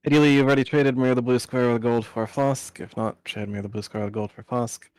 Ideally, you've already traded mirror the blue square with gold for a flask. If not, trade mirror the blue square with gold for a flask.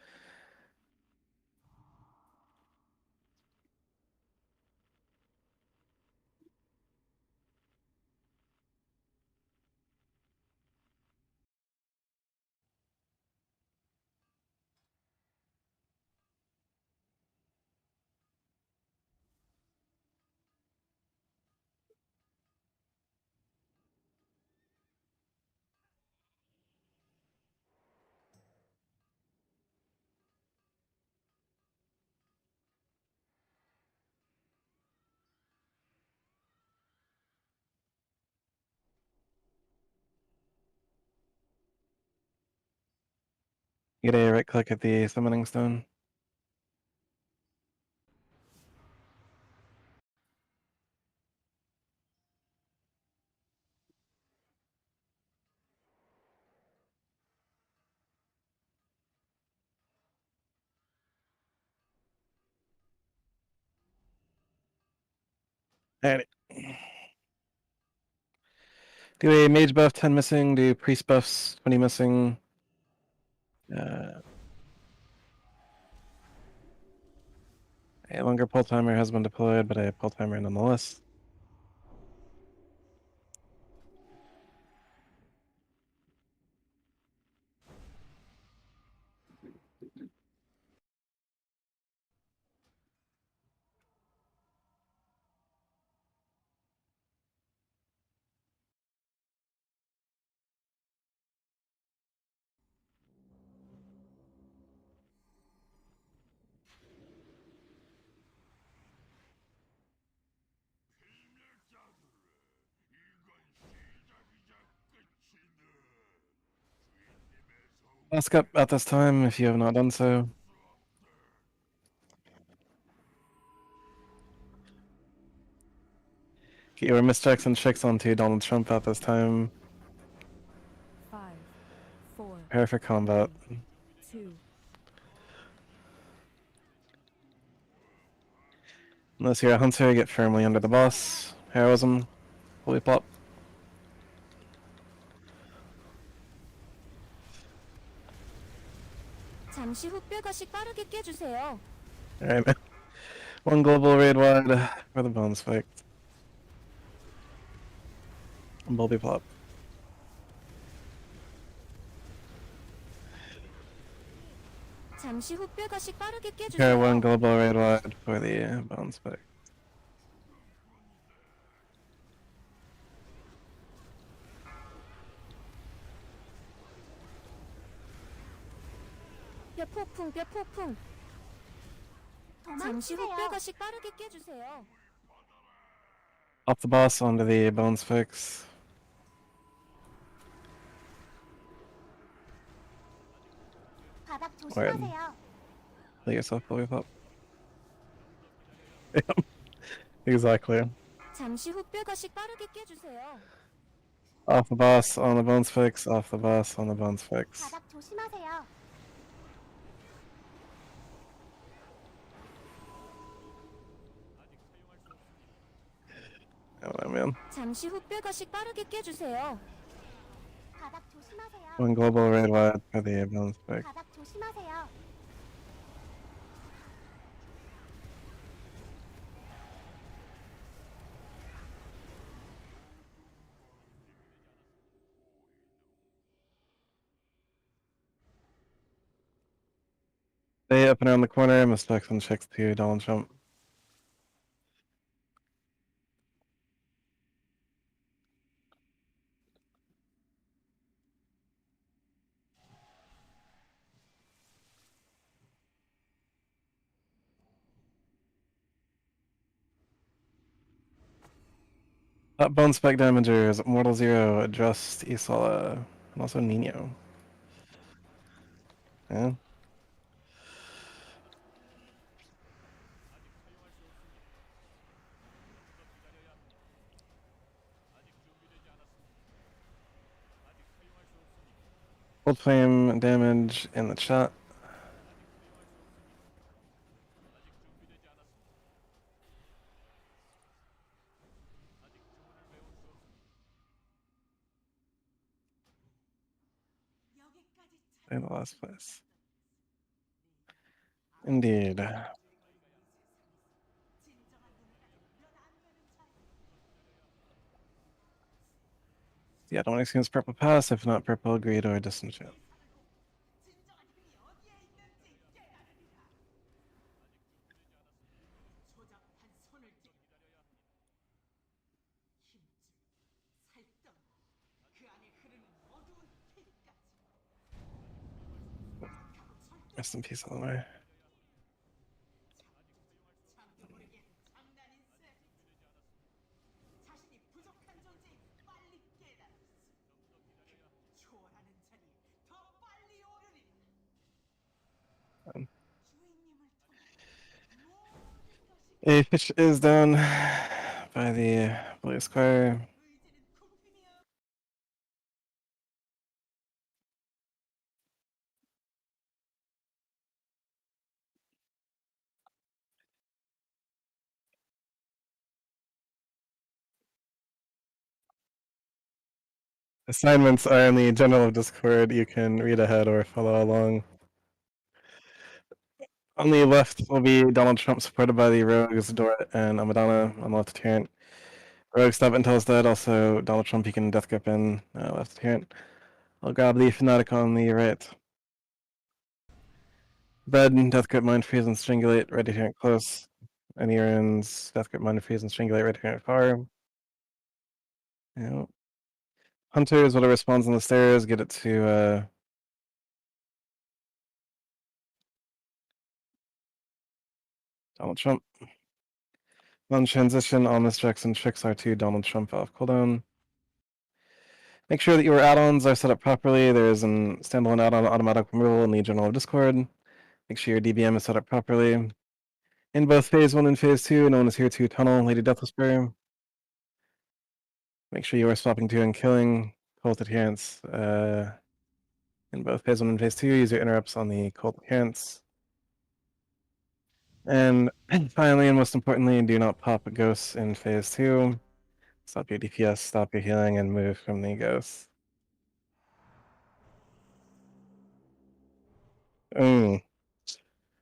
Get a right click at the summoning stone. Alright. Do a mage buff 10 missing, do priest buffs 20 missing. A longer pull timer has been deployed, but a pull timer nonetheless. Mask up at this time if you have not done so. Get your mischecks and checks onto Donald Trump at this time. 5, 4, Prepare for combat. 2. Unless you're a hunter, get firmly under the boss. Heroism. Holy plop. 잠시 후 뼈가시 빠르게 깨주세요. Alright, man. One global raid wide for the bone spike. Bulby plop. 잠시 후 뼈가시 빠르게 Prepare 깨주세요. one global raid wide for the bone spike. 뼈 폭풍, 뼈 폭풍. 잠시 후 뼈가시 빠르게 깨주세요. Up the boss onto the bone spikes. 바닥 Wait. 조심하세요. Play yourself, Bulby plop. Yep. Exactly. 잠시 후 뼈가시 빠르게 깨주세요. Off the boss on the bone spikes, off the boss on the bone spikes. 바닥 조심하세요. I don't know, man. 잠시 후 뼈가시 빠르게 깨주세요. 바닥 조심하세요. One global raid wide for the bone spike. 바닥 조심하세요. Stay up and around the corner, mispecks and checks to Donald Trump. That bone spike damagers, Mortal Zero, Just, Isala, and also Nino. Yeah. Cold flame damage in the chat. in the last place. Indeed. Yeah, don't experience purple pass, if not purple, greed, or disenchant. Rest in peace on the way. A fish is down by the blue square. Assignments are in the general Discord. You can read ahead or follow along. On the left will be Donald Trump, supported by the Rogues, Dorit, and Amadana on the left adherent. Rogue stop until it's dead. Also, Donald Trump, you can death grip in left adherent. I'll grab the Fanatic on the right. Bread, death grip, mind freeze, and strangulate. Right adherent close. Any runes, death grip, mind freeze, and strangulate. Right adherent far. Yeah. Hunters, whatever spawns on the stairs, get it to Donald Trump. On transition, all misjacks and tricks are to Donald Trump off cooldown. Make sure that your add-ons are set up properly. There is an standalone add-on automatic removal in the general Discord. Make sure your DBM is set up properly. In both phase 1 and phase 2, no one is here to tunnel Lady Death Whisperer. Make sure you are swapping to and killing cult adherents. In both phase 1 and phase 2, use your interrupts on the cult adherents. And finally, and most importantly, do not pop ghosts in phase 2. Stop your DPS, stop your healing, and move from the ghosts.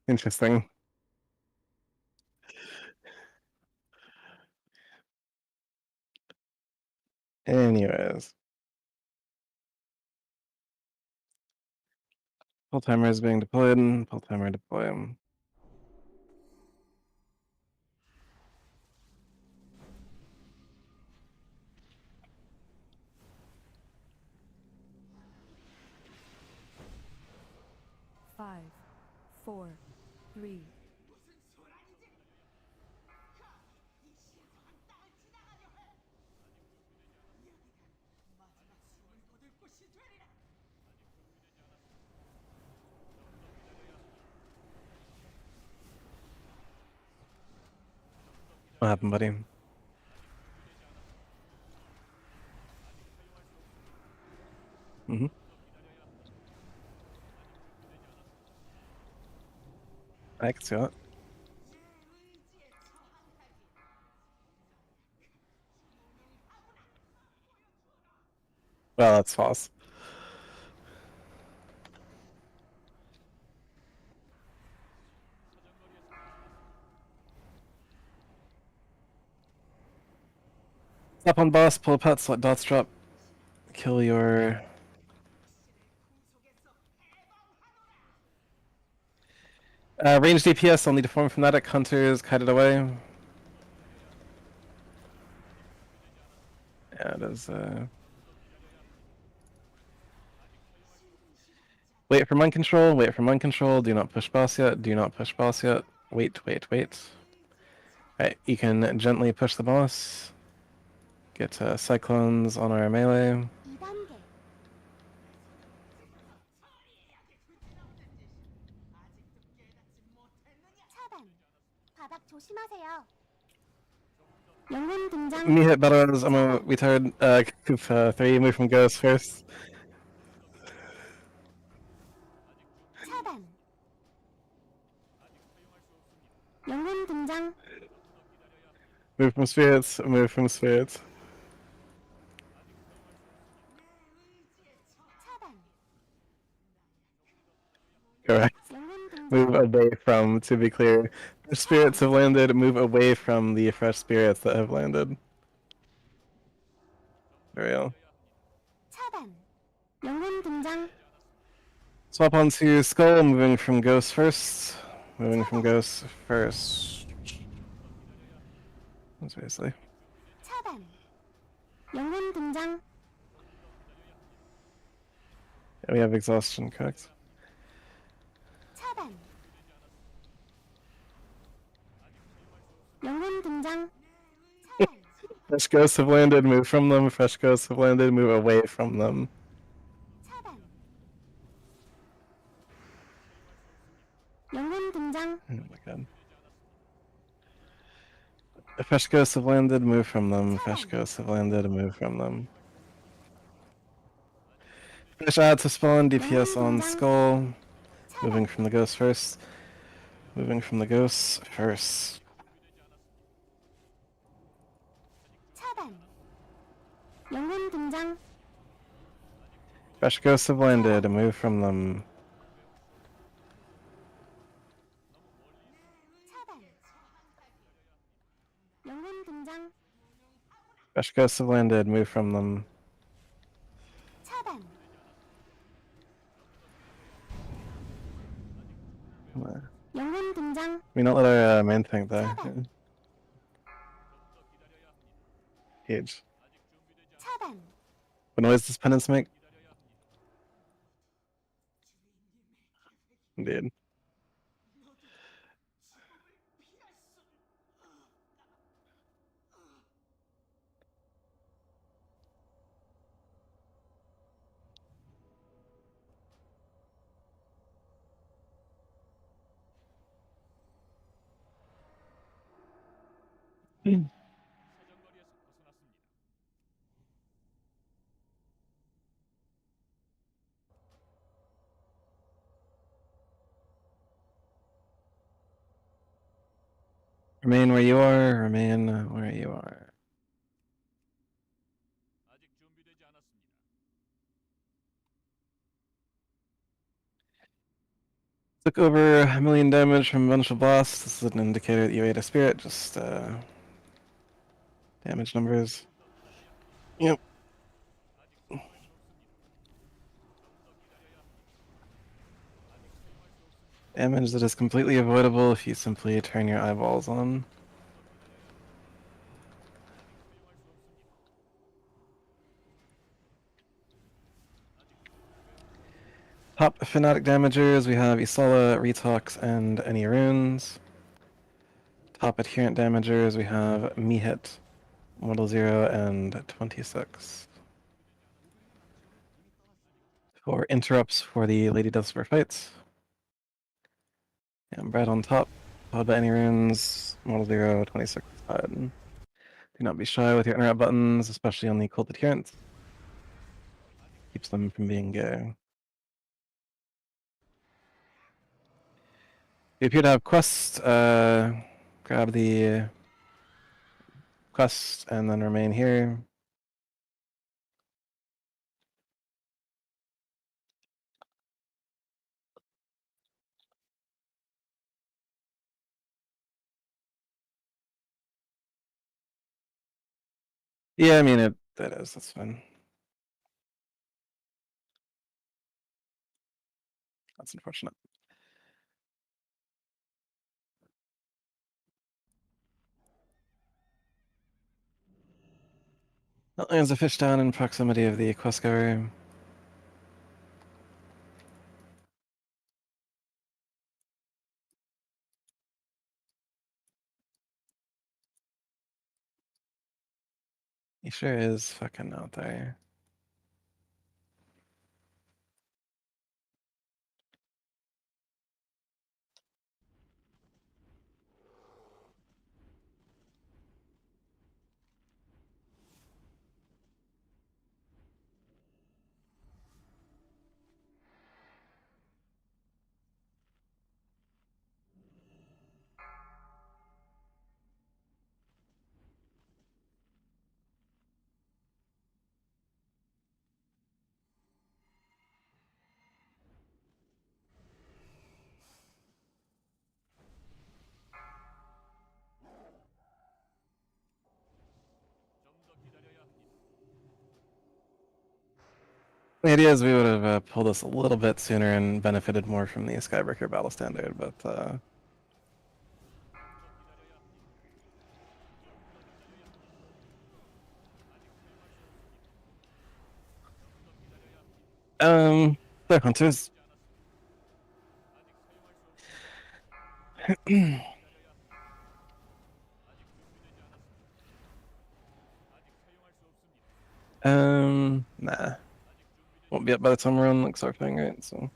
Interesting. Anyways. Pull timer is being deployed. Pull timer deploy. 5, 4, 3. What happened, buddy? I can see that. Well, that's false. Stop on boss, pull pets, let dots drop, kill your... range DPS, I'll need to form Fnatic, Hunters, kite it away. Yeah, it is, Wait for mind control, wait for mind control, do not push boss yet, do not push boss yet. Wait. Alright, you can gently push the boss. Get cyclones on our melee. 2단계. 차단. 바닥 조심하세요. 영혼 등장. Me hit battles, I'm a retard. Coop 3, move from ghost first. 차단. 영혼 등장. Move from spirits, move from spirits. 차단. Correct. 영혼 등장. Move away from, to be clear. Fresh spirits have landed, move away from the fresh spirits that have landed. Very well. 차단. 영혼 등장. Swap onto Skull, moving from Ghost first. Moving from Ghost first. That's basically. 차단. 영혼 등장. Yeah, we have exhaustion, correct? 차단. 영혼 등장. 차단. Fresh ghosts have landed, move from them. Fresh ghosts have landed, move away from them. 차단. 영혼 등장. Oh my god. Fresh ghosts have landed, move from them. Fresh ghosts have landed, move from them. Finish add to spawn, DPS on Skull. Moving from the ghost first. Moving from the ghosts first. 차단. 영혼 등장. Fresh ghosts have landed, move from them. 차단. 영혼 등장. Fresh ghosts have landed, move from them. 차단. 영혼 등장. We not let our main thing die. Huge. 차단. What noise does penance make? Indeed. Remain where you are, remain where you are. Took over 1,000,000 damage from Vengeful Blast. This is an indicator that you ate a spirit, just damage numbers. Yep. Damage that is completely avoidable if you simply turn your eyeballs on. Top Fanatic Damagers, we have Isala, Retox, and any runes. Top Adherent Damagers, we have Mihit, Model 0, and 26. For interrupts for the Lady Deathspear fights. And Brad on top, followed by any runes, Model 0, 26 side. Do not be shy with your interrupt buttons, especially on the Cult Adherents. Keeps them from being gay. You appear to have quest, grab the quest and then remain here. Yeah, I mean, that is, that's fine. That's unfortunate. Well, there's a fish down in proximity of the quest giver. He sure is fucking out there. The idea is we would have pulled this a little bit sooner and benefited more from the Skybreaker battle standard, but they're hunters. Nah. Won't be up by the time we're on like Sarfang, right? So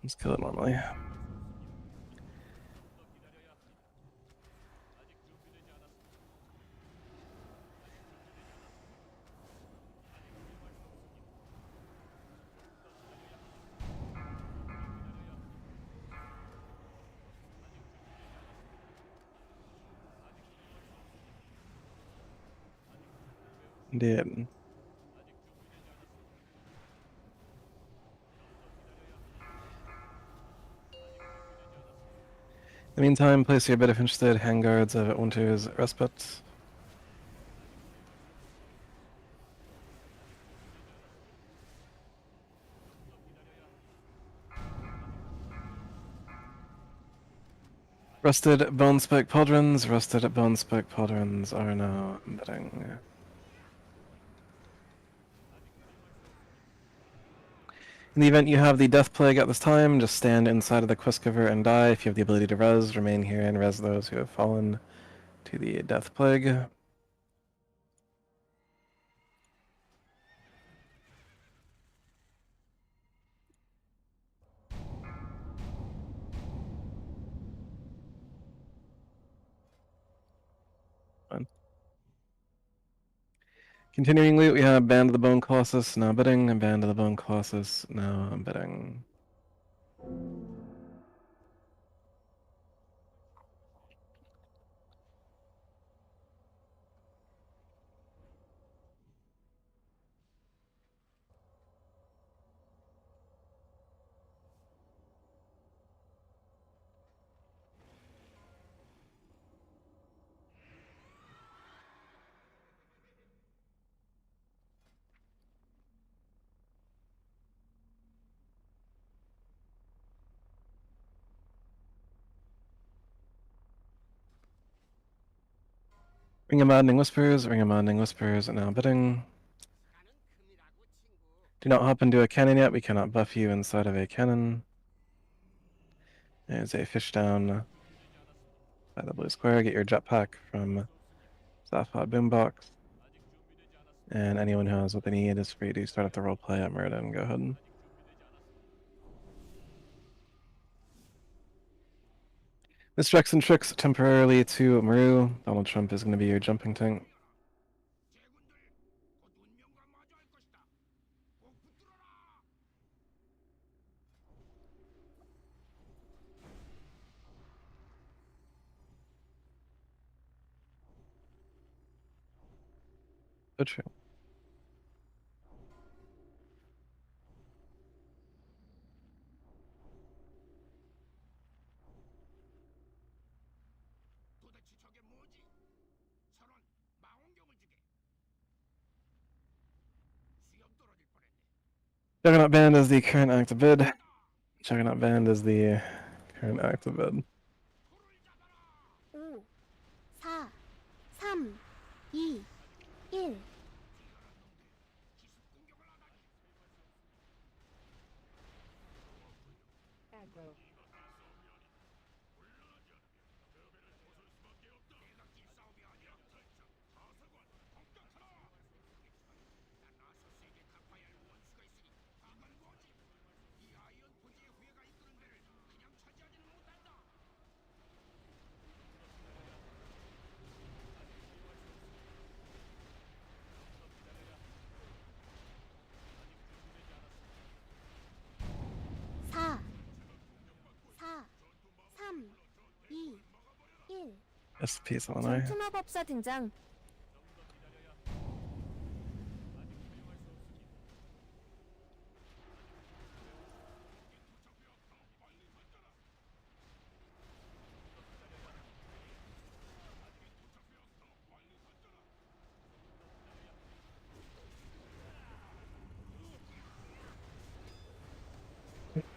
let's kill it normally. Indeed. In the meantime, place your bit of interested handguards of Winter's Respite. Rusted Bone Spike Pauldrons. Rusted Bone Spike Pauldrons are now embedding. In the event you have the Death Plague at this time, just stand inside of the Quest Giver and die. If you have the ability to res, remain here and res those who have fallen to the Death Plague. Fine. Continuing loot, we have Band of the Bone Colossus now bidding, and Band of the Bone Colossus now bidding. Ring of Maddening Whispers, Ring of Maddening Whispers now bidding. Do not hop into a cannon yet, we cannot buff you inside of a cannon. There's a fish down by the blue square. Get your jetpack from Zaphod Boombox. And anyone who has what they need is free to start up the roleplay at Murden. Go ahead. Misdirects and tricks temporarily to Maru. Donald Trump is going to be your jumping tank. So true. Juggernaut Band is the current active bid. Juggernaut Band is the current active bid. 5, 4, 3, 2, 1. SP's on eye. 전투마법사 등장.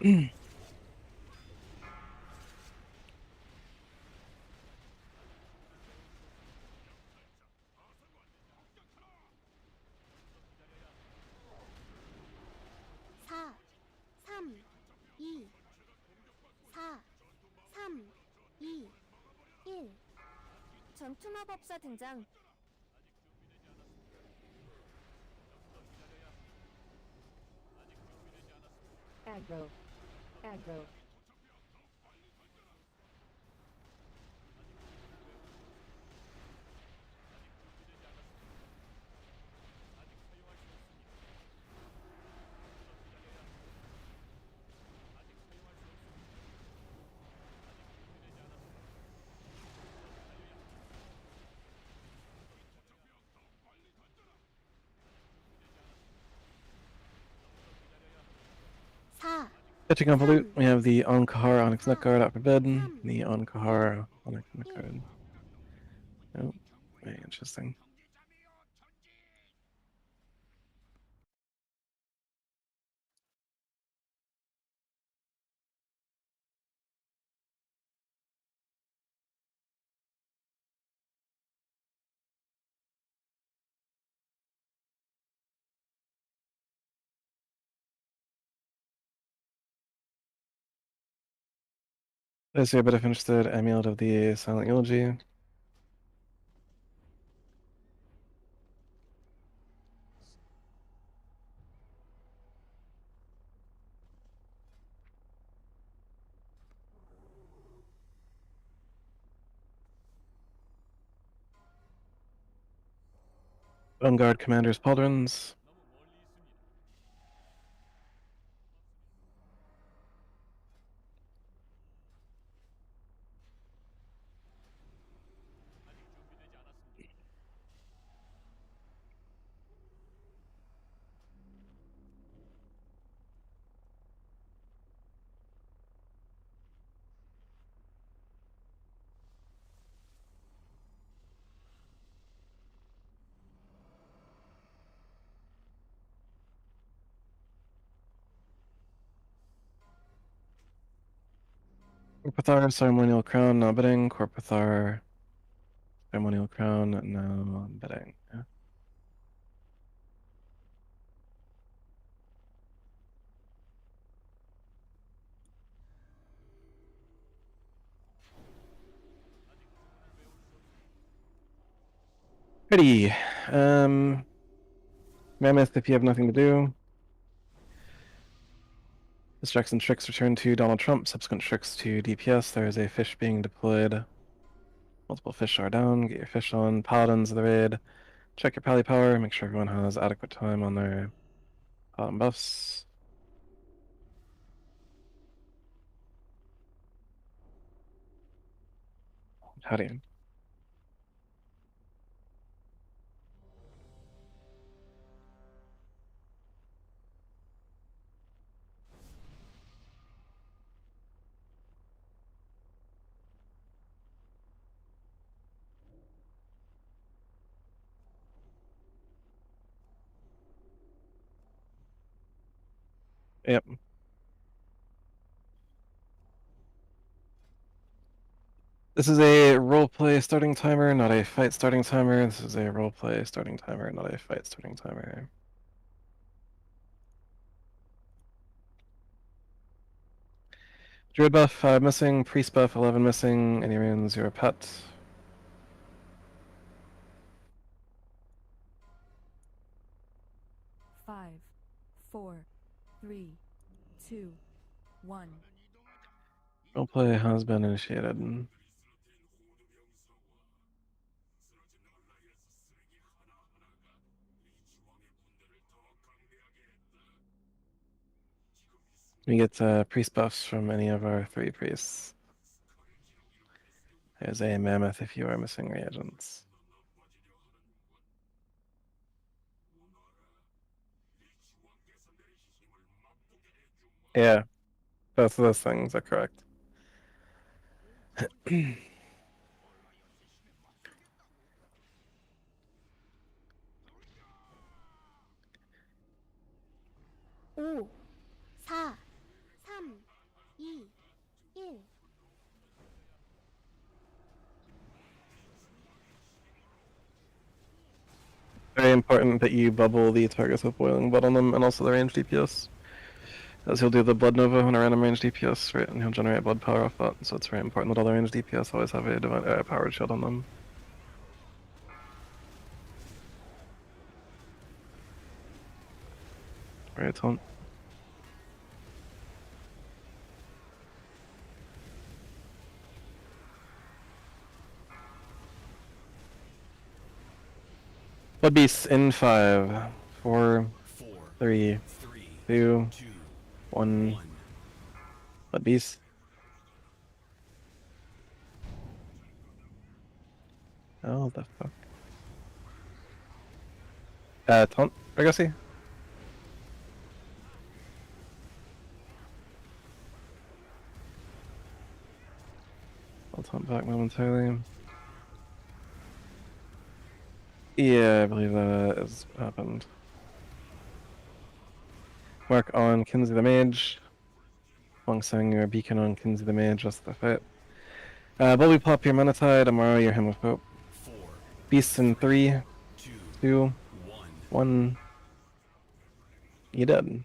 4, 3, 2, 4, 3, 2, 1. 전투마법사 등장. aggro, aggro, 사, Catching up a loot, we have the Ankar Onyx Neckguard out for bid, the Ankar Onyx Neckguard. Oh, very interesting. I see a bit of interested amulet of the Silent Eulogy. Vanguard Commander's Pauldrons. Corpothar Ceremonial Crown, now bidding. Corpothar Ceremonial Crown, now bidding. Yeah. Pretty. Mammoth, if you have nothing to do. Distraction tricks return to Donald Trump. Subsequent tricks to DPS. There is a fish being deployed. Multiple fish are down. Get your fish on. Paladins of the raid. Check your pally power. Make sure everyone has adequate time on their paladin buffs. Howdy. Yep. This is a roleplay starting timer, not a fight starting timer. This is a roleplay starting timer, not a fight starting timer. Druid buff 5 missing, priest buff 11 missing, any runes 0 pet. Five, four, three, two, one. Roleplay has been initiated. We get priest buffs from any of our 3 priests. There's a mammoth if you are missing reagents. Yeah, both of those things are correct. 오, 4, 3, Very important that you bubble the targets with boiling blood on them, and also the range DPS. As he'll do the blood nova on a random range DPS, right, and he'll generate blood power off that, so it's very important that all the range DPS always have a divine, powered shield on them. Right, taunt. Blood Beasts in 5, 4, 3, 2, 1. Blood Beast. Oh, the fuck. Taunt, Legacy. I'll taunt back momentarily. Yeah, I believe that has happened. Mark on Kinsey the Mage. Longsang your beacon on Kinsey the Mage, just the fit. Bully pop your Menatide, Amaro your Hymn of Hope. Beasts in 3, 2, 1. You did. You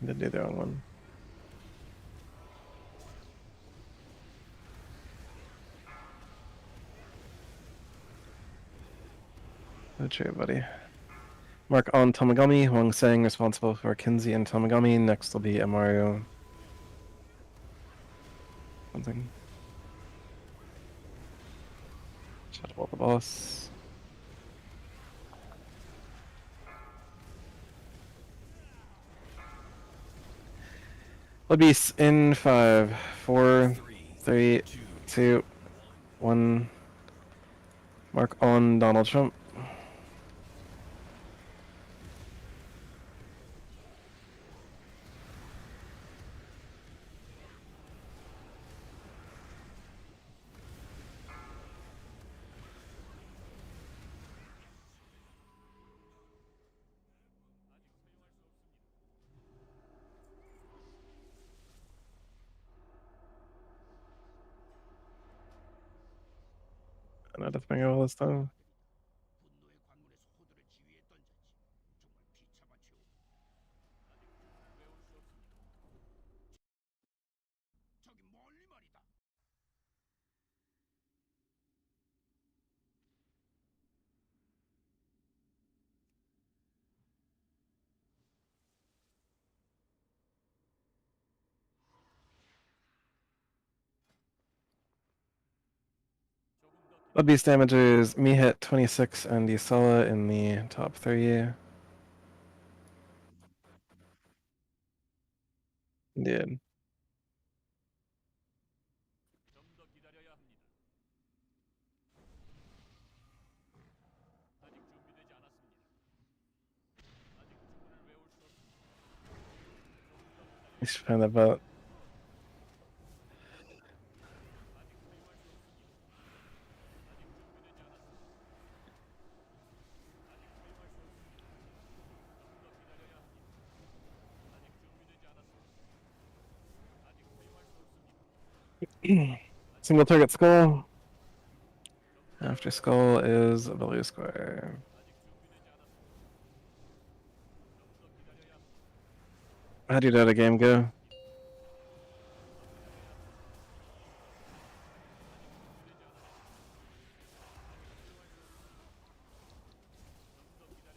did do the wrong one. That's true, buddy. Mark on Tomagami, Wang Sang responsible for Kinsey and Tomagami. Next will be Amario. Something. Chat about the boss. Blood Beasts in 5, 4, 3, 2, 1. Mark on Donald Trump. I know to bring all this time. Blood Beast damages me hit 26 and Yusala in the top 3. Indeed. You should find that boat. Single target skull. After skull is a blue square. How'd your Dota game go?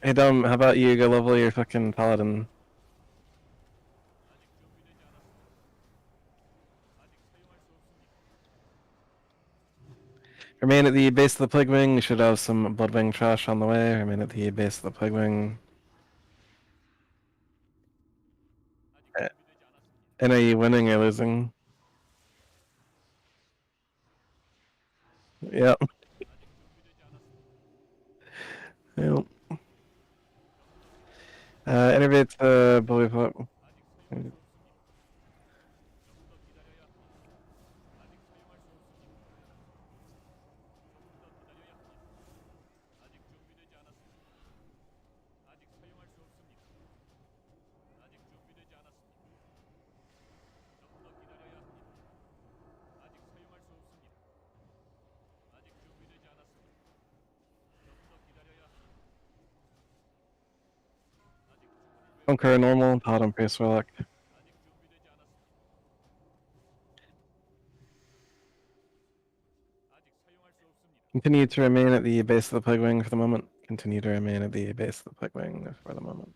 Hey Dom, how about you go level your fucking paladin? Remain at the base of the Plague Wing. We should have some Bloodwing trash on the way. Remain at the base of the Plague Wing. And are you winning or losing? Yep. Yep. Innervate the bully pop. Conquer normal, Paladin Priest Warlock. Continue to remain at the base of the Plague Wing for the moment. Continue to remain at the base of the Plague Wing for the moment.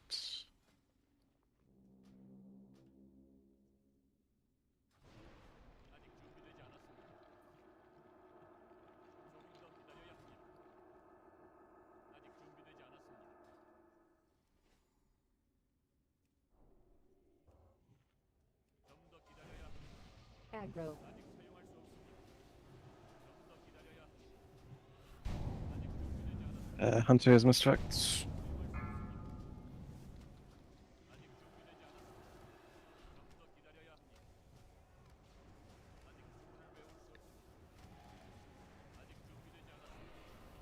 Aggro. Hunter's Misdirect.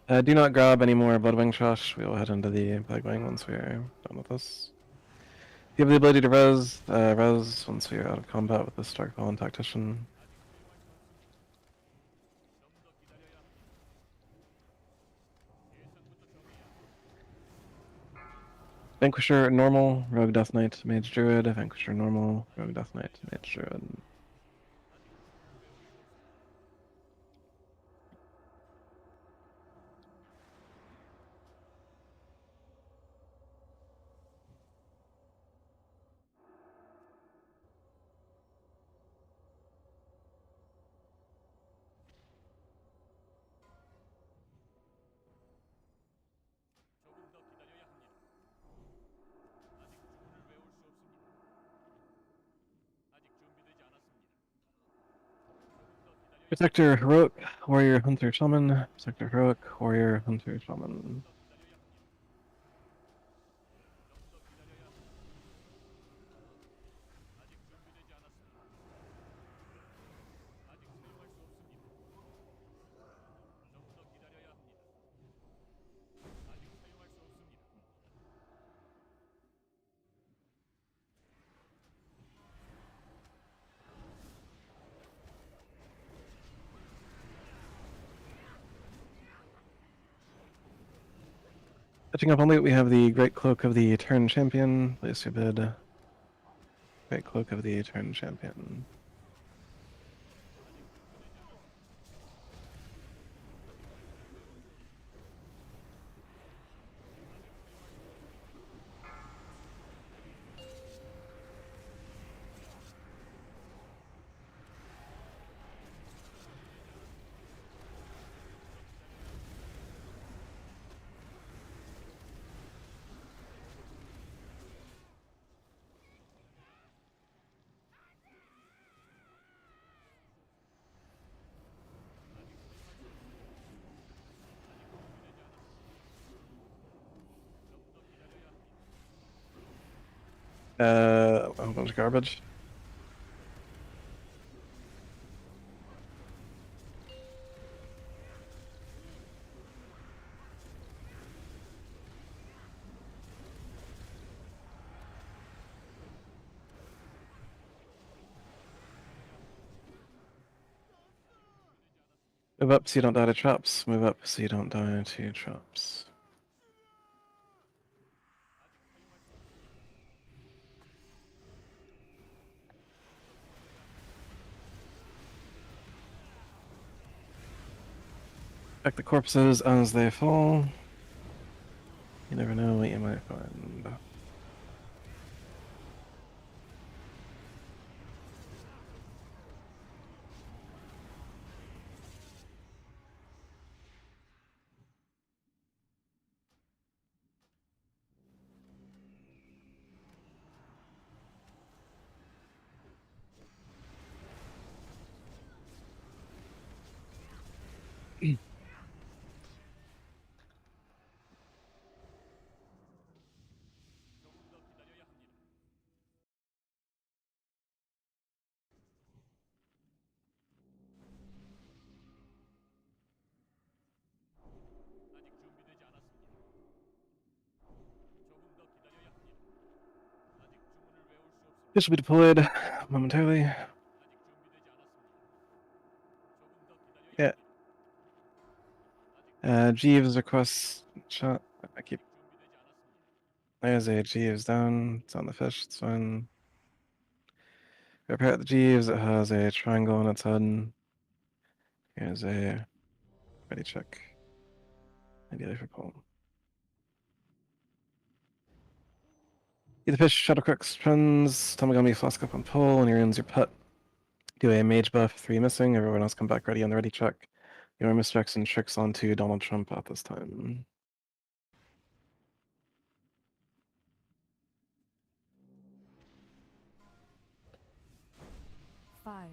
Do not grab any more Bloodwing trash. We will head into the Plague Wing once we are done with this. If you have the ability to res, res once we are out of combat with this Dark Fallen Tactician. Vanquisher normal, Rogue Death Knight, Mage Druid, Vanquisher normal, Rogue Death Knight, Mage Druid. Protector, Heroic, Warrior, Hunter, Shaman. Protector, Heroic, Warrior, Hunter, Shaman. Catching up on loot, we have the Great Cloak of the Eternal Champion. Place your bid. Great Cloak of the Eternal Champion. A whole bunch of garbage. Move up so you don't die to traps. Move up so you don't die to traps. Check the corpses as they fall. You never know what you might find. This will be deployed momentarily. Yeah. Jeeves requests chat. I keep There's a Jeeves down. It's on the fish. It's fine. Repair the Jeeves. It has a triangle on its head. Here's a ready check. Ideally for pull. Eat the fish, Shadow Crux, Trends, Tamagami, Flask up on pull, and your runes your pet. Do a mage buff, 3 missing. Everyone else come back ready on the ready check. Your misdirects and tricks onto Donald Trump at this time. Five,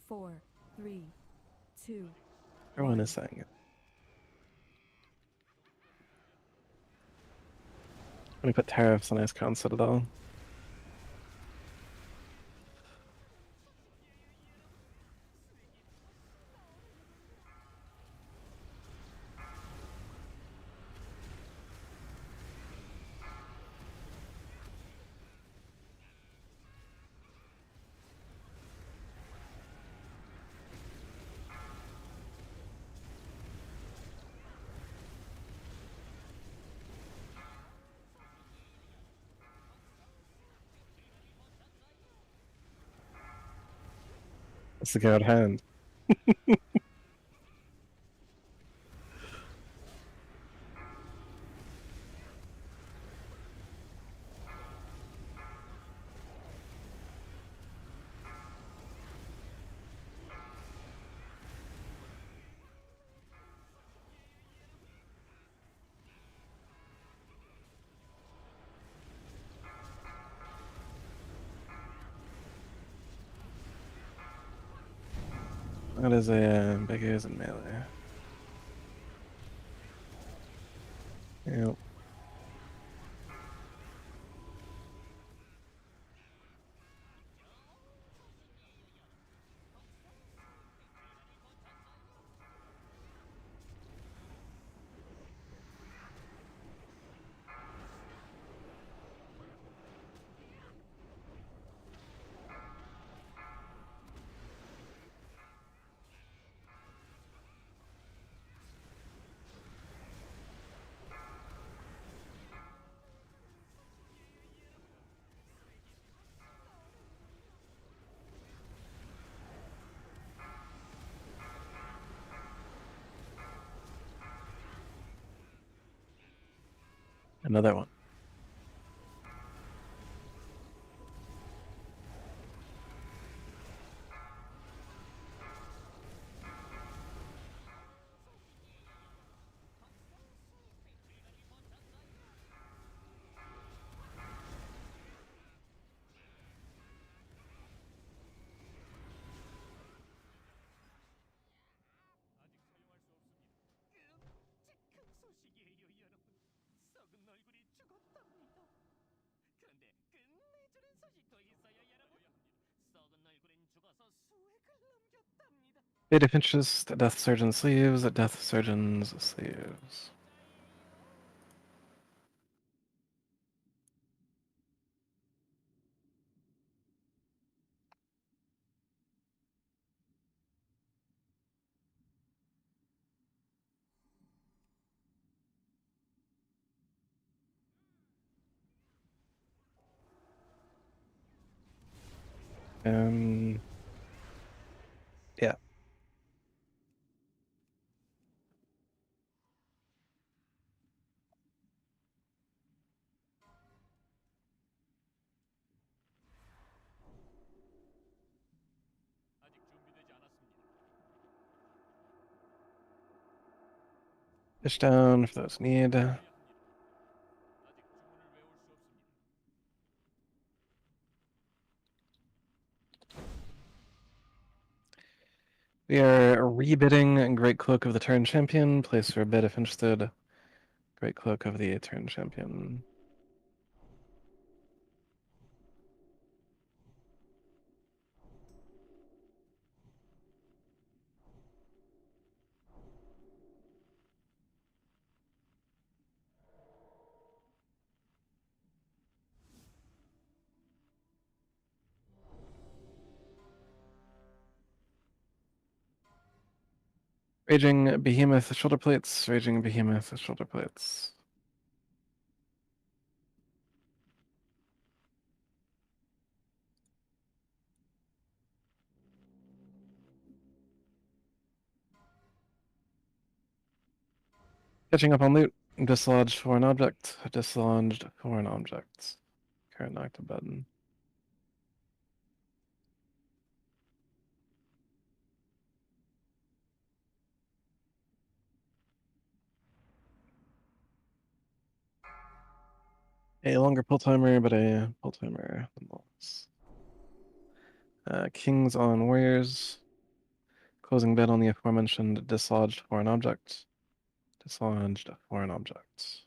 four, three, two. Everyone is saying it. Let me put tariffs on Ice-Crown Citadel. That's the good hand. That is a big ears and melee. Yep. Another one. Beta pinches, the Death Surgeon sleeves, Death Surgeon's sleeves. Yeah. Fish down for those who need. We are rebidding Great Cloak of the Turn Champion. Place for a bid if interested. Great Cloak of the Turn Champion. Raging Behemoth shoulder plates. Raging Behemoth shoulder plates. Catching up on loot. Dislodged foreign object. Dislodged foreign objects. Current active button. A longer pull timer, but a pull timer nonetheless. Kings on warriors. Closing bid on the aforementioned dislodged foreign object. Dislodged foreign objects.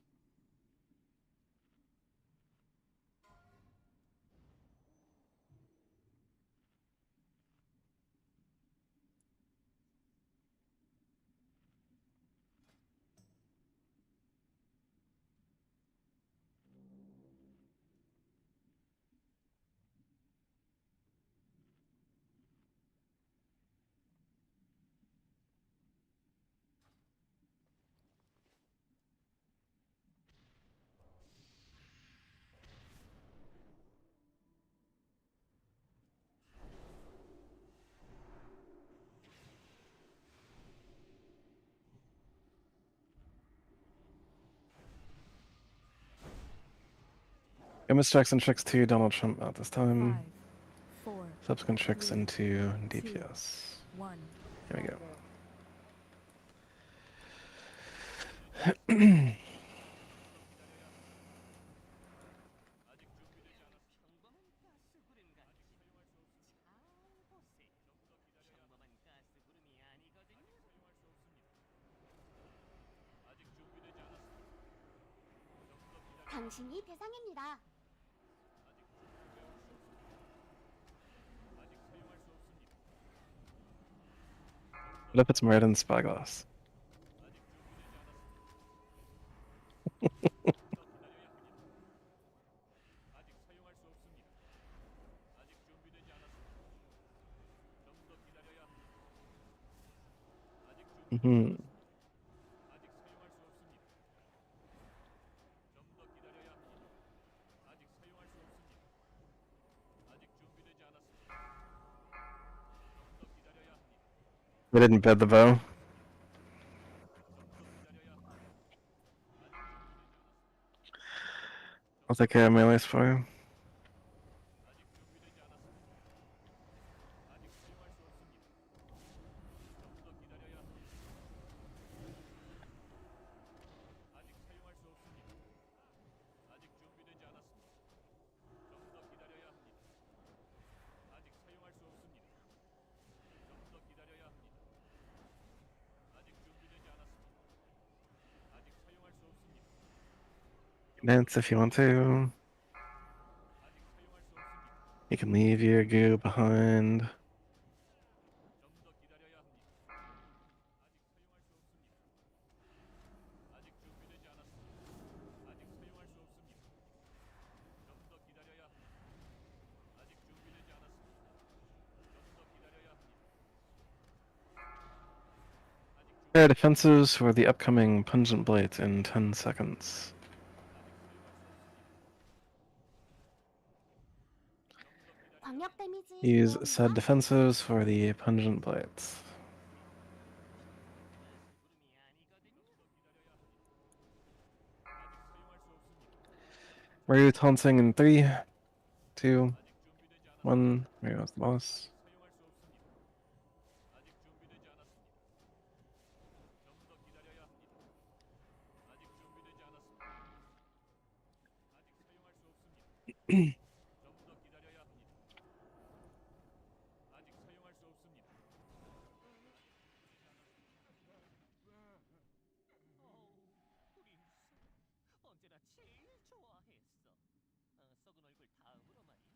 Image checks and tricks to Donald Trump at this time. 5, 4, Subsequent tricks 3, into 2, DPS. 1. Here we go. 당신이 대상입니다. What if it's red and spyglass? Mm-hmm. They didn't bid the bow. I'll take care of melees for you. Dance if you want to. You can leave your goo behind. Prepare defenses for the upcoming Pungent Blade in 10 seconds. 광역 데미지 Use 들어옵니다. said defenses for the Pungent Blades. Ryu taunting in 3, 2, 1. Ryu's the boss. 언제나 제일 좋아했어. 썩은 얼굴 다음으로 말이야.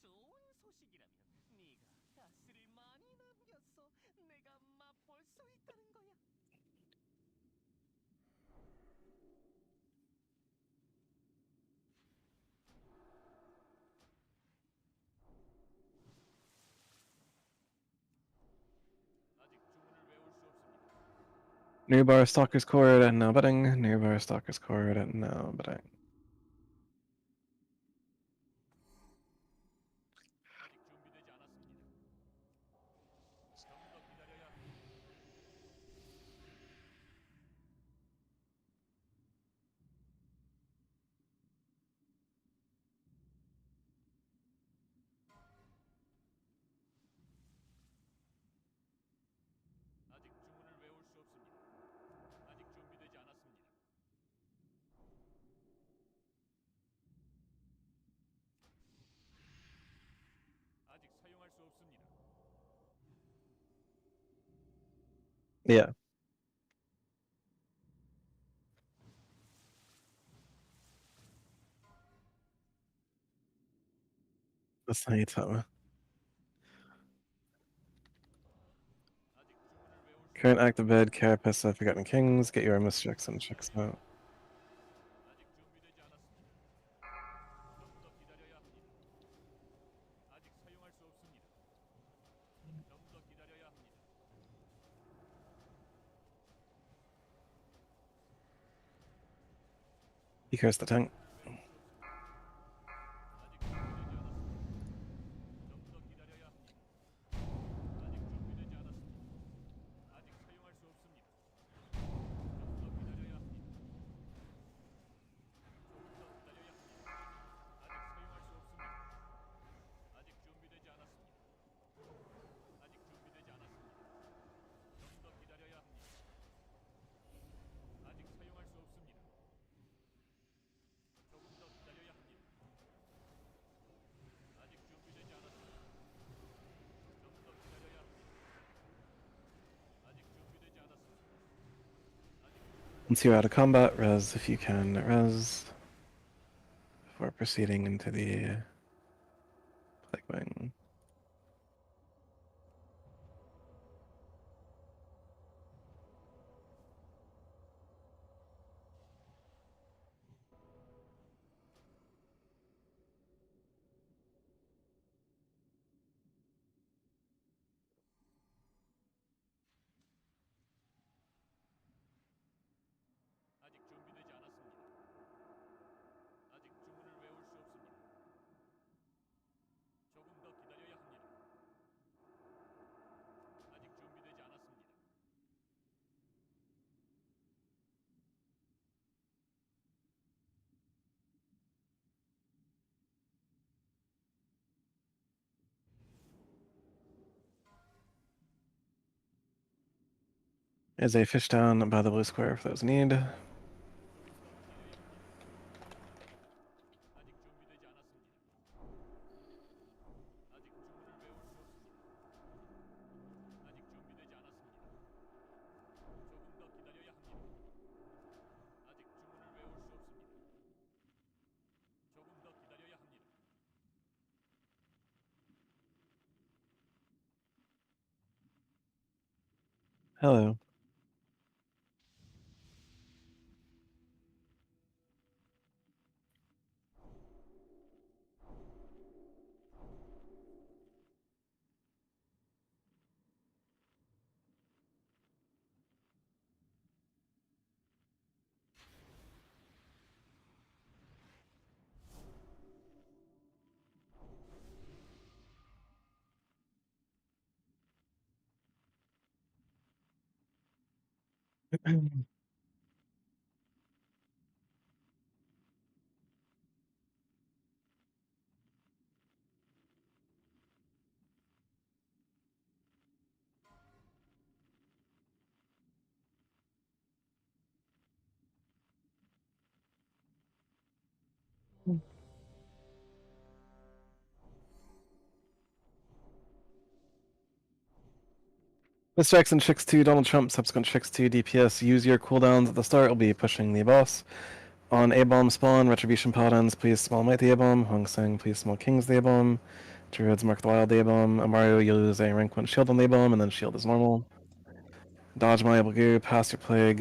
좋은 소식이라면 네가 가스를 많이 남겼어. 내가 맛볼 수 있다는 거야. 아직 주문을 외울 수 없습니다. New bar Stalker's Cord and now bidding. New bar Stalker's Cord and now bidding. 아직 준비되지 않았습니다. 좀 더 기다려야 합니다. Yeah. That's not you tell me. Current active bid, Carapace, Forgotten Kings, get your Miss Jackson checks out. 아직 준비되지 않았습니다. 조금 더 기다려야 합니다. 아직 사용할 수 없습니다. 좀 더 기다려야 합니다. He cursed the tank. 좀 더 기다려야 합니다. 아직 준비되지 않았습니다. 아직 사용할 수 없습니다. 좀 더 기다려야 합니다. 조금 더 기다려야 합니다. 아직 사용할 수 없습니다. 아직 준비되지 않았습니다. 아직 준비되지 않았습니다. 좀 더 기다려야 합니다. 아직 사용할 수 없습니다. 조금 더 기다려야 합니다. 아직 준비되지 않았습니다. 좀 더 기다려야 합니다. 아직 준비되지 않았습니다. Once you're out of combat, res if you can res before proceeding into the Plague Wing. 아직 준비되지 않았습니다. 아직 주문을 외울 수 없습니다. 조금 더 기다려야 합니다. 아직 준비되지 않았습니다. Is a fish down by the blue square for those in need. 아직 준비되지 않았습니다. 아직 주문을 외울 수 없습니다. 아직 준비되지 않았습니다. 조금 더 기다려야 합니다. 아직 주문을 외울 수 없습니다. 조금 더 기다려야 합니다. Hello. Miss Jackson, chicks 2, Donald Trump, subsequent chicks 2, DPS. Use your cooldowns at the start. We'll be pushing the boss. On A-bomb spawn, Retribution Paladins, please small might the A-bomb. Hong Seng, please small kings the A-bomb. Druids, mark the wild A-bomb. Amario, you'll lose a rank 1 shield on the A-bomb, and then shield is normal. Dodge malleable goo, pass your plague.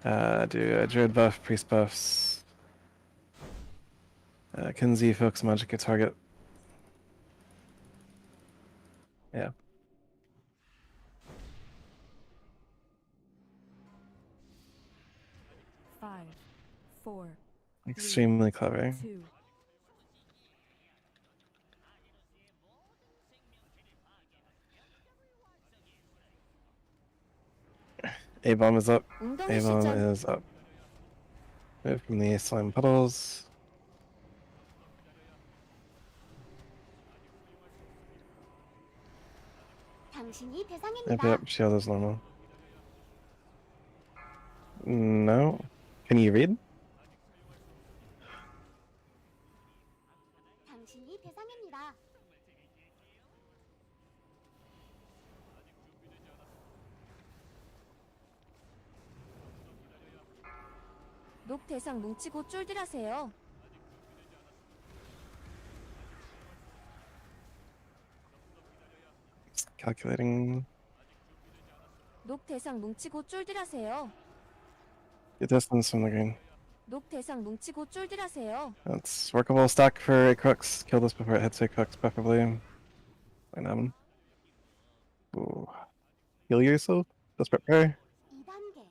Do a druid buff, priest buffs. Kinsey, focus magic your target. Yeah. Five, four, Extremely clever. 2, A-bomb is up. 웅덩이 A-bomb 시점. is up. Move from the slime puddles. 당신이 Yep, 대상입니다. yep, shield is normal. No? Can you read? 당신이 대상입니다. 녹 대상 뭉치고 쫄들하세요. Calculating. 녹 대상 뭉치고 쫄들하세요. Get distance from the green. 녹 대상 뭉치고 쫄들하세요. That's workable. Stack for 8 crooks. Kill this before it hits 8 crooks, preferably. Like that one. Ooh. Heal yourself? Just prepare. 2단계.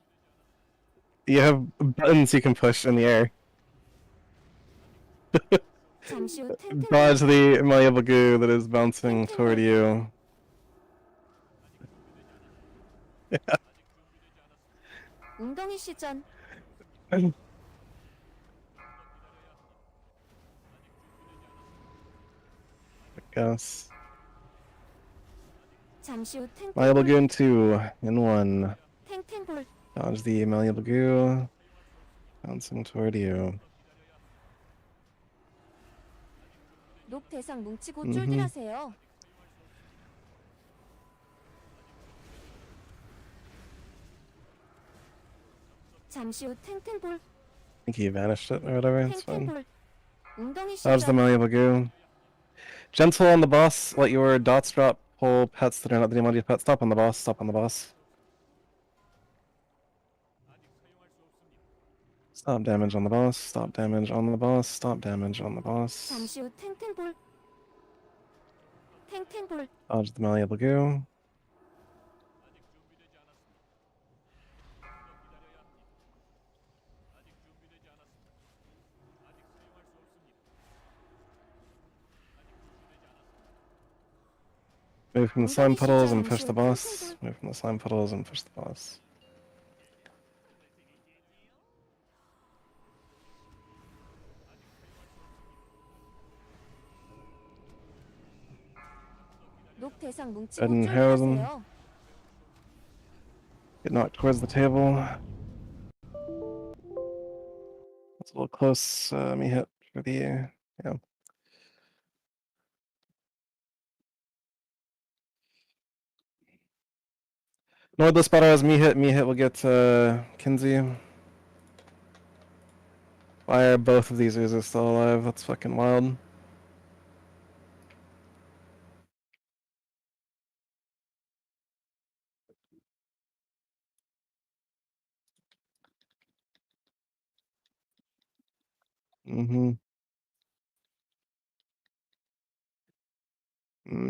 You have buttons you can push in the air. 잠시 후 탱탱볼. Dodge the malleable goo that is bouncing toward you. 웅덩이 시전. Guess. 잠시 후 Malleable goo 탱탱볼. in 2 in 1. 탱탱볼. Dodge the malleable goo. Bouncing toward you. 녹 대상 뭉치고 음흠. 쫄들하세요. 잠시 후 탱탱볼. I think he vanished it or whatever. It's fine. 탱탱볼. 웅덩이 Dodge the 시전. malleable goo. Gentle on the boss. Let your dots drop. Pull pets that are not the emoji pet. Stop on the boss. Stop on the boss. Stop damage on the boss. Stop damage on the boss. Stop damage on the boss. 잠시 후 탱탱볼. 탱탱볼. Dodge the malleable goo. Move from the slime puddles and push the boss. Move from the slime puddles and push the boss. 녹 대상 뭉치고 And Harrison. 쫄들하세요. Get knocked towards the table. That's a little close. Me hit for the yeah. Nordless better as me hit. Me hit will get Kinsey. Why are both of these oozes still alive? That's fucking wild.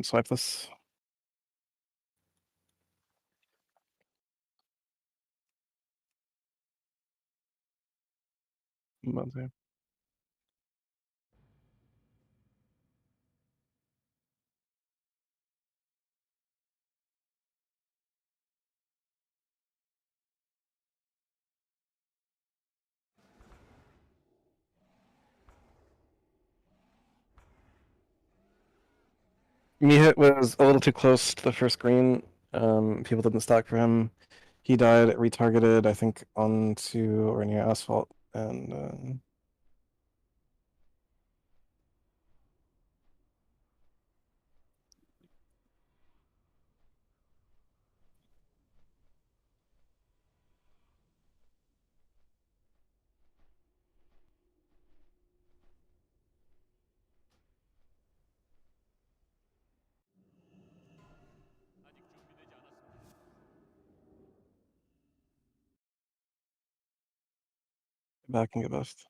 Swipe this. About to. Mihit was a little too close to the first green. People didn't stack for him. He died retargeted, I think, onto or near asphalt, and back and get bust.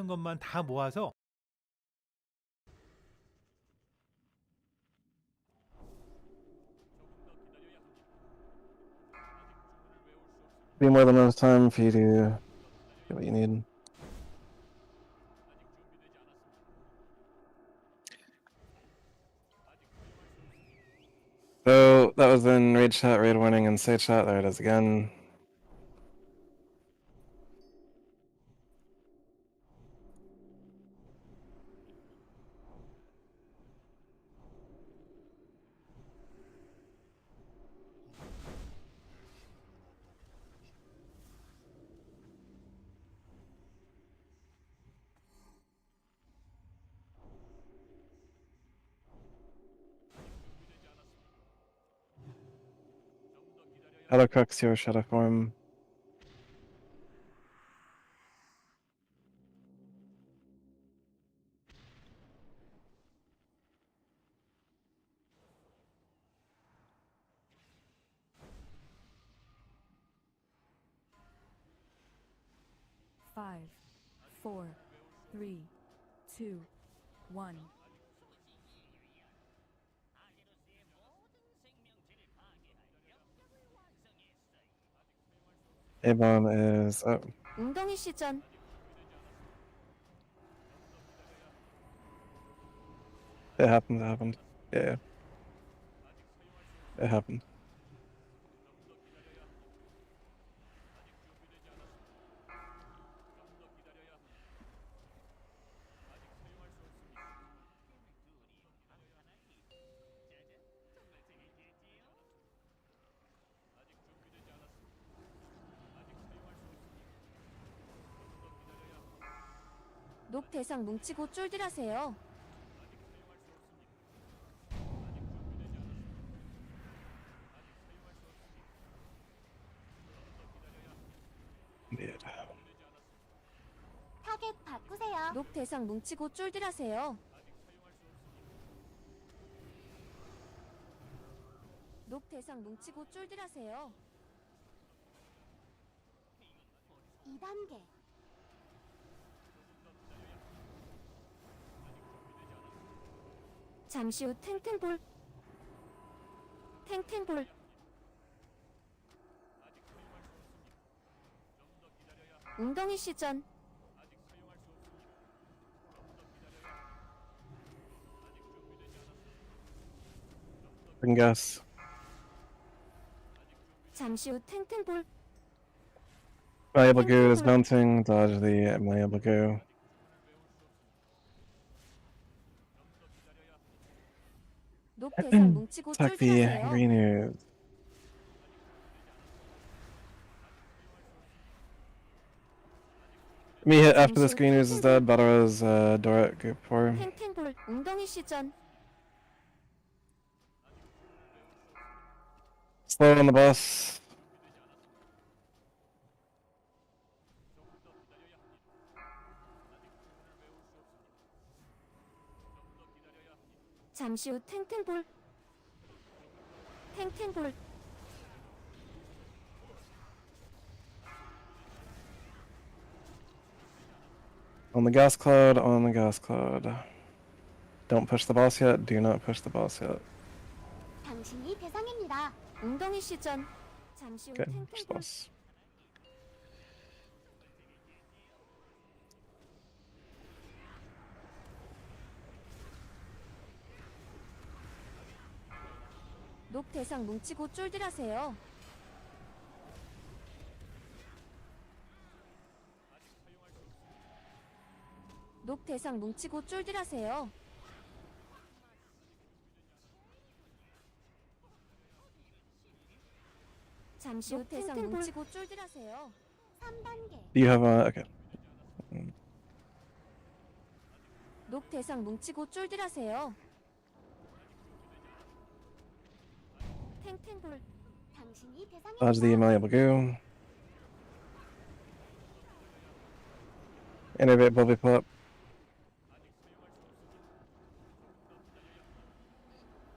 하는 것만 다 모아서 Be more than enough time for you to get what you need. So that was in raid chat, raid warning, and say chat. There it is again. Shadow Crux, your shadow form. Five, four, three, two, one. A-bomb is up. 웅덩이 시전. It happened, it happened. Yeah. It happened. 녹 대상 뭉치고 쫄들하세요. Indeed. 타겟 바꾸세요. 녹 대상 뭉치고 쫄들하세요. 녹 대상 뭉치고 쫄들하세요. 2단계. 잠시 후 탱탱볼. 탱탱볼. 웅덩이 시전. Bring gas. 잠시 후 탱탱볼. Malleable goo is mounting. Dodge the malleable goo. 녹 대상 뭉치고 Attack the 쫄들하세요. green ooze. Me hit after this green ooze is dead. Badaro's Dorat goop for. 탱탱볼. 웅덩이 시전. Slow on the bus. 잠시 후 탱탱볼. 탱탱볼. On the gas cloud, on the gas cloud. Don't push the boss yet. Do not push the boss yet. 당신이 대상입니다. 웅덩이 시전. 잠시 후 Okay, push the 탱탱볼. boss. 녹 대상 뭉치고 쫄들하세요. 녹 대상 뭉치고 쫄들하세요. 잠시 후 대상 뭉치고 쫄들하세요. 3단계. Do you have a okay? 녹 대상 뭉치고 쫄들하세요. 탱탱볼. 당신이 대상입니다. Dodge the malleable goo. Innovate Bulby Pop.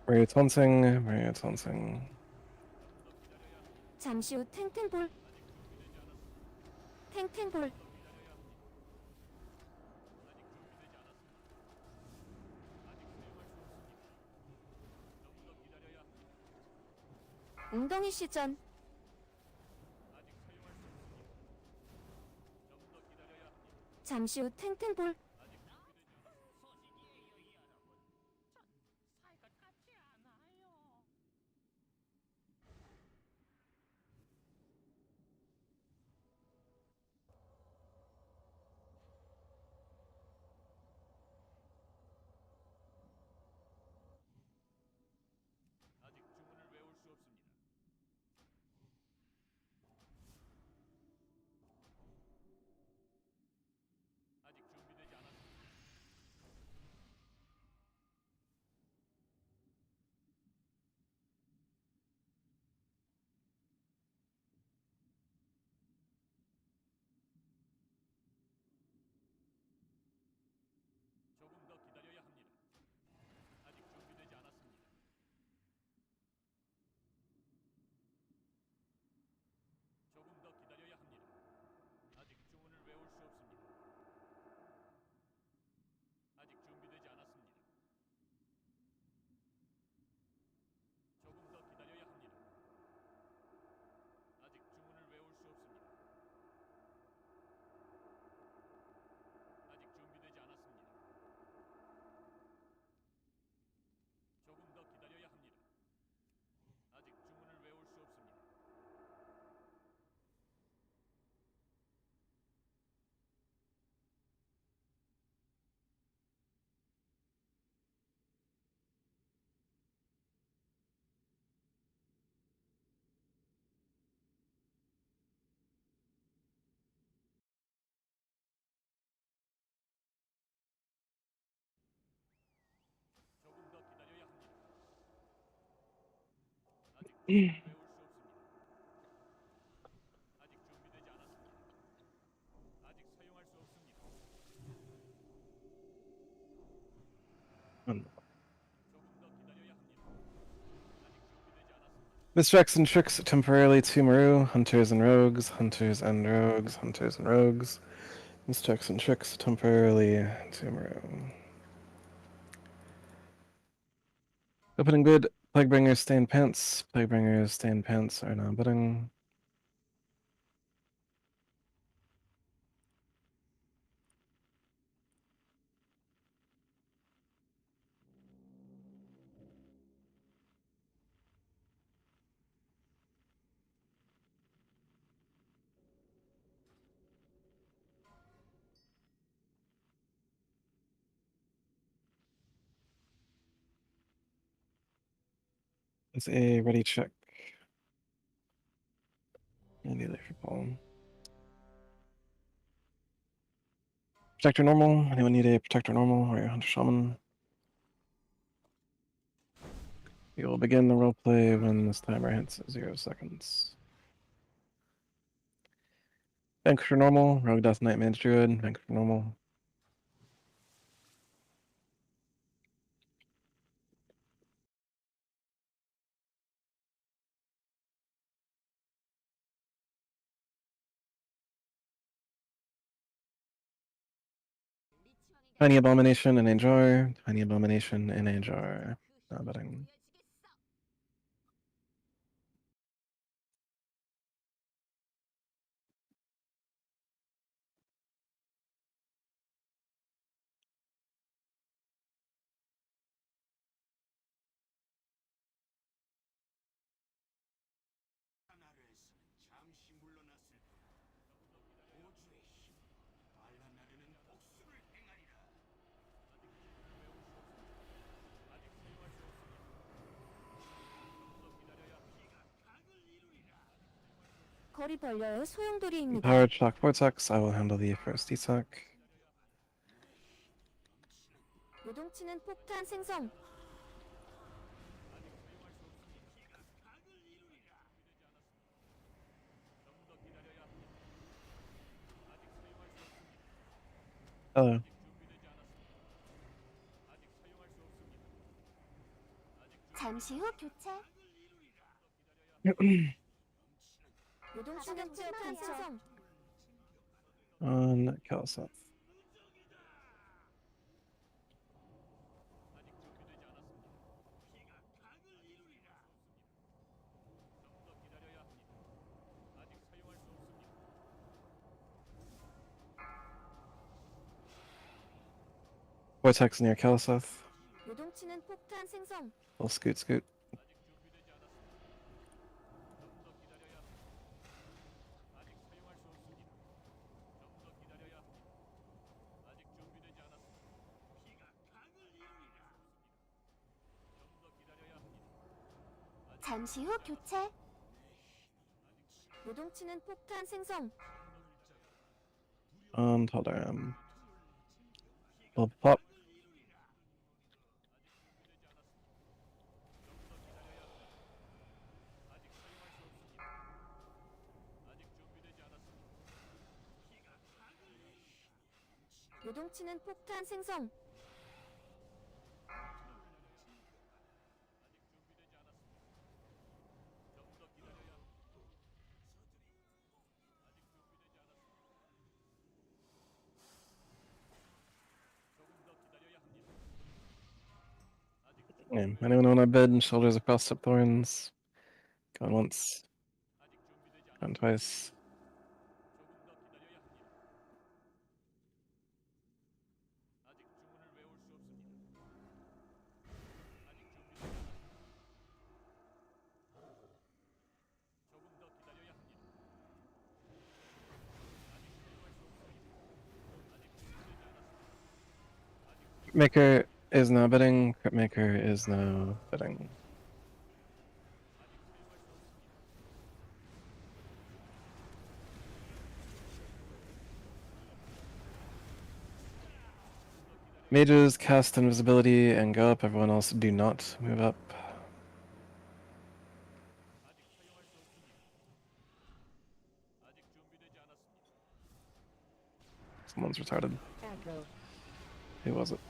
Bring your taunting. Bring your taunting. 잠시 후 탱탱볼. 탱탱볼. 웅덩이 시전. 잠시 후 탱탱볼. 아직 주문을 외울 수 없습니다. 아직 준비되지 않았습니다. 조금 더 기다려야 합니다. 아직 준비되지 않았습니다. 조금 더 기다려야 합니다. 아직 주문을 외울 수 없습니다. 아직 준비되지 않았습니다. 조금 더 기다려야 합니다. 아직 주문을 외울 수 없습니다. 아직 준비되지 않았습니다. 조금 더 기다려야 합니다. 아직 주문을 외울 수 없습니다. 조금 더 기다려야 합니다. 아직 주문을 외울 수 없습니다. 아직 준비되지 않았습니다. 아직 사용할 수 없습니다. 조금 더 기다려야 합니다. 아직 준비되지 않았습니다. Misdirects and tricks temporarily to Maru. Hunters and rogues. Hunters and rogues. Hunters and rogues. Misdirects and tricks temporarily to Maru. Opening bid. Plaguebringers stay in pants. Plaguebringers stay in pants are now bidding. It's a ready check. Maybe there for Paul. Protector normal. Anyone need a protector normal or a hunter shaman? We will begin the roleplay when this timer hits 0 seconds. Vanquisher normal. Rogue Death Knight Mage Druid. Vanquisher normal. Tiny Abomination in a jar. Tiny Abomination in a jar. Not betting. 거리 벌려요. 소용돌이입니다. Powered Shock Vortex. I will handle the first attack. 요동치는 폭탄 생성. Hello. 잠시 후 교체. 요동치는 폭탄 생성. On Kelsa. Vortex near Kelseth. 요동치는 폭탄 생성. Little scoot scoot. 잠시 후 교체. 요동치는 폭탄 생성. And hold on. Little pop. 요동치는 폭탄 생성. Yeah. Anyone on our bed? Shoulders across the thorns. Going once. Going twice. Maker is now bidding. Crit Maker is now bidding. Mages cast invisibility and go up. Everyone else do not move up. Someone's retarded. Aggro. Who was it?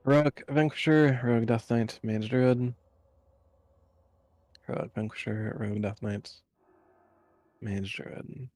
Heroic Vanquisher, Rogue Death Knight, Mage Druid. Heroic Vanquisher, Rogue Death Knight, Mage Druid.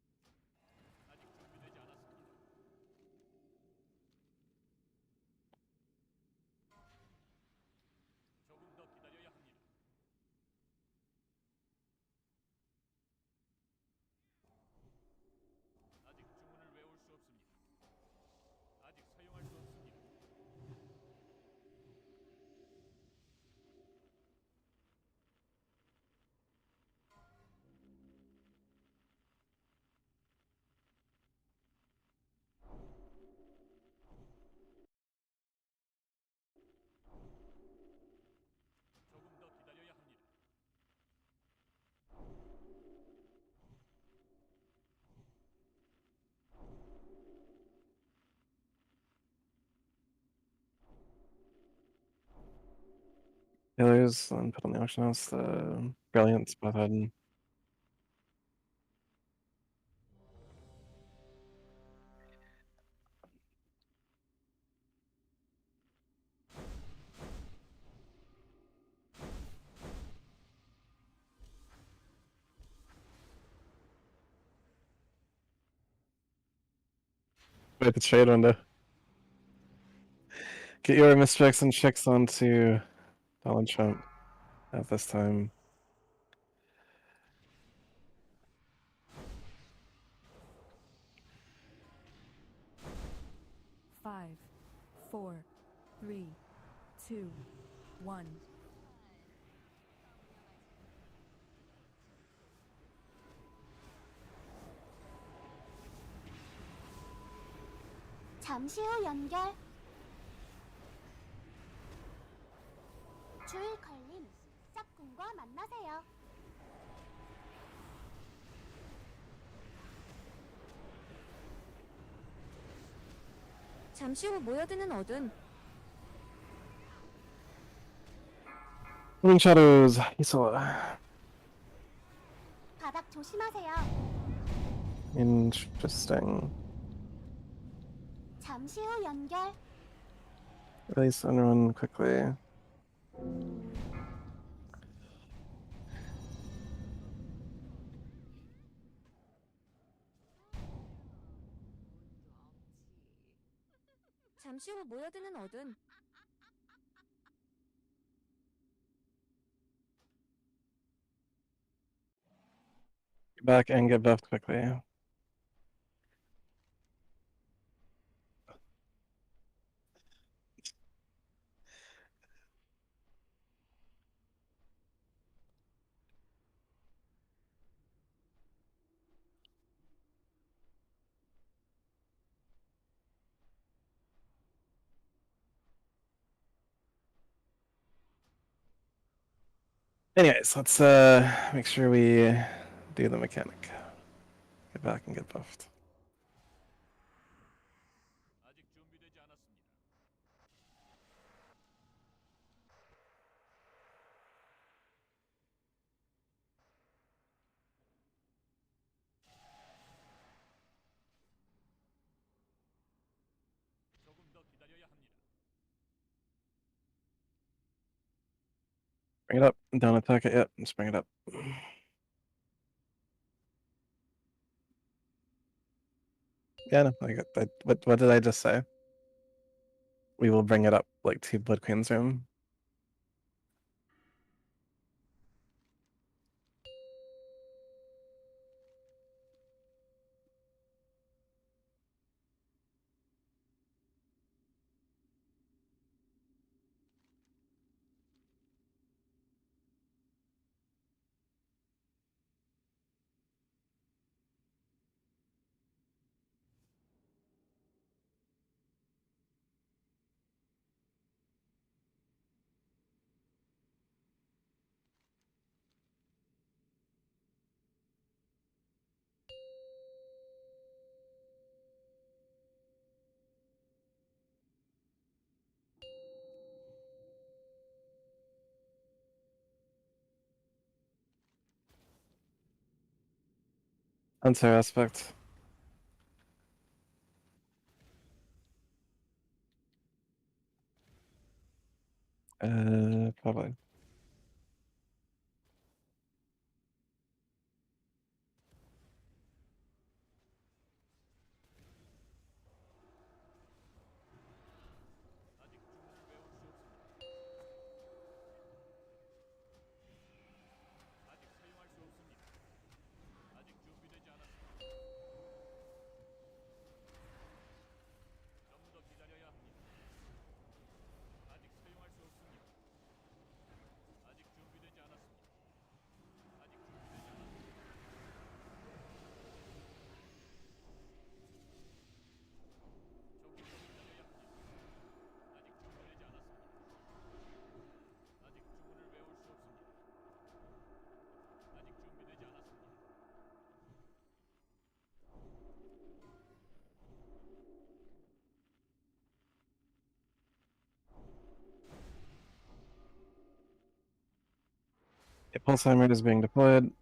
Healers, and put on the auction house, the Brilliant, Spotted. Wait, the trade window. Get your mischecks and checks onto Donald Trump at this time. Five, four, three, two, one. 잠시 후 연결. 줄 걸림. 짝꿍과 만나세요. 잠시 후 모여드는 어둠. Moving shadows. Isola. 바닥 조심하세요. Interesting. 잠시 후 연결. Release and run quickly. 잠시 후 모여드는 어둠. Get back and get buffed quickly. Anyways, let's make sure we do the mechanic. Get back and get buffed. 아직 준비되지 않았습니다. 조금 더 기다려야 합니다. Bring it up. Don't attack it yet. Just bring it up. Yeah, no, what did I just say? We will bring it up like to Blood Queen's room. Unfair aspect. Probably. 아직 주문을 외울 수 없습니다. 아직 사용할 수 없습니다. 아직 준비되지 않았습니다. 좀 더 기다려야 합니다. 아직 사용할 수 없습니다. 아직 준비되지 않았습니다. 아직 준비되지 않았습니다. 조금 더 기다려야 합니다. 아직 준비되지 않았습니다. 아직 주문을 외울 수 없습니다. 아직 준비되지 않았습니다. A pulse timer is being deployed.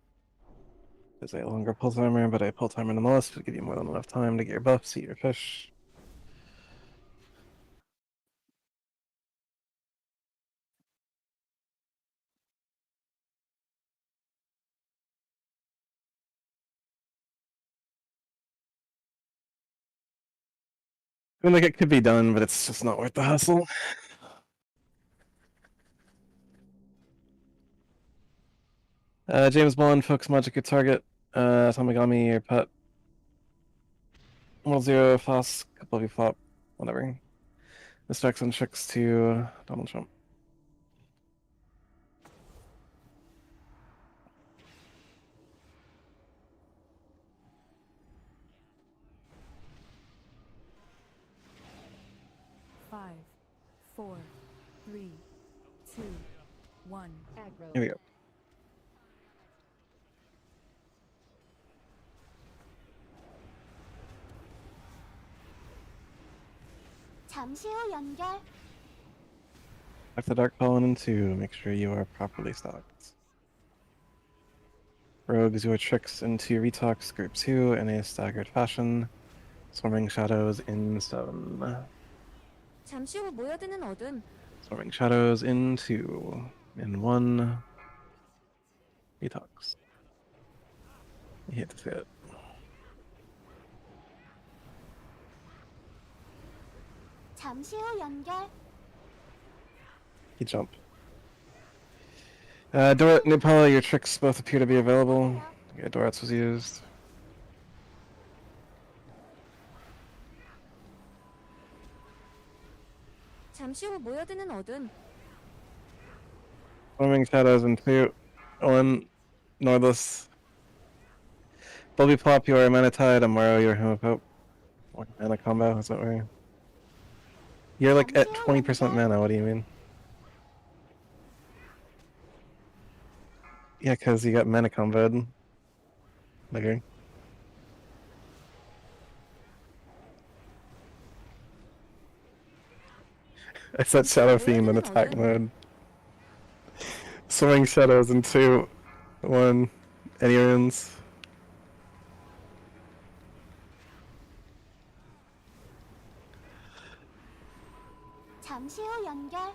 There's a longer pulse timer, but a pulse timer nonetheless to give you more than enough time to get your buffs, eat your fish. I mean, like, it could be done, but it's just not worth the hustle. James Bond, focus magic your target. Tamagami, your pet. 1-0, flask, couple of you flop, whatever. Distracts and tricks to Donald Trump. 5, 4, 3, 2, 1. Aggro. Here we go. 잠시 후 연결. Back the Dark Column in 2. Make sure you are properly stocked. Rogues, your tricks into Retox Group 2 in a staggered fashion. Swarming Shadows in 7. 잠시 후 모여드는 어둠. Swarming Shadows in 2. In 1. Retox. You hate to see it. 잠시 후 연결. You jump. Dorat Nipala, your tricks both appear to be available. Yeah, Dorat's was used. 잠시 후 모여드는 어둠. Swarming Shadows in 2. 1. Northless. Bulby Plop, you are Manatide. Amaro, you are Homopope. Mana combo, is that right? You're like at 20% mana, what do you mean? Yeah, because you got mana comboed. Okay. I set Shadow Fiend in attack mode. Swarming Shadows in 2. 1. Any runes? 잠시 후 연결.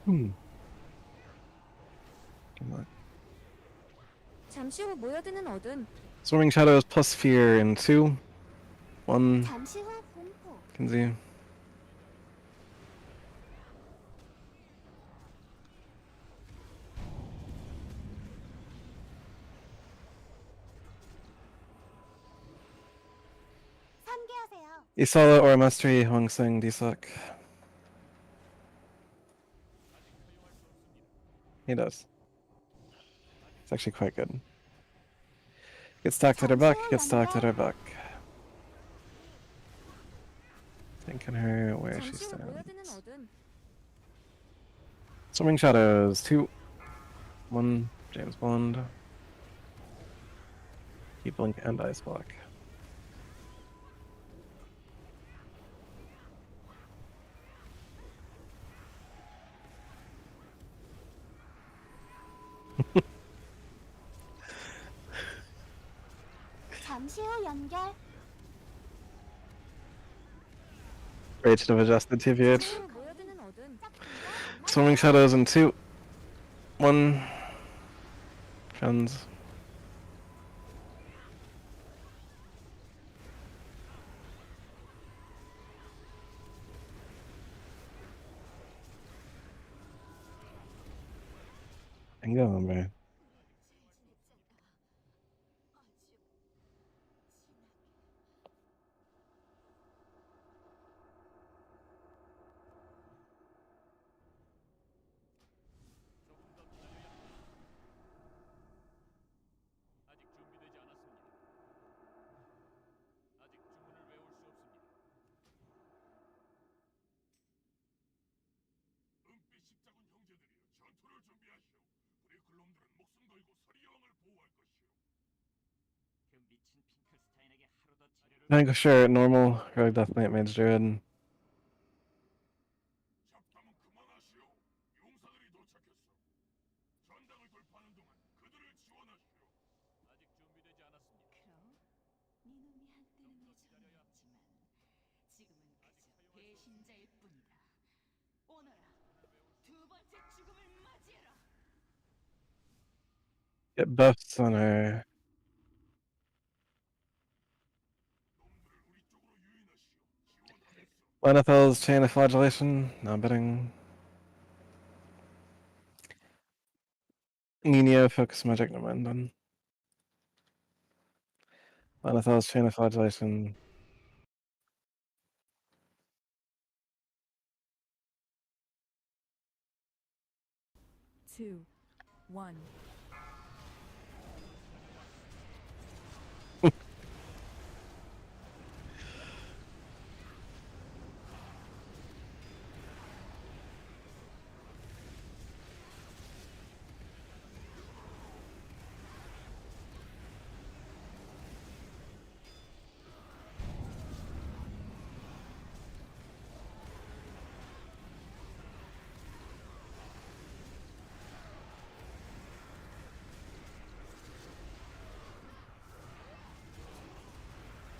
Come on. 잠시 후 모여드는 어둠. Swarming Shadows plus Fear in 2. 1. 잠시 후 공포. Kenzie. 산계하세요. Isala or Mastery, Hong Seng, Disok. He does. It's actually quite good. Get stacked at her back, get stacked at her back. Thinking her where she 잠시 후 모여드는 stands. 어둠. Swarming Shadows, 2. 1. James Bond. Keep Blink and Ice Block. 잠시 후 연결. Great to have adjusted TVH. 잠시 후 모여드는 어둠. Swarming Shadows in 2. 1. Friends. And go, hombre. 아직 준비되지 않았습니다. 아직 주문을 외울 수 없습니다. 은빛 십자군 형제들이여 전투를 준비하시오. 우리 글놈들은 목숨 걸고 서리 여왕을 보호할 것이오. 그 미친 핑클스타인에게 하루 더 자리를 I think sure, normal, Rogue Death Knight, Mage Druid. 잡담은 그만하시오. 용사들이 도착했어. 전당을 돌파하는 동안 그들을 지원하시오. 아직 준비되지 않았습니다. 니놈이 한때는 미쳤지만 지금은 그저 배신자일 뿐이다. 오너라, 두 번째 죽음을 맞이해라. Get buffs on her. 놈들을 우리 쪽으로 유인하시오. 지원하겠어. Lenathel's Chain of Flagellation, not bidding. Nina, Focus Magic, no mind, done. Lenathel's Chain of Flagellation. 2, 1.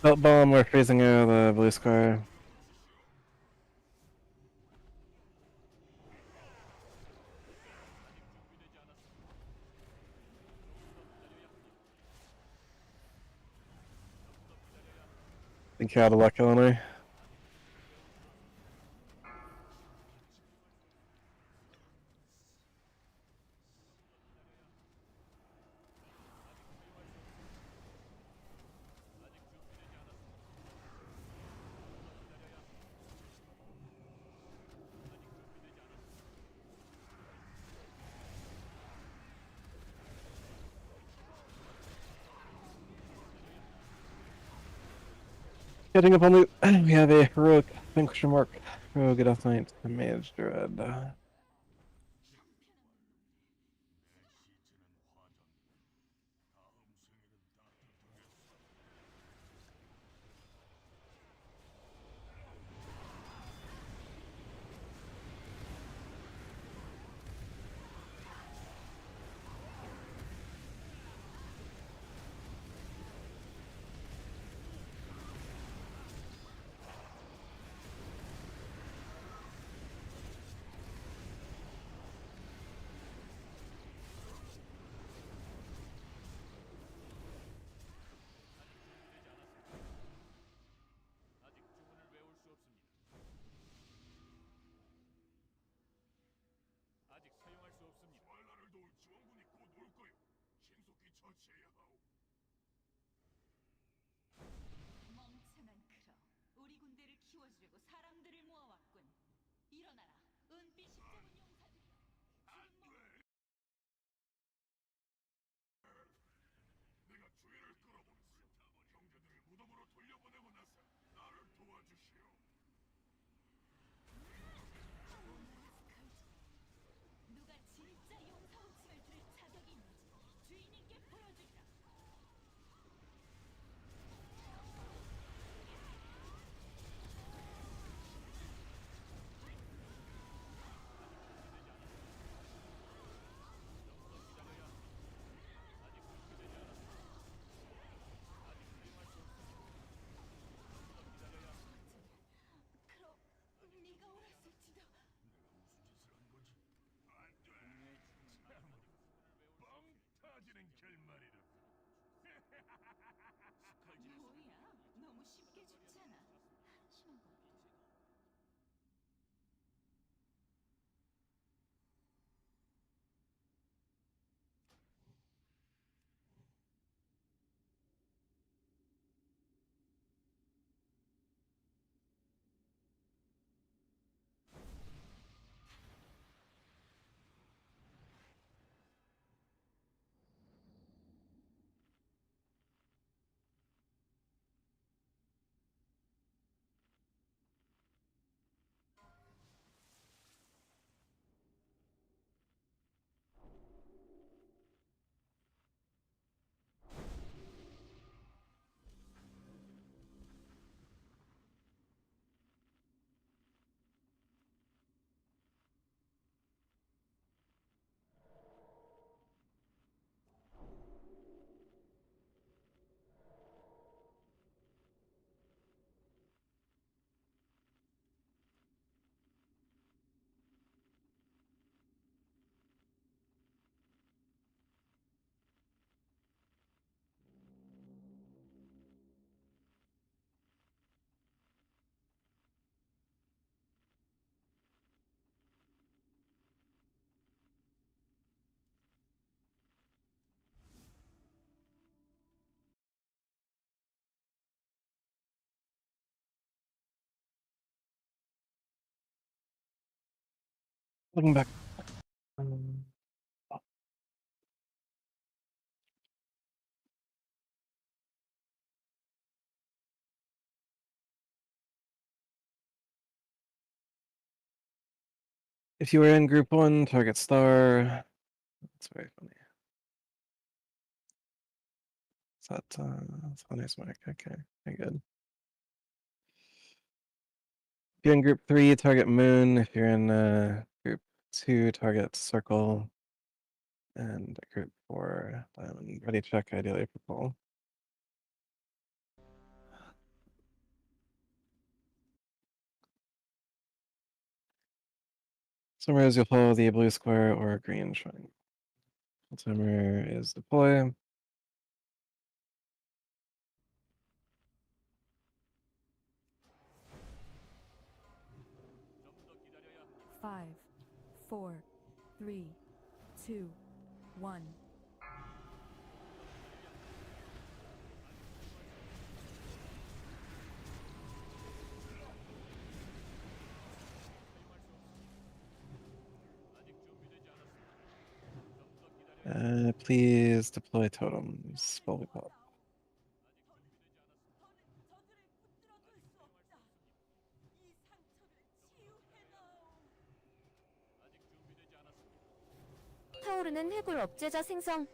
Belt bomb, we're freezing out the blue square. Think you're out of luck, Illinois. Getting up on loot, we have a heroic vanquisher mark. Rogue Death Knight, Mage Druid. 아직 주문을 외울 수 없습니다. 아직 사용할 수 없습니다. 말라를 도울 지원군이 곧 올 거요. 신속히 처치해야 하오. 멍청한 크로. 우리 군대를 키워주려고 사람들을 모아왔군. 일어나라. 은빛 십자군 용사들이여. 내가 주의를 끌어보겠소. 형제들을 무덤으로 돌려보내고 나서 나를 도와주시오. 누가 진짜 용사 호칭을 들을 자격이 있는지 주인님께 보여주리라. 크로, 네가 옳았을지도. 뻥 터지는 결말이로. 뭐야? 너무 쉽게 죽잖아. 한심한 것. Looking back. If you were in group 1, target star. That's very funny. Is that that's a nice mark? Okay, very good. If you're in group 3, target moon. If you're in group 2, target circle. And group 4, diamond. Ready check, ideally purple. Somewhere you'll follow the blue square or green triangle. Timer is deploy. Five, four, three, two, one. Please deploy totems. Lollipop. 타오르는 해골 업체자 생성.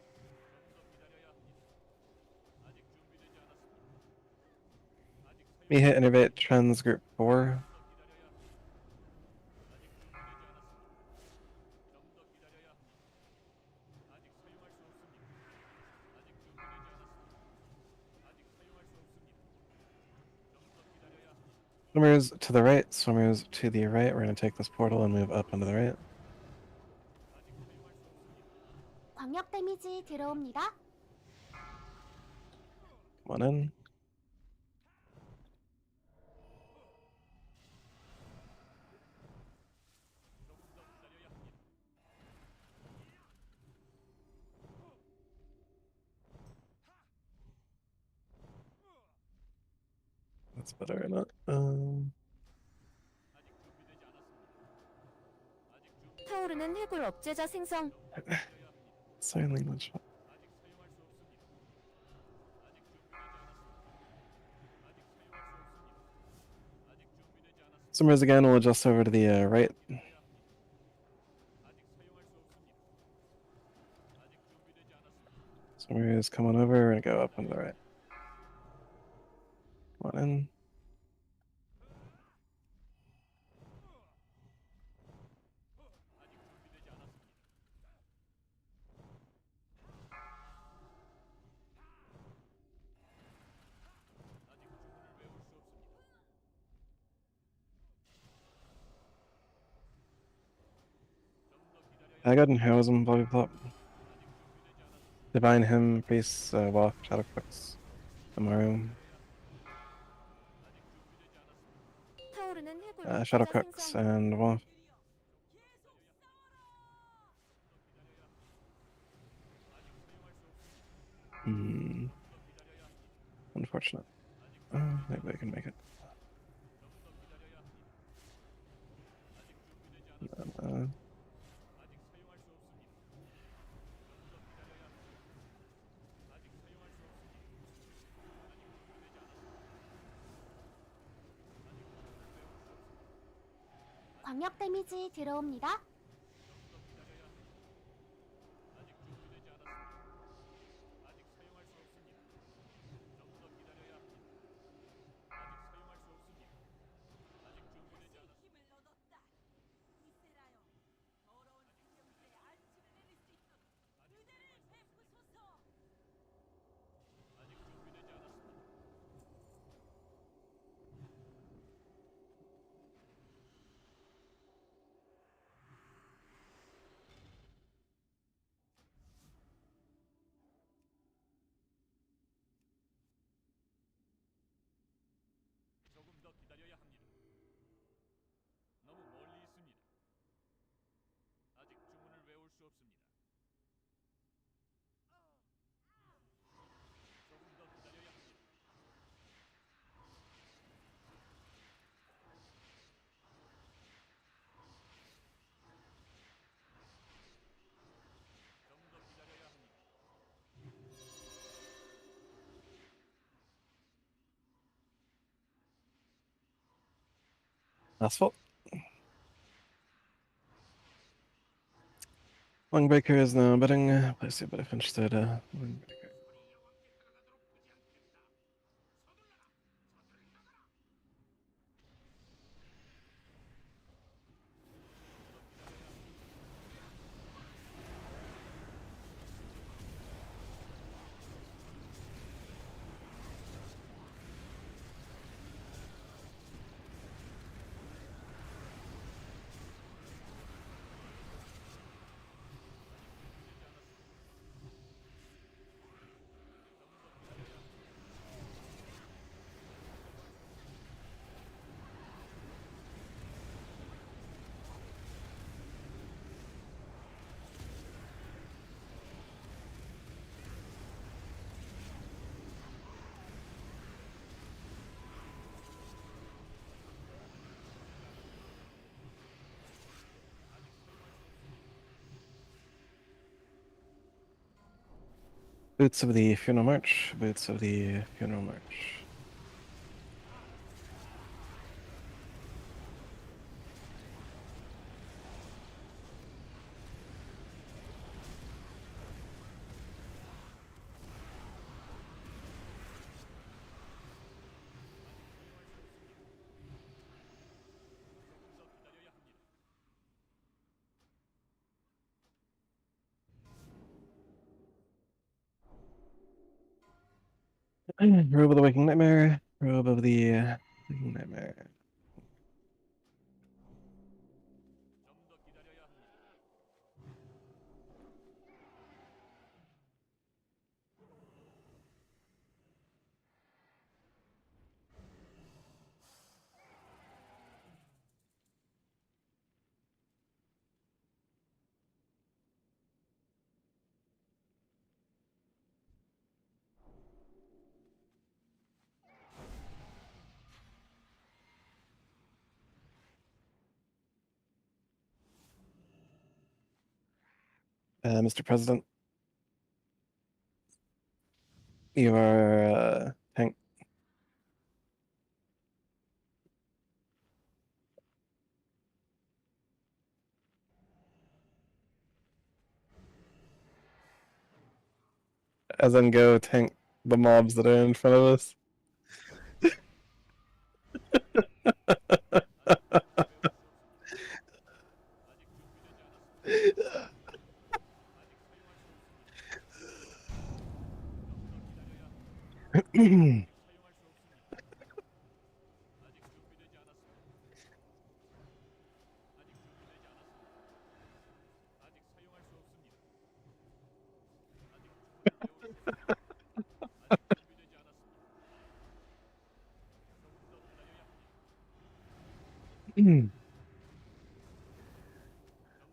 We hit innovate trends group 4. Swimmers to the right, swimmers to the right. We're going to take this portal and move up and to the right. 광역 데미지 들어옵니다. Come on in. That's better or not. 타오르는 해골 업체자 생성. Sign language. Swimmers again, we'll adjust over to the right. Swimmers come on over, we're gonna go up and to the right. Come on in. I got in heroism, blah blah. Divine hymn, priest, waft, shadow crux, Amaru. 타오르는 해골 Shadow 업체자 crux 생성. and waft. Unfortunate. Maybe I can make it. 광역 데미지 들어옵니다. 조금 더 기다려야 합니다. 너무 멀리 있습니다. 아직 주문을 외울 수 없습니다. 조금 더 기다려야 합니다. 좀 더 기다려야 합니다. Asphalt. Longbreaker is now betting. Place the bet if interested. Longbreaker. Boots of the Funeral March. Boots of the Funeral March. Robe of the Waking Nightmare. Robe of the Waking Nightmare. Mr. President, you are tank. As in go tank the mobs that are in front of us.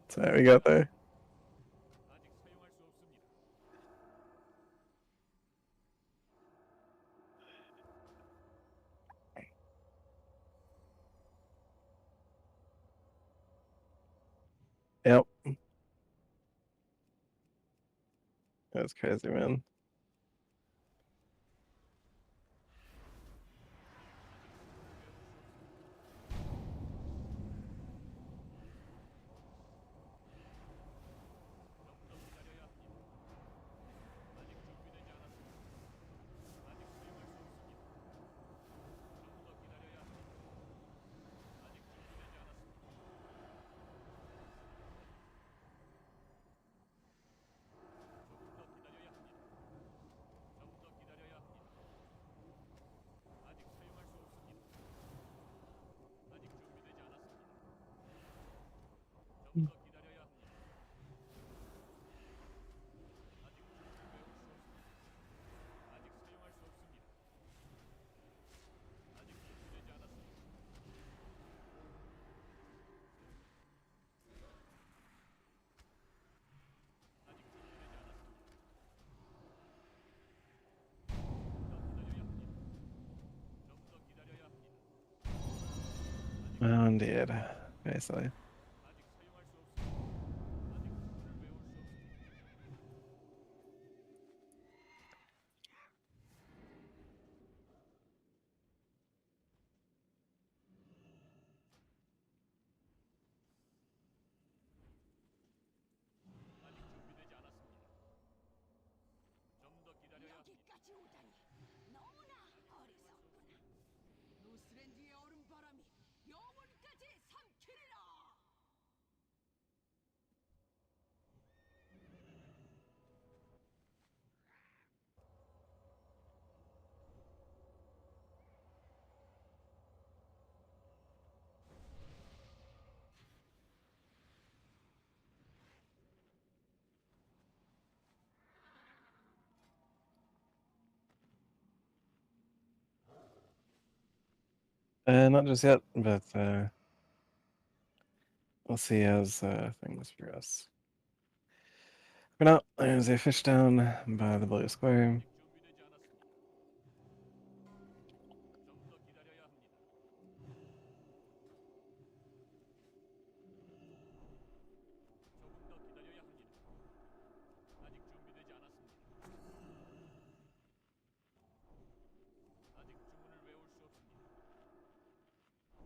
So we got there. Yep. That's crazy, man. Oh, indeed. Basically. 아이스랜드의 얼음바람이 영원까지 삼키리라. Not just yet, but we'll see as things progress. For now, there's a fish down by the blue square. 준비되지 않았습니다. 좀 더 기다려야 합니다. 조금 더 기다려야 합니다. 아직 준비되지 않았습니다. 아직 주문을 외울 수 없습니다. 조금 더 기다려야 합니다.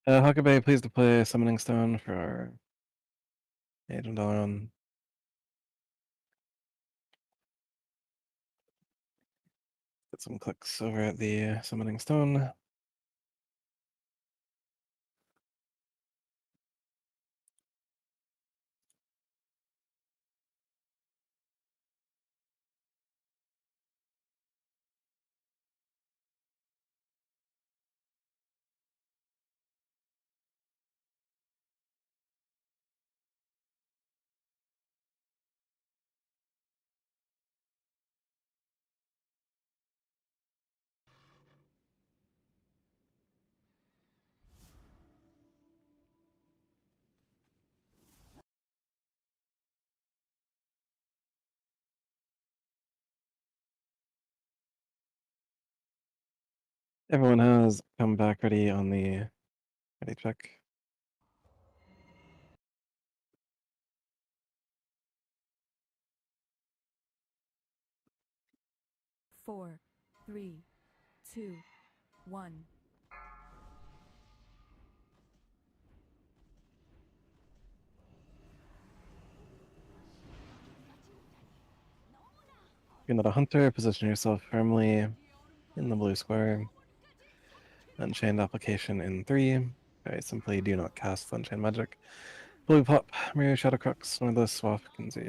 Huckabee, please to play Summoning Stone for our Agent Dawn. Get some clicks over at the Summoning Stone. Everyone has come back ready on the ready check. Four, three, two, one. You're not a hunter, position yourself firmly in the blue square. Unchained application in 3. Very simply, do not cast Unchained Magic. Blue pop, Mirror Shadow Crux, one of those swap can see.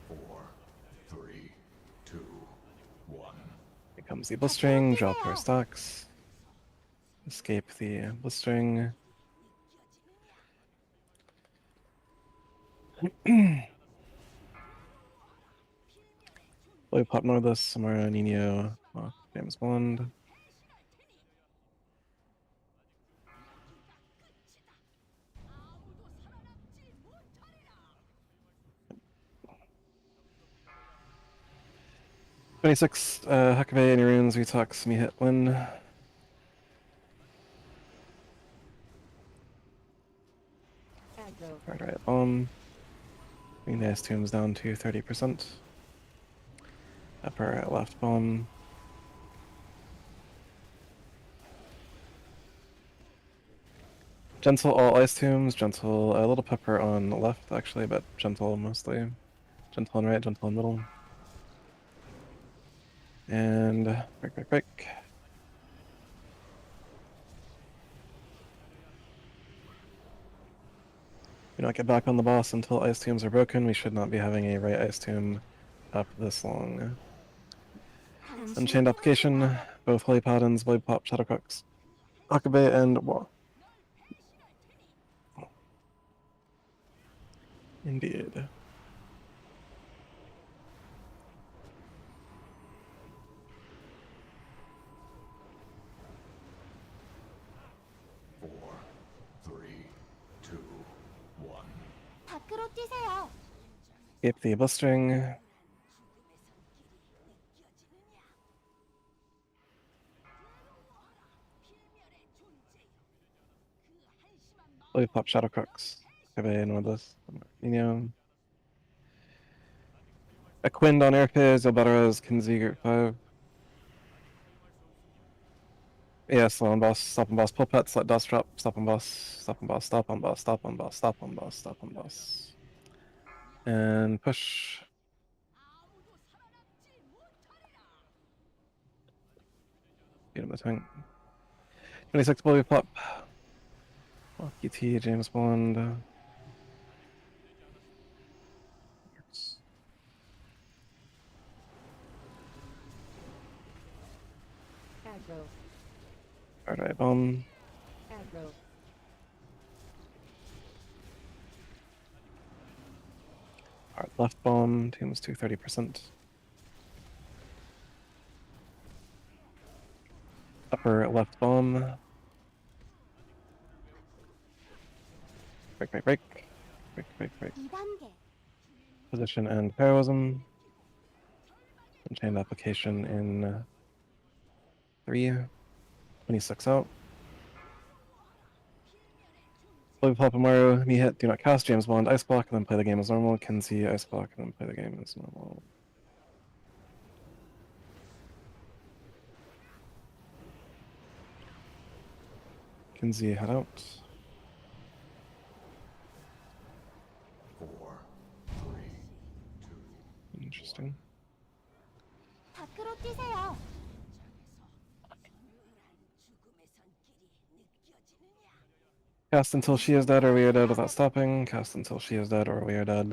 Four, three, two, one. Here comes the blistering, drop your stocks. Escape the blistering. Blue pop Northus, Samara, Nino, James Bond. "26, Huckabee, any runes, Retox, me hit win." Aggro. Right, Green Dice Tombs down to 30%. Upper left bomb. Gentle all ice tombs, gentle a little pepper on the left actually, but gentle mostly. Gentle on right, gentle in middle. And break. not get back on the boss until ice tombs are broken. We should not be having a right ice tomb up this long. Unchained application, both Holy Paladins, Blade Pop, Shadowcrux, Akabe, and Wa. Indeed. Four, three, two, one. 밖으로 뛰세요. Escape the blistering. Blade Pop, Shadowcrux, Akabe, Northwest, Marquinhos. Aquind on Airphase, Elbetaras, Kinsey, Group 5. Yeah, slow on boss, stop on boss, pull pets, let dust drop, stop on boss, stop on boss, stop on boss, stop on boss, stop on boss, stop on boss. And push. Beat him the tank. 26 Blue Pop. Lucky T, James Bond. Aggro. Alright, bomb. Aggro. Alright, left bomb. Team's 230%. Upper left bomb. Break, break, break. Break, break, break. 2단계. Position and heroism. Unchained application in 3. 26 out. Blue Pop Amaru, me hit, do not cast, James Bond, Ice Block, and then play the game as normal. Kinsey, Ice Block, and then play the game as normal. Kinsey, head out. Four, three, two. Interesting. 밖으로 뛰세요. Cast until she is dead or we are dead without stopping. Cast until she is dead or we are dead.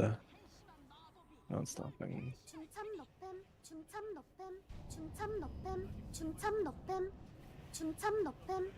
Not stopping. 중참 높음, 중참 높음, 중참 높음, 중참 높음, 중참 높음.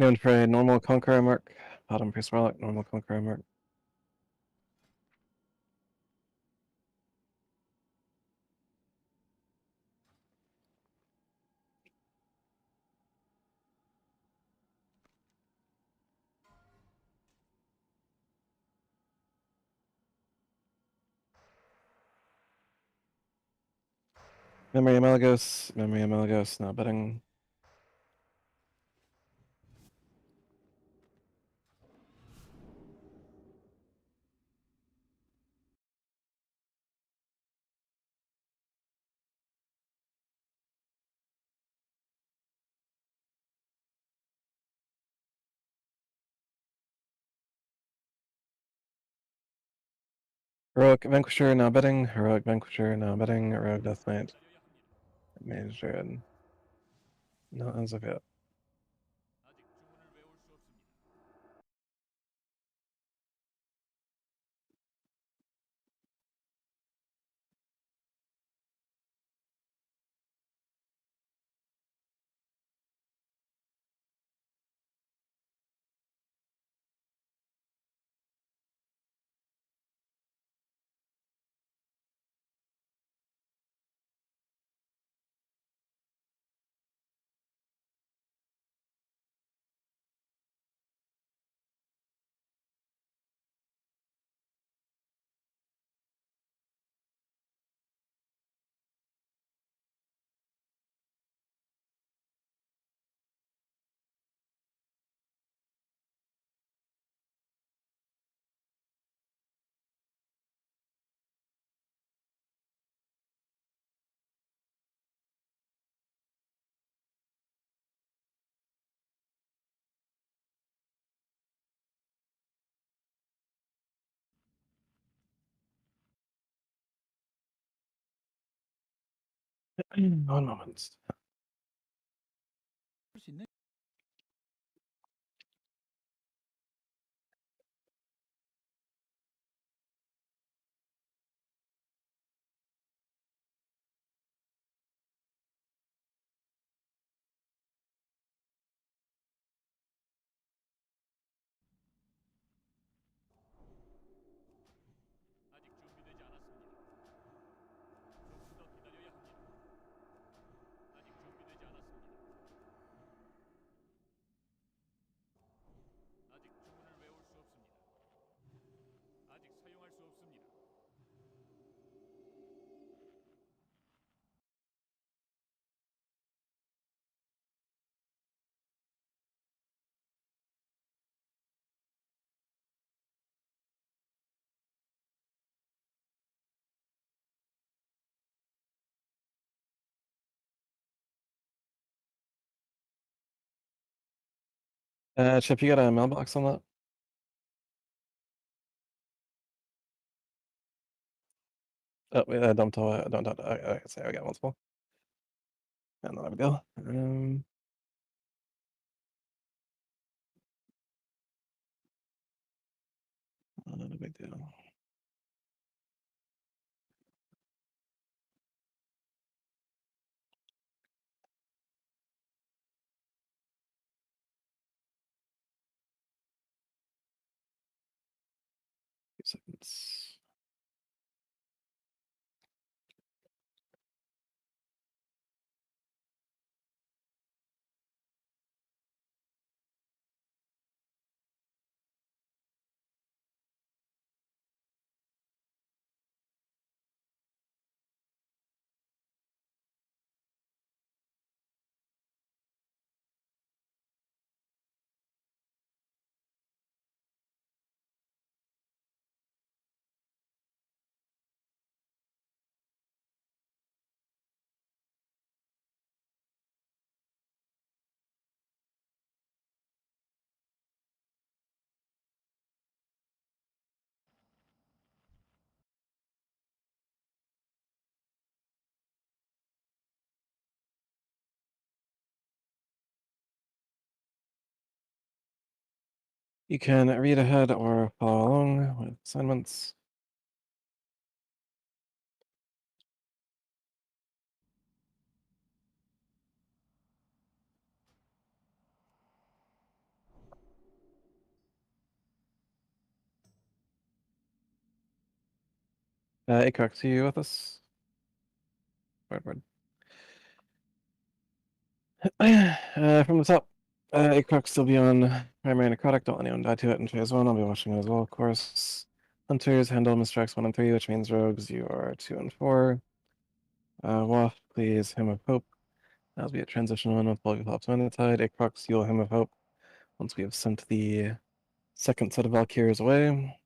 Anyone for a normal Conqueror mark? Bottom Priest Relic, normal Conqueror mark. Memory Amalgos, not betting. Heroic Vanquisher, now betting. Heroic Vanquisher, now betting. Heroic Death Knight. Mage Druid. Not as of yet. One moment. 수 있는 아직 준비되지 않았습니다. 조금 더 기다려야 합니다. 아직 준비되지 않았습니다. 아직 주문을 외울 수 없습니다. 아직 사용할 수 없습니다. Chip, you got a mailbox on that? Oh, wait, don't tell. Don't. I say I got multiple. And there we go. Not a big deal. Few seconds. You can read ahead or follow along with assignments. Acock, see you with us? Word. From the top, Acock still be on primary necrotic. Don't let anyone die to it in phase 1. I'll be watching it as well, of course. Hunters handle Mr. X 1 and 3, which means rogues, you are 2 and 4. Waff, please, Hymn of Hope. As we at transition 1 with Volgaplops Manatide. Acox, you'll Hymn of Hope once we have sent the second set of Valkyries away.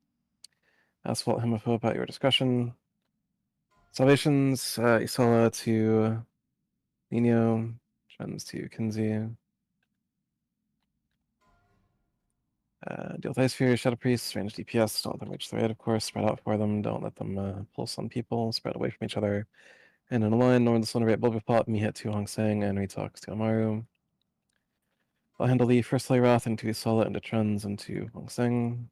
Asphalt, Hymn of Hope at your discretion. Salvations, Isala to Nino, Trends to Kinsey. Deal with Ice Fury, Shadow Priest, range DPS, don't let them reach the raid, of course, spread out for them, don't let them pulse on people, spread away from each other. And in a line, Northern the Slender Rate, Bulgapop, me hit 2 Hong Sang, and Retox to Amaru. I'll handle the first Lay Wrath into Isala, into Trends, into Hong Sang.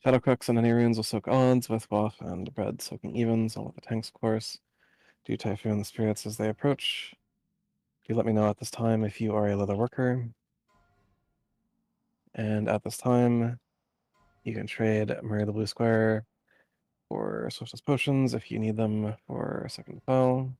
Shadow Crux and any runes will soak odds with Waff and Bread soaking evens, all with the tanks, of course. Do Typhoon the spirits as they approach. Do let me know at this time if you are a leather worker. And at this time, you can trade Murray the Blue Square for Swiftness Potions if you need them for a second spell.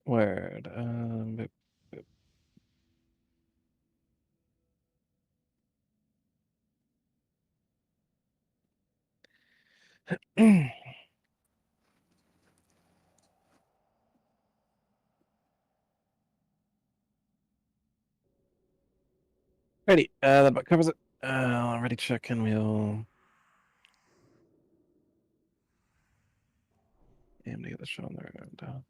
Word. Boop, boop. Alrighty, that about covers it. Ready check and we'll aim to get the show on there. And,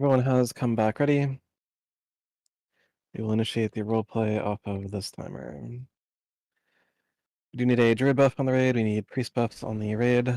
everyone has come back ready. We will initiate the roleplay off of this timer. We do need a druid buff on the raid. We need priest buffs on the raid.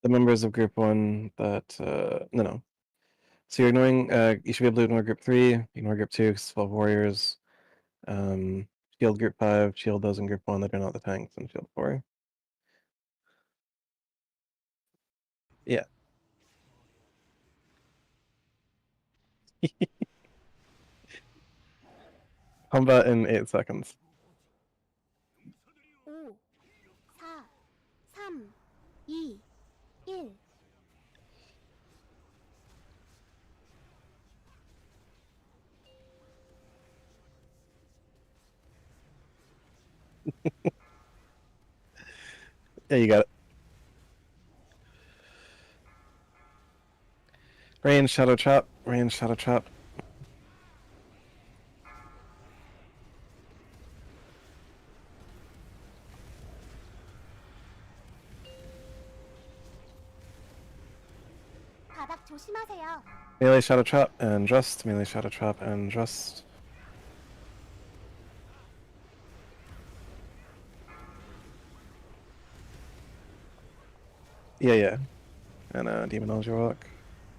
The members of group 1 that no. So you're ignoring you should be able to ignore group 3, ignore group 2 because it's 12 warriors. Shield group 5, shield those in group 1 that are not the tanks, and shield 4. Yeah. Combat in 8 seconds. 5, 4, 3, 2, 1. Yeah, you got it. Range shadow trap, range shadow trap. 바닥 조심하세요. Melee shadow trap and just, melee shadow trap and just. Yeah. And demonology rock.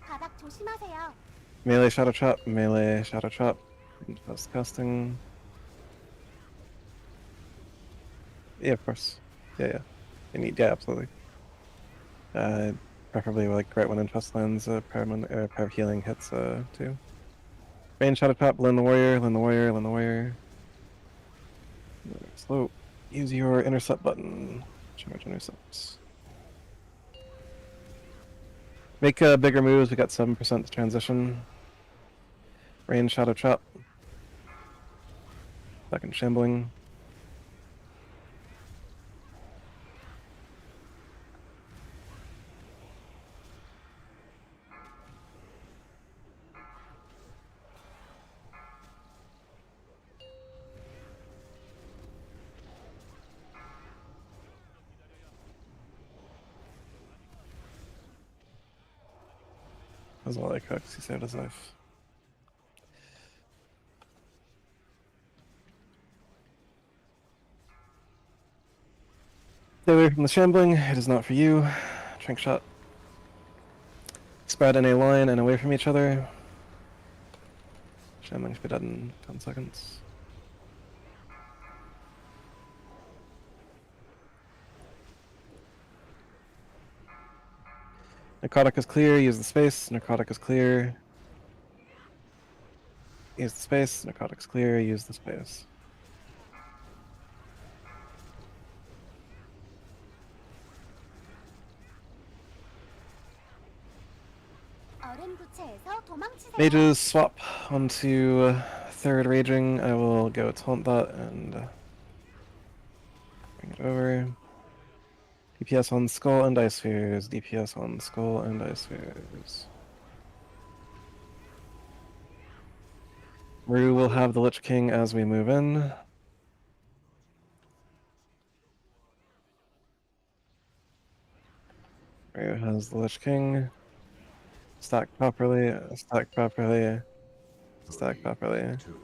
바닥 조심하세요. Melee shadow trap, just casting. Yeah, of course. Yeah. Yeah, absolutely. Preferably like right when Infest lands, pair of healing hits too. Range shadow trap, Lend the warrior. Slow. Use your intercept button. Charge intercepts. Make bigger moves. We got 7% to transition. Range shadow trap. Second shambling. That's all I cooked. He saved his life. Stay away from the shambling. It is not for you. Trank shot. Spread in a line and away from each other. Shambling should be dead in 10 seconds. Necrotic is clear. Use the space. Necrotic is clear. Use the space. Necrotic's clear. Use the space. 얼음 부채에서 도망치세요. Mages swap onto third raging. I will go taunt that and bring it over. DPS on skull and ice spheres. DPS on skull and ice spheres. Rue will have the Lich King as we move in. Ryu has the Lich King. Stack properly, stack properly, stack properly. 2,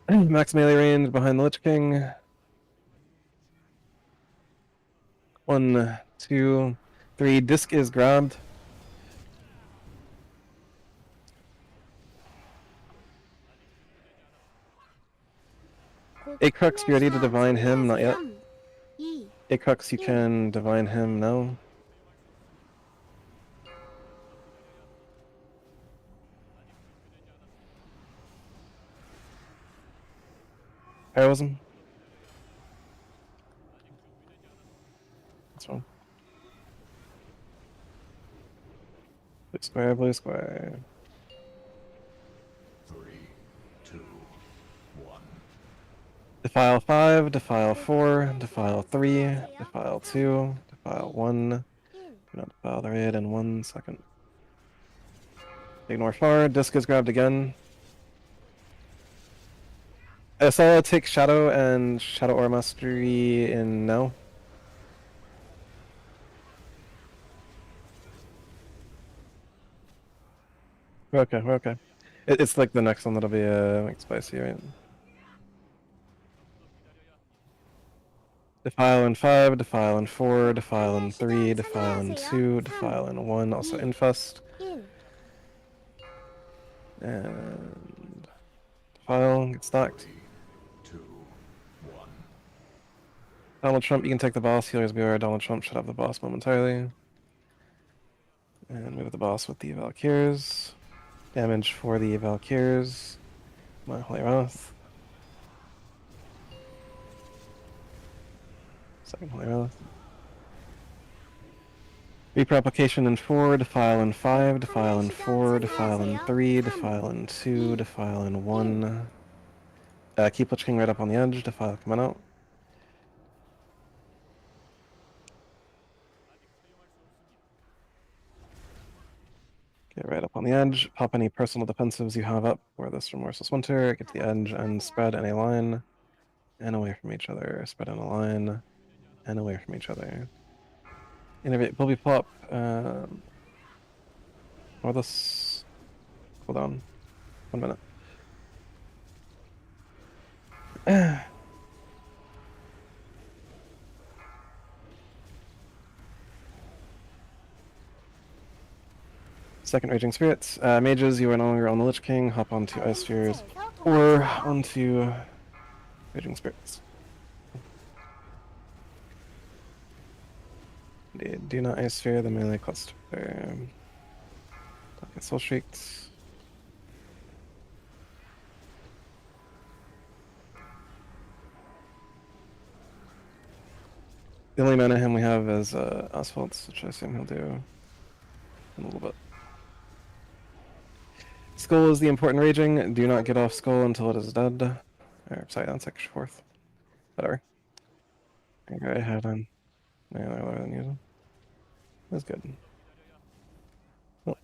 1. Max melee range behind the Lich King. 1, 2, 3. Disc is grabbed. 곧 Acrux, you ready to 파멸 divine 시간 him? Not yet. 3, 2, Acrux, you can divine him now. Heroism. That's one. Blue square, blue square. 3, 2, 1. Defile 5, defile 4, defile 3, defile 2, defile 1. 1. Do not defile the raid in 1 second. Ignore far, disc is grabbed again. Asala takes Shadow and Shadow Aura Mastery in now. We're okay, we're okay. It's like the next one that'll be like spicy, right? Defile in 5, defile in 4, defile in 3, defile in 2, defile in 1, also infest. 1. And defile, get stacked. 2, 1. Donald Trump, you can take the boss. Healers beware. Donald Trump should have the boss momentarily. And move the boss with the Valkyrs. Damage for the Valkyrs. My Holy Wrath. Second Holy Wrath. Reaper application in 4, defile in 5, defile in 4, defile in 3, defile in 2, defile in 1. Keep Lich King right up on the edge, defile coming out. Get right up on the edge, pop any personal defensives you have up for this Remorseless Winter, get to the edge and spread in a line, and away from each other, spread in a line, and away from each other. Innovate, Bobby Pop, or this, hold on, 1 minute. Second Raging Spirits. Mages, you are no longer on the Lich King. Hop onto Ice Spheres or onto Raging Spirits. Indeed, do not Ice Sphere the melee cluster. Don't get Soul Shrieked. The only mana him we have is Asphalts, which I assume he'll do in a little bit. Skull is the important raging. Do not get off Skull until it is dead. Or, sorry, that's extra 4th. Whatever. Go ahead and... Yeah, they're lower than usual. That's good. Cool.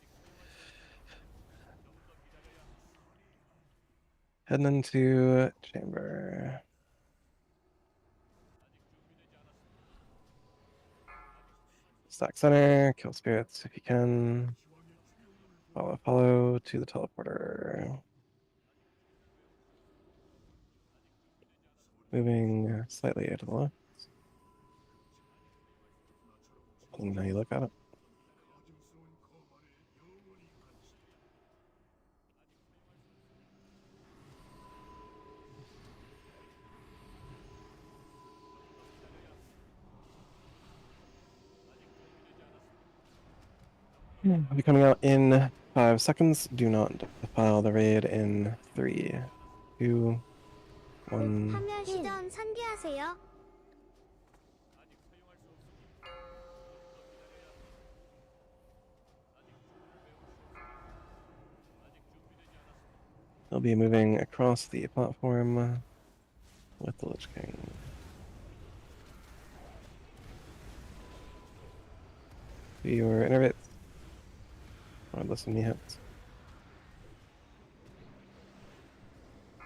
Heading into chamber. Stack center, kill spirits if you can. Follow to the teleporter. Moving slightly to the left. And now you look at it. I'll be coming out in 5 seconds. Do not defile the raid in 3, 2, 1. 파멸 시전 상기하세요. I'll be moving across the platform with the Lich King. Do your innervates. Or listen me hits.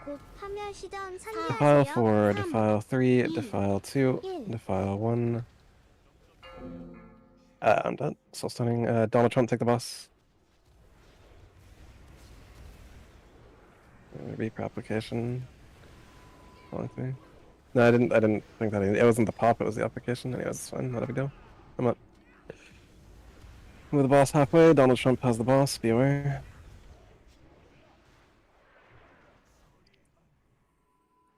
곧 파멸 시전 Defile 상기하세요. 4, 3, defile 3, 2, defile 2, 1. defile 1. I'm dead. Still stunning. Donald Trump, take the boss. Reap application. Long thing. No, I didn't. I didn't think that. It wasn't the pop. It was the application. Anyways, it's fine. Not a big deal. I'm up. Move the boss halfway. Donald Trump has the boss. Be aware.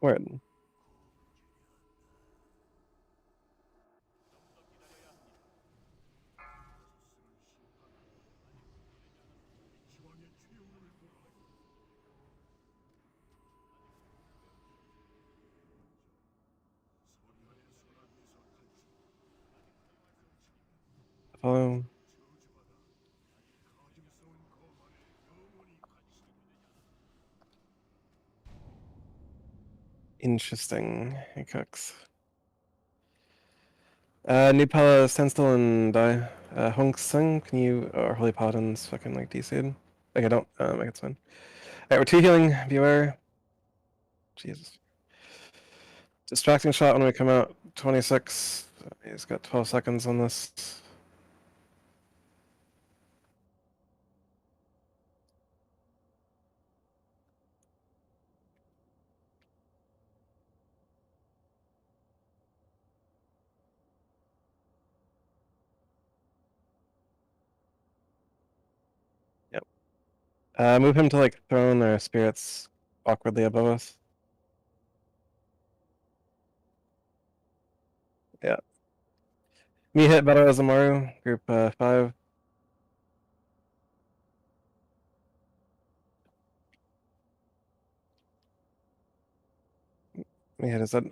Word. 기왕의 최후를 보아하니 서리한의 선악에서 탈출 Follow. 저주받아 가증스러운 검 안에 영원히 갇히게 Interesting. It cooks. Nipala, stand still and die. Hong Sung, can you, or Holy Paladins, fucking like DC'd? Okay, don't, make it fine. Alright, we're 2 healing, beware. Jesus. Distracting shot when we come out, 26. He's got 12 seconds on this. Yep. Move him to like throne or spirits awkwardly above us. Yeah. Me hit better as a Maru, group 5. Me hit his head.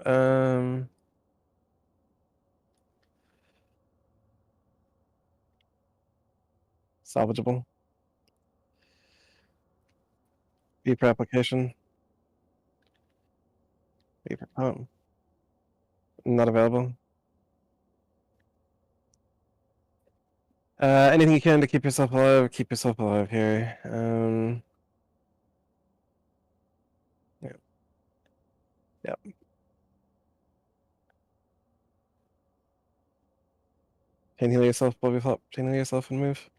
Salvageable. B for application. B for pump. Not available. Anything you can to keep yourself alive here. Yeah. Yep. Chain heal yourself, Bobby Flop. Chain heal yourself and move.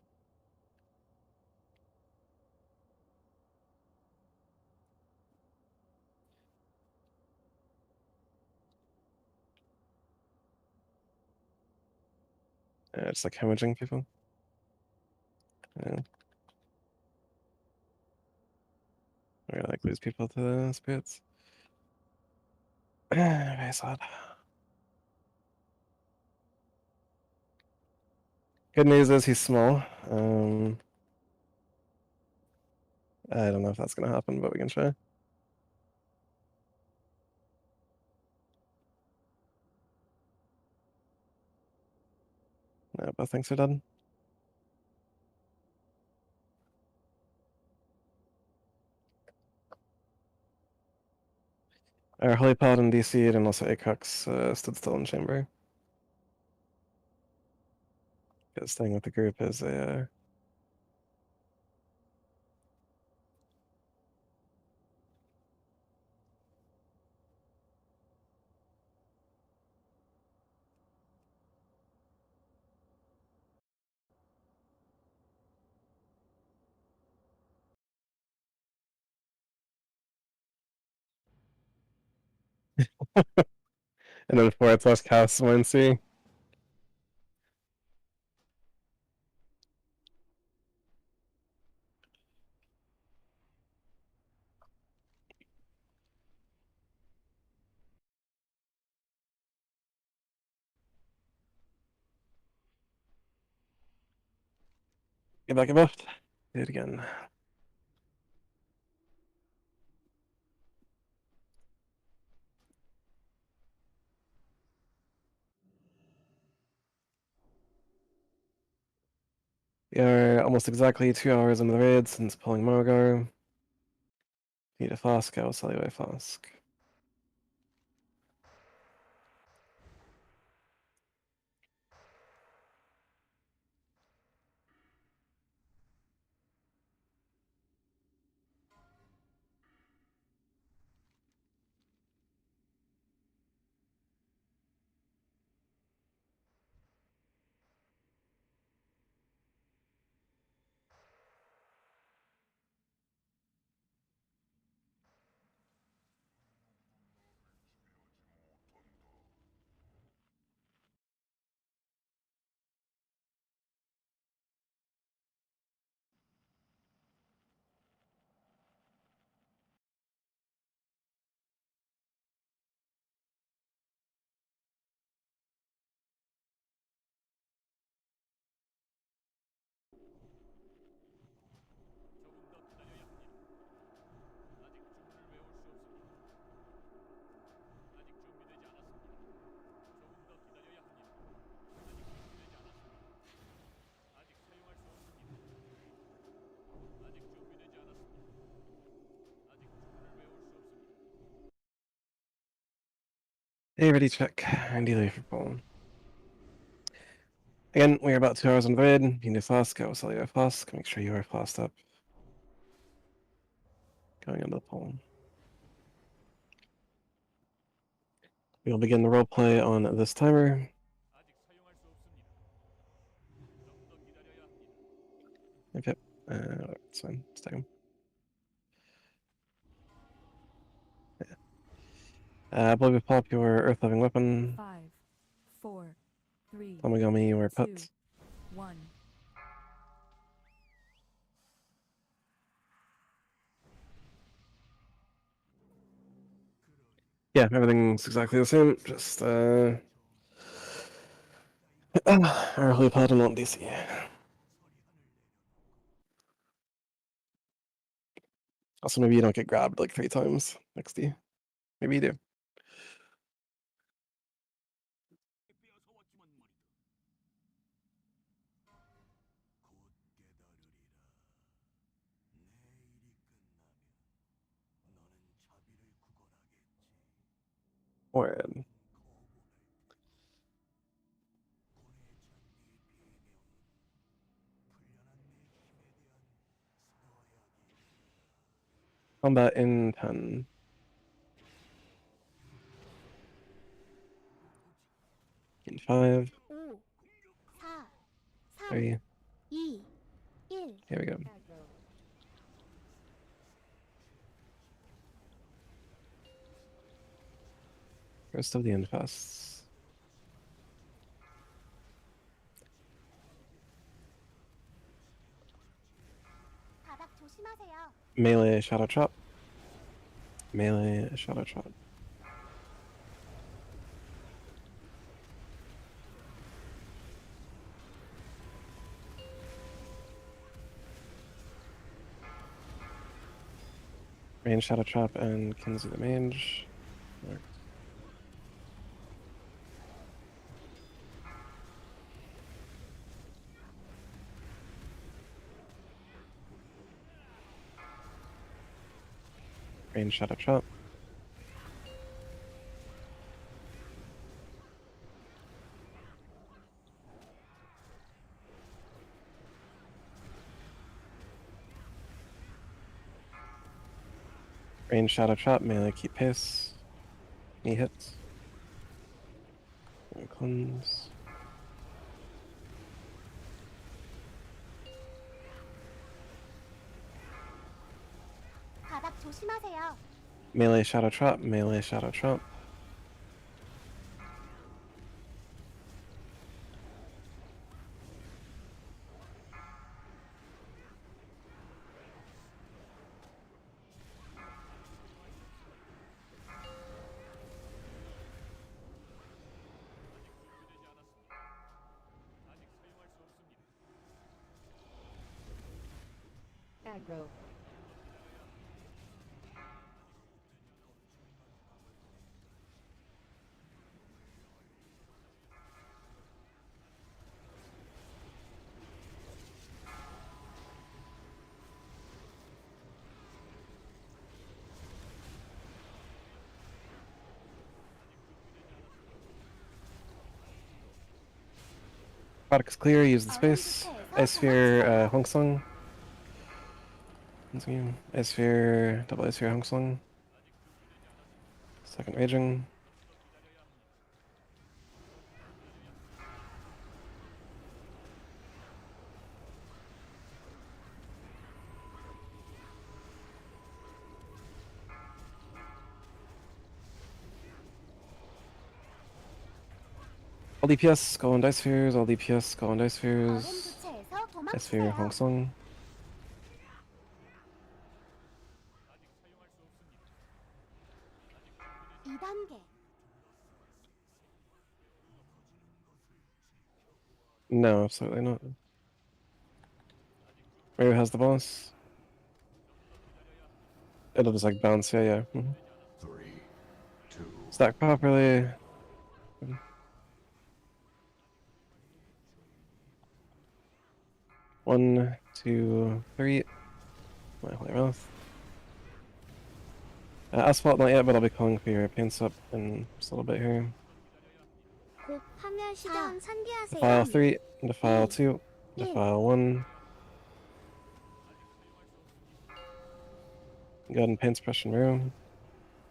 Just like hemorrhaging people. Yeah. We're gonna like lose people to the spirits. Very sad. Good news is he's small. I don't know if that's gonna happen, but we can try. No, both things are done. Our Holy Paladin DC'd and also Acox stood still in chamber. Because staying with the group is a and then 4 it's less cast one C. Get back above. Do it again. We are almost exactly 2 hours into the raid since pulling Mogar. Need a flask, I will sell you a flask. A ready check and delay for pull. Again, we're about 2 hours on the raid. You need a flask, I will sell you a flask. Make sure you are flasked up. Going into the pull. We'll begin the roleplay on this timer. 아직 사용할 수 없습니다. 좀 더 기다려야 합니다. Yep, yep. It's fine. Just take 'em. I believe you pop your earth-loving weapon. 5, 4, 3, Tamagami, you are 2, put. 1. Yeah, everything's exactly the same. Just our holy paladin on DC. Also, maybe you don't get grabbed like 3 times next D. Maybe you do. 빼앗아왔지만 말이다. 곧 깨달으리라. 내 일이 끝나면 너는 자비를 구걸하겠지. Word. Combat in 10. In 5, 5, 4, 3, 3. 2, 1. Here we go. Aggro. First of the infests. 바닥 조심하세요. Melee shadow trap. Melee shadow trap. Range shadow trap and Kinsey the mage. Worked. Range shadow trap. Range shadow trap, melee keep pace. Knee hits. And cleanse. 바닥 조심하세요. Melee shadow trap, melee shadow trap. 아직 사용할 수 없습니다. Aggro. Product's clear, use the space. Ice Sphere, Hong Sung. Once again, Ice Sphere, double Ice Sphere, Hong Sung. Second Raging. All DPS, go on Dice Spheres, all DPS, go on Dice 얼음 Spheres. 부채에서 Ice Sphere, Hong 도망치세요. Sung. 아직 사용할 수 없습니다. 2단계. No, absolutely not. Where has the boss? It'll just like bounce, yeah. 3, 2, Stack properly. One, two, three. My holy mouth. Asphalt not yet, but I'll be calling for your paints up in just a little bit here. 곧 파멸 시전 산기하세요. Defile 3, Defile 2, Defile 1. Go ahead and paint suppression room.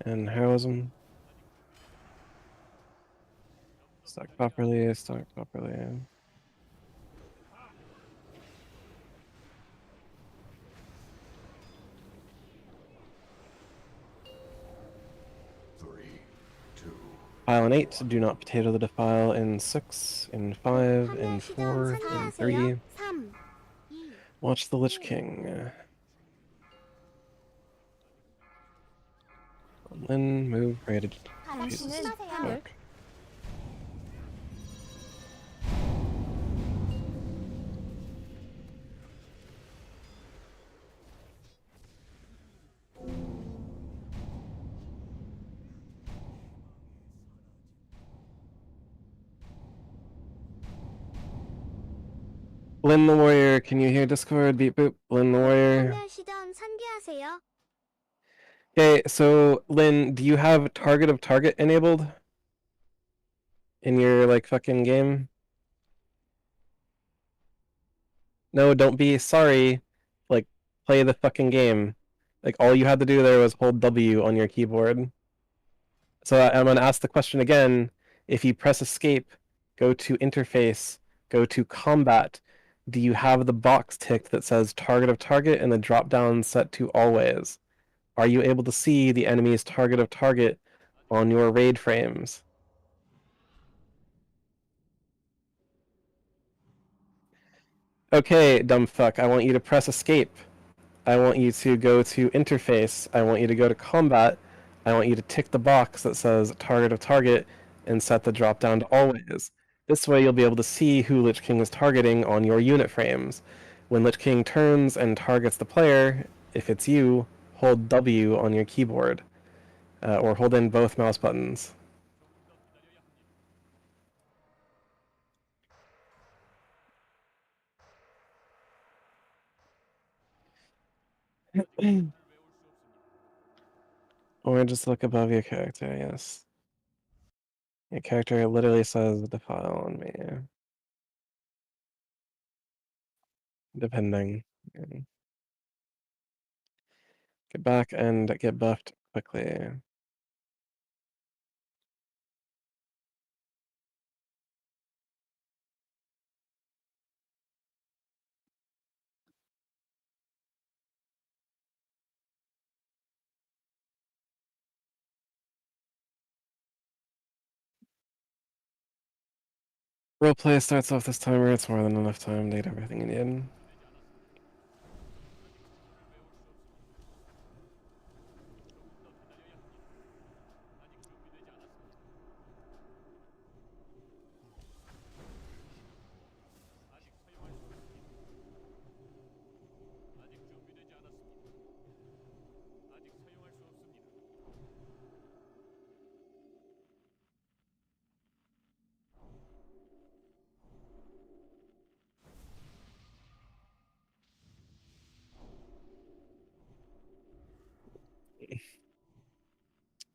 And heroism. Stack properly, stack properly. 3, 2, Defile in 8, do not potato the defile in 6, in 5, in 파멸 4, 시전 in 산기하세요. 3. 3, 2, Watch the Lich King. Lin, move, rated. Jesus. 당신은 파멸. Fuck. Lin the Warrior, can you hear Discord? Beep boop. Lin the Warrior. 파멸 시전 산기하세요. Okay, so Lin, do you have target of target enabled in your like fucking game? No, don't be sorry. Like, play the fucking game. Like, all you had to do there was hold W on your keyboard. So I'm gonna ask the question again. If you press escape, go to interface, go to combat, do you have the box ticked that says target of target and the drop down set to always? Are you able to see the enemy's target of target on your raid frames? Okay, dumb fuck, I want you to press escape. I want you to go to interface. I want you to go to combat. I want you to tick the box that says target of target and set the drop down to always. This way you'll be able to see who Lich King is targeting on your unit frames. When Lich King turns and targets the player, if it's you, hold W on your keyboard. Or hold in both mouse buttons. Or just look above your character, yes. Your character literally says defile on me. Depending. Yeah. Get back and get buffed quickly. Roleplay starts off this timer, it's more than enough time to get everything you need.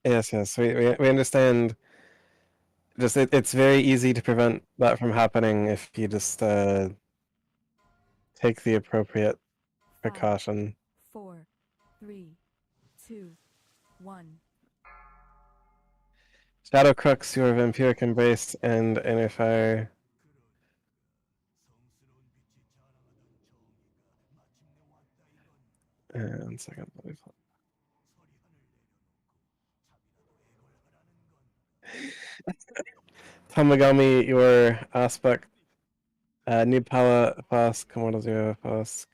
Yes, we understand. Just it's very easy to prevent that from happening if you just take the appropriate 5, precaution. 4, 3, 2, 1. Shadow Crux, your vampiric embrace, and inner fire. And second, let me pull. Tamagami, your aspect. Nipala pass, Komodo 0 pass.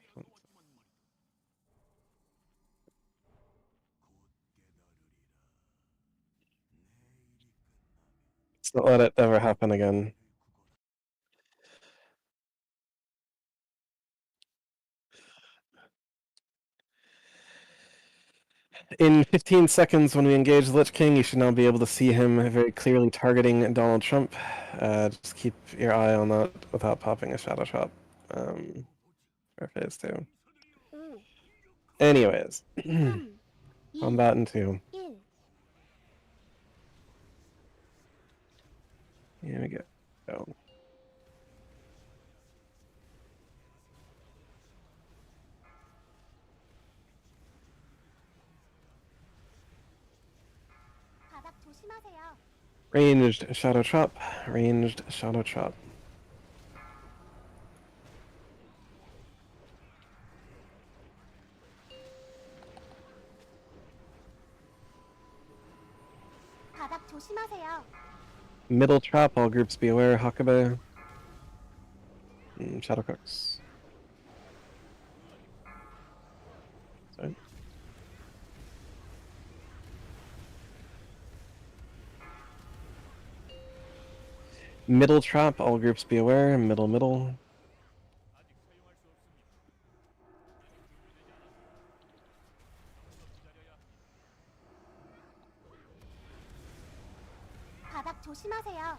Let's not let it ever happen again. In 15 seconds, when we engage the Lich King, you should now be able to see him very clearly targeting Donald Trump. Just keep your eye on that without popping a shadow shot. For phase 2. 5, Anyways, 3, 2, combat in 2. 1. Here we go. Oh. 바닥 조심하세요. Ranged shadow trap. Ranged shadow trap. 바닥 조심하세요. Middle trap. All groups be aware. Hakabe. Shadow cooks. Sorry. Middle trap. All groups be aware. Middle, middle. 바닥 조심하세요.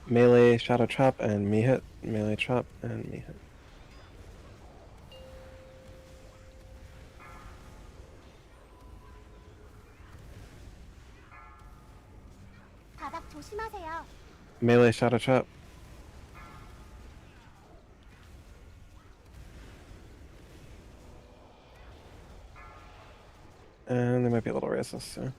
Melee shadow trap and me hit. Melee trap and me hit. 바닥 조심하세요. Melee shadow trap. And they might be a little racist, so.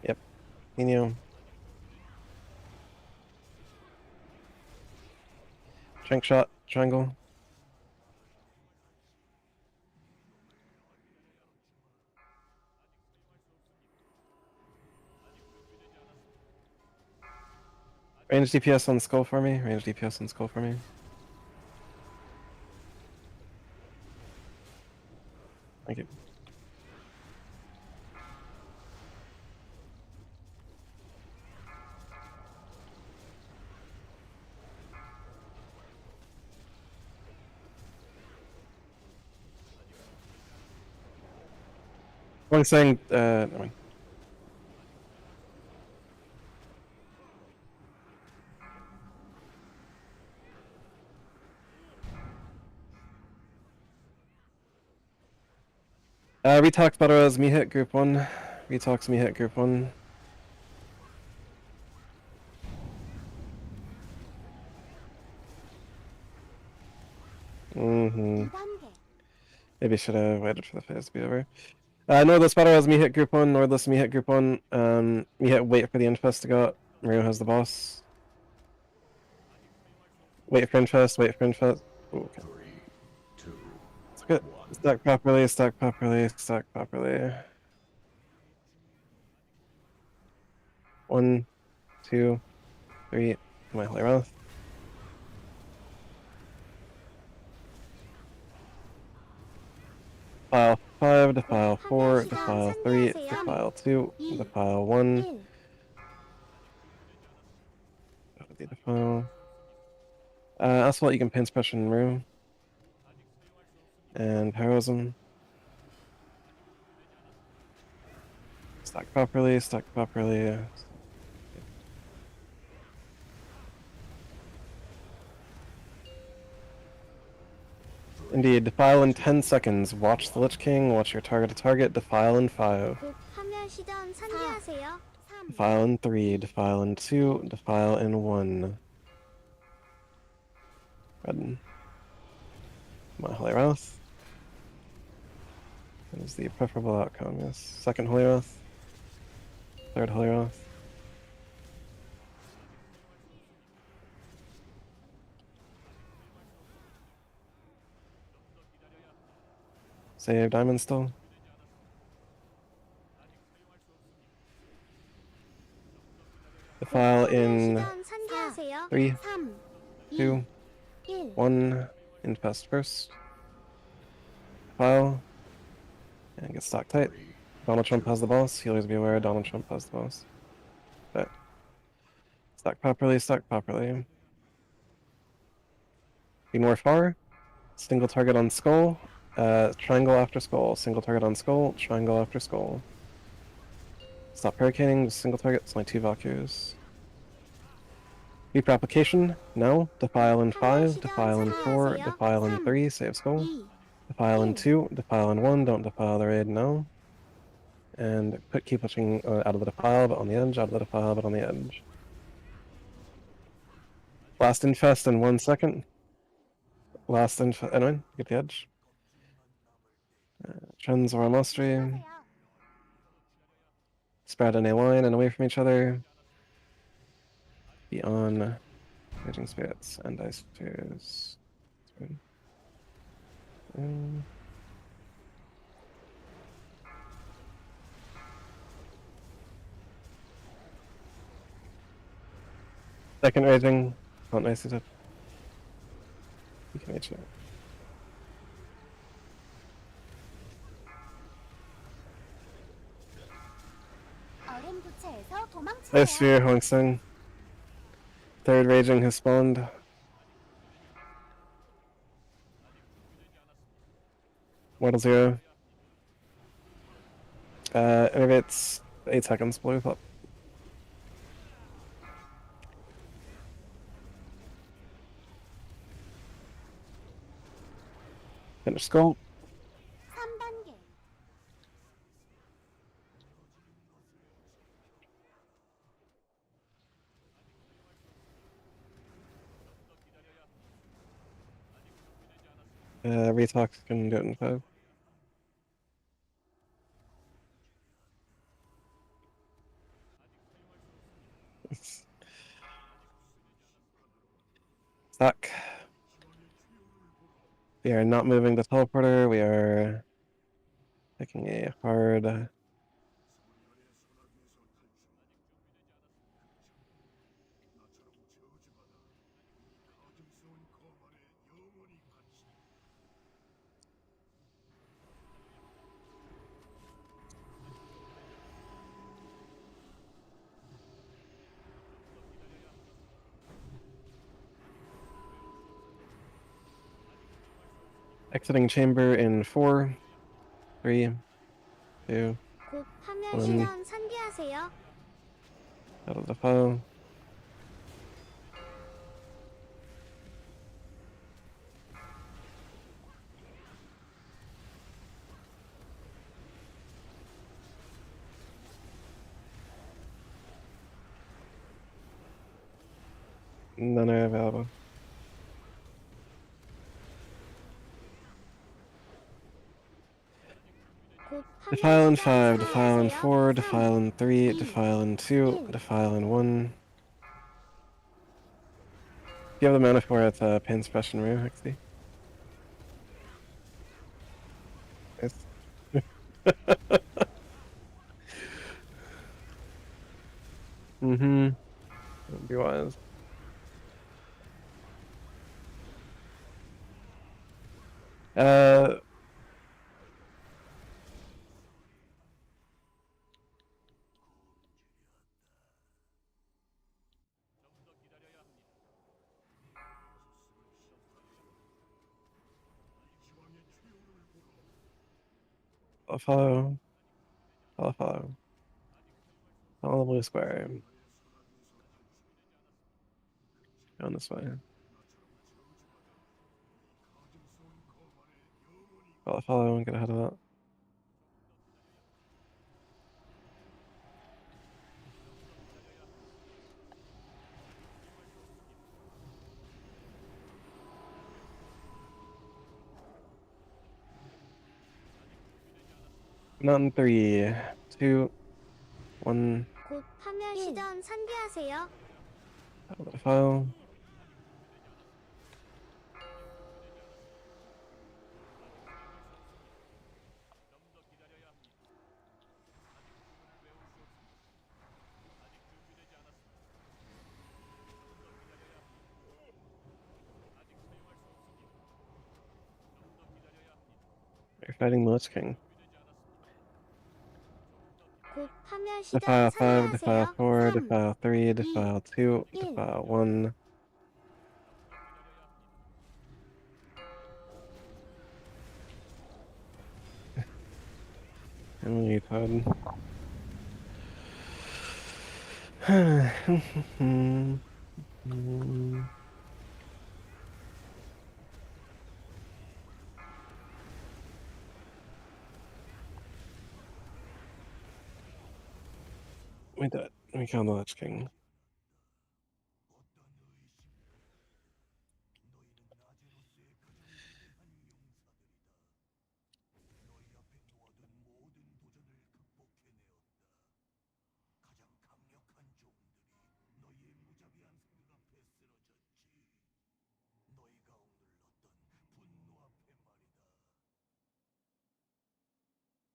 Yep. Inyo. Shank shot. Triangle. Range DPS on skull for me. Range DPS on skull for me. Thank you. One saying, never mind. Retox Butters, me hit group 1. Retox me hit group 1. Mm-hmm. 2단계. Maybe should have waited for the phase to be over. Northwest Butters, me hit group 1. Northwest me hit group 1. Me hit wait for the infest to go up. Mario has the boss. Wait for infest, wait for infest. Ooh, okay. 3, 2, It's good. Stack properly, stack properly, stack properly. 1, 2, 3. My Holy Wrath. Defile 5, defile 4, defile 3, defile 2, defile 1. 1. The defile. Asphalt, you can pin suppression room. And heroism. Stack properly, stack properly. Indeed, defile in 10 seconds. Watch the Lich King, watch your target to target, defile in 5. 화면 시전 상기하세요. 3. Defile in 3, defile in 2, defile in 1. Red. My Holy Wrath. That is the preferable outcome, yes. Second Holy Wrath. Third Holy Wrath. Save diamond still. Defile in 시전 상기하세요. 3, 3. 2, 1. 1. Infest first. Defile. And get stock tight. Donald Trump has the boss. Healers be aware Donald Trump has the boss. But stack properly, stack properly. Be more far. Single target on skull. Triangle after skull. Single target on skull. Triangle after skull. Stop hurricaning. Just single target. It's only 2 Valkyries. Reaper application. No. Defile in 5. Defile in 4. Defile in 3. Save skull. 2. Defile in 2, defile in 1, don't defile the raid, no. And keep pushing out of the defile, but on the edge, out of the defile, but on the edge. Last infest in 1 second. Last infest, anyway, get the edge. Trends are almost stream. 조심하세요. Spread in a line and away from each other. Be on Raging Spirits and Ice Spheres. Second Raging. Oh, nice. You can reach it. 얼음 부채에서 도망치세요. Ice Sphere, Hong Sung. Third Raging has spawned. Mortal 0. Innervates 8 seconds, blue up. Finish skull. 3단계. Retox can do it in 5. Stuck. We are not moving the teleporter. We are taking a hard. Exiting chamber in 4, 3, 2, 곧 파멸 음. 시전 상기하세요. out of the file. None are available. 곧 Defile in 파멸 5, defile in 시전 4, 상기하세요. defile in 3, 이, defile in 2, 일. defile in 1. If you have the mana for it, pain suppression rune, XD. Nice. Mm-hmm. Would be wise. Follow. Follow. Follow the blue square. Going this way. Follow and get ahead of that. Not in 3, 2, 1. 곧 파멸 시전 상기하세요. Out of the file. You're fighting the Lich King. 곧 파멸 Defile 시전 5, defile 상기하세요. 4, 3, defile 3, defile 2, 일. defile 1. Emily Todd. We did. We killed the Lich King.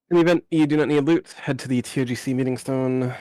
In the event you do not need loot, head to the TOGC meeting stone.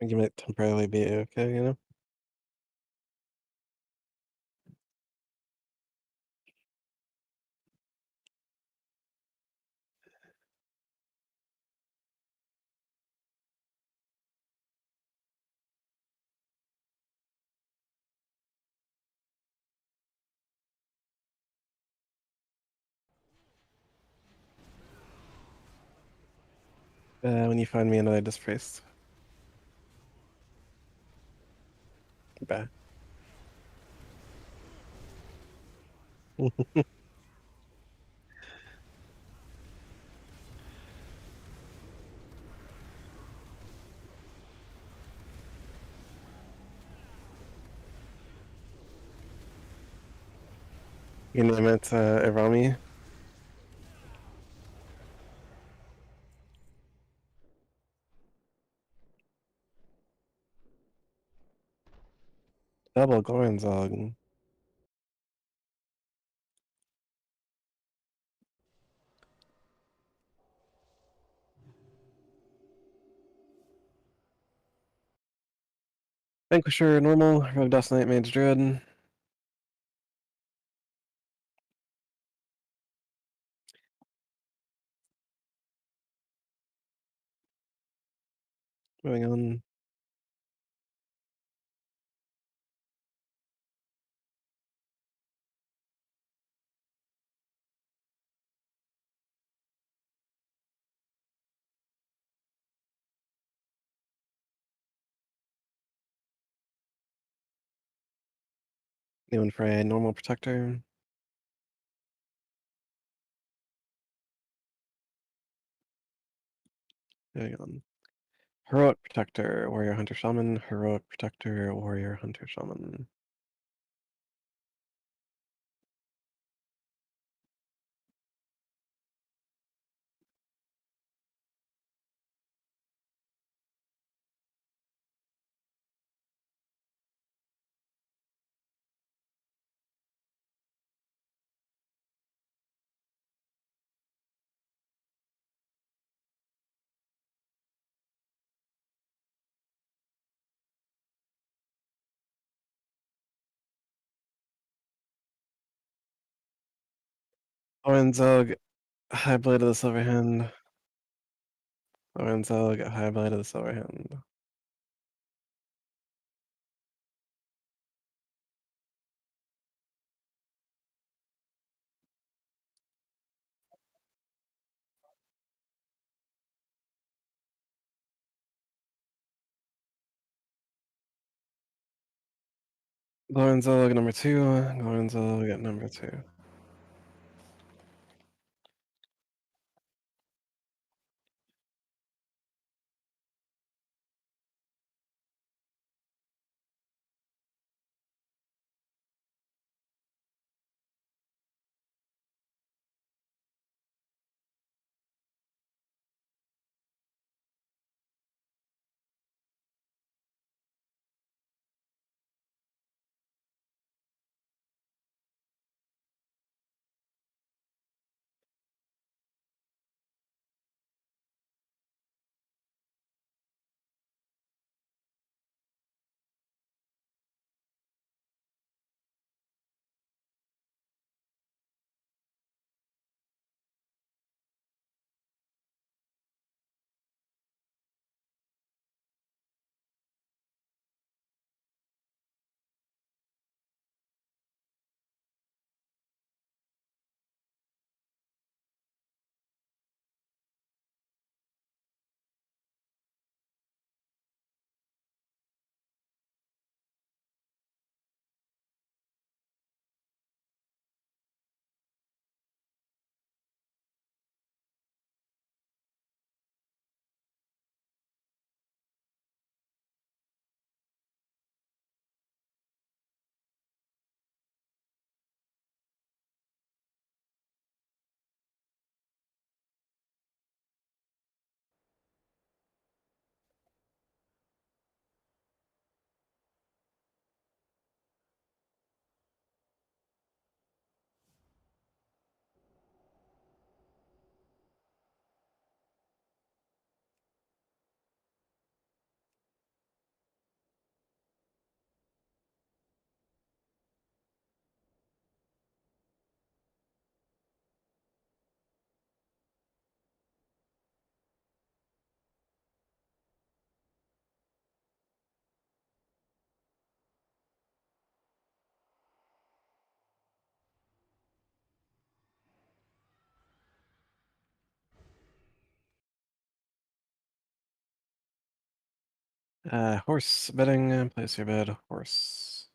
You might temporarily be okay, you know? When you find me another dispraised. Bye. You name it, Irami. Double Gorenzog. Vanquisher, normal, Rogue Dust Knight, Mage Druid. Moving on. New one for a normal protector. Moving on. Heroic Protector, Warrior Hunter Shaman, Heroic Protector, Warrior Hunter Shaman. Lorenzo, high blade of the silver hand. Lorenzo, get high blade of the silver hand. Lorenzo, get number 2. Lorenzo, get number 2. Horse betting, place your bet, horse.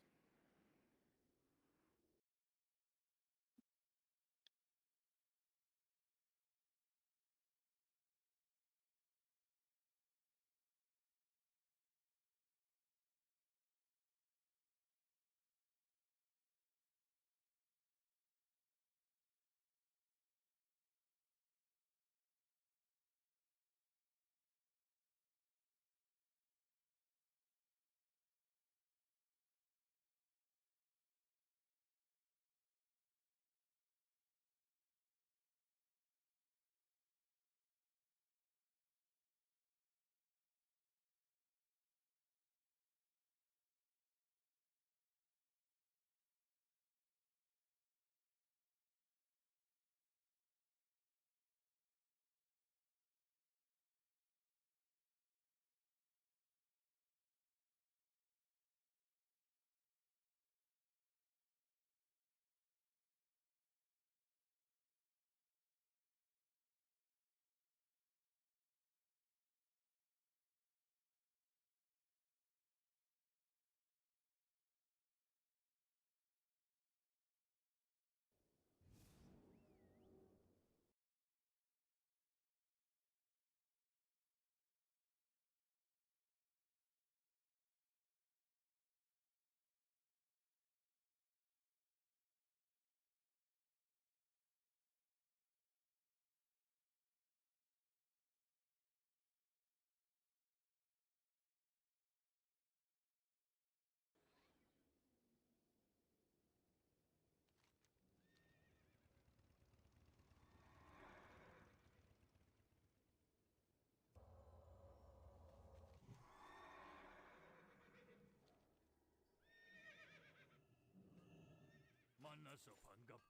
만나서 반갑군.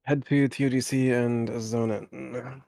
Head to TODC and zone in.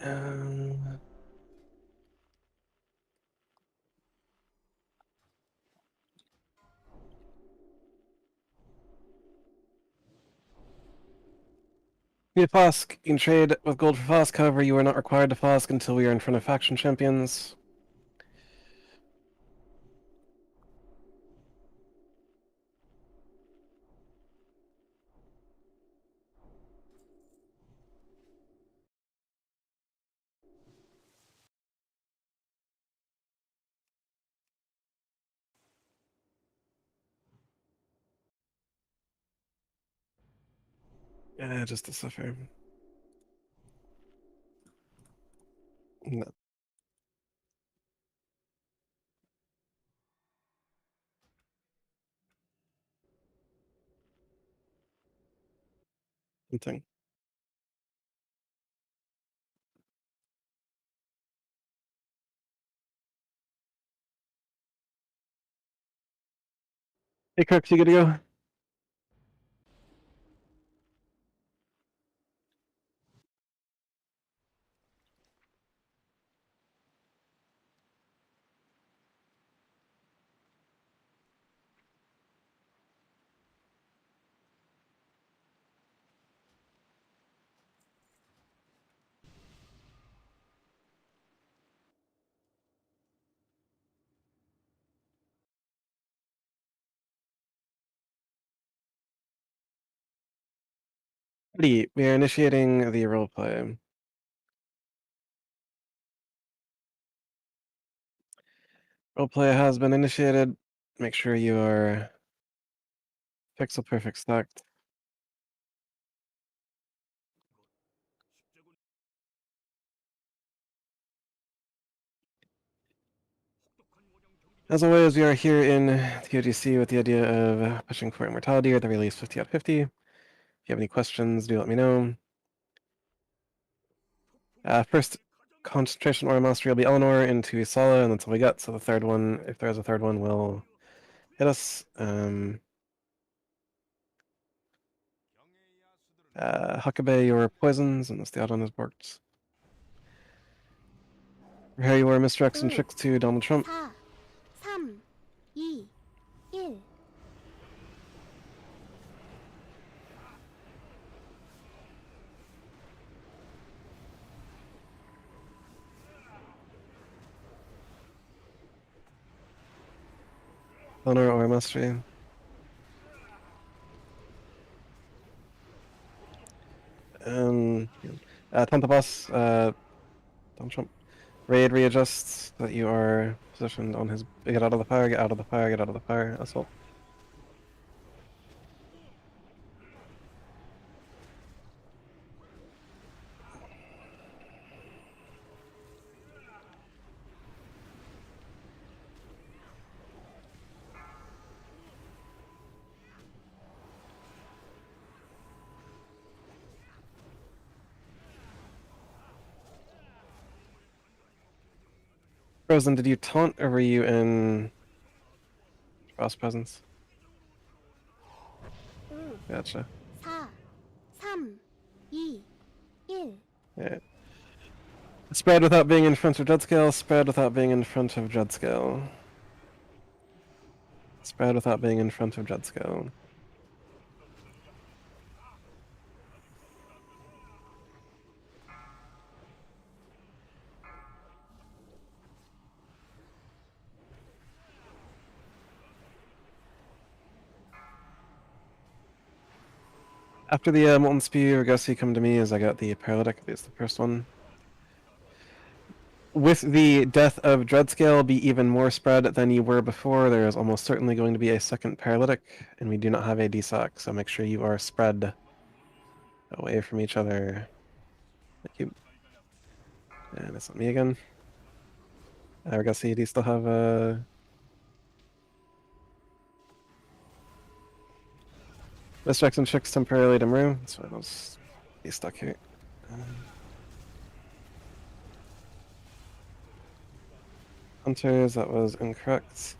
Um, Need a flask. You can trade with gold for flask, however, you are not required to flask until we are in front of faction champions. Yeah, just to suffer. No. Something. Hey, Crooks, you good to go? Ready, we are initiating the roleplay. Roleplay has been initiated. Make sure you are pixel perfect stacked. As always, we are here in TOGC with the idea of pushing for immortality or at the very least 50 out of 50. If you have any questions, do let me know. First concentration or mastery will be Eleanor into Isala, and that's all we got. So the third one, if there is a third one, will hit us. Huckabee your poisons, unless the add-on is marked. Here you are, Mr. X and Tricks to Donald Trump. 4, 3, 2, 1. Eleanor or mastery. Tanta boss, Donald Trump. Raid readjusts so that you are positioned on his. Get out of the fire, get out of the fire, get out of the fire. Assault. Frozen, did you taunt or were you in Frost Presence? 5, Gotcha. 4, 3, 2, 1. Yeah. Spread without being in front of Dreadscale, spread without being in front of Dreadscale. Spread without being in front of Dreadscale. After the Molten Spew, Gussie come to me as I got the Paralytic, it's the first one. With the death of Dreadscale, be even more spread than you were before. There is almost certainly going to be a second Paralytic, and we do not have a DSOC, so make sure you are spread away from each other. Thank you. And it's not me again. Gussie, do you still have Mr. X and Chicks temporarily to Maru? That's why I was be stuck here. Hunters, that was incorrect.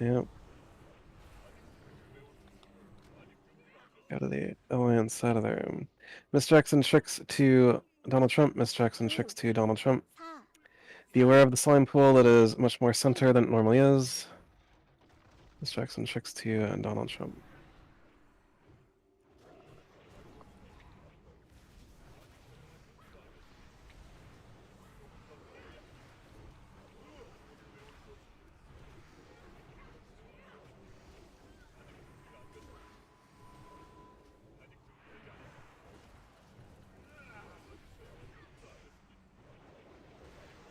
Yep. Go to the alliance side of the room. Miss Jackson tricks to Donald Trump. Miss Jackson tricks to Donald Trump. 4, Be aware of the slime pool that is much more center than it normally is. Miss Jackson tricks to Donald Trump.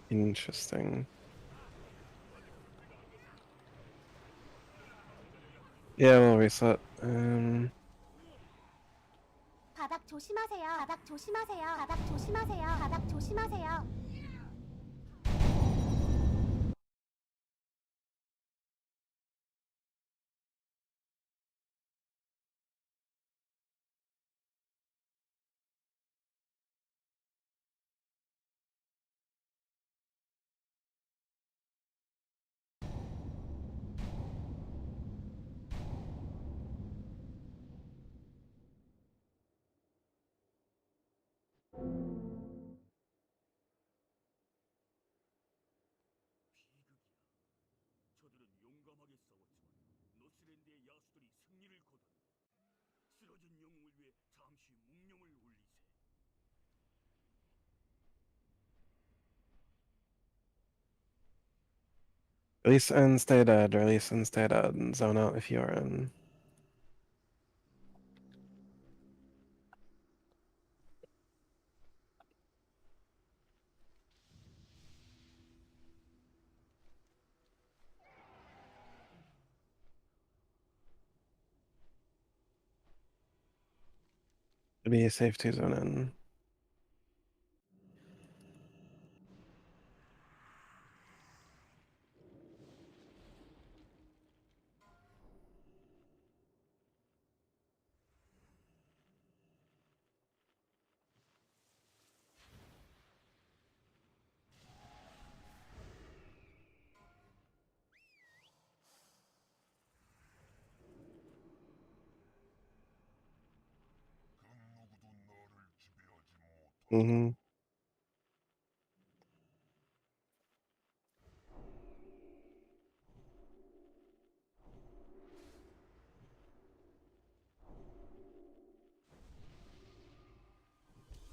Interesting. Yeah, we'll reset. 바닥 조심하세요. 바닥 조심하세요. 바닥 조심하세요. 바닥 조심하세요. 저들은 용감하게 싸웠지만 노스랜드의 야수들이 승리를 거둔. 쓰러진 영웅을 위해 잠시 묵념을 올리세. Release and stay dead. Release and stay dead. And zone out if you are in. It'd be safe to zone in. 그 누구도 너를 지배하지 못. Mm-hmm.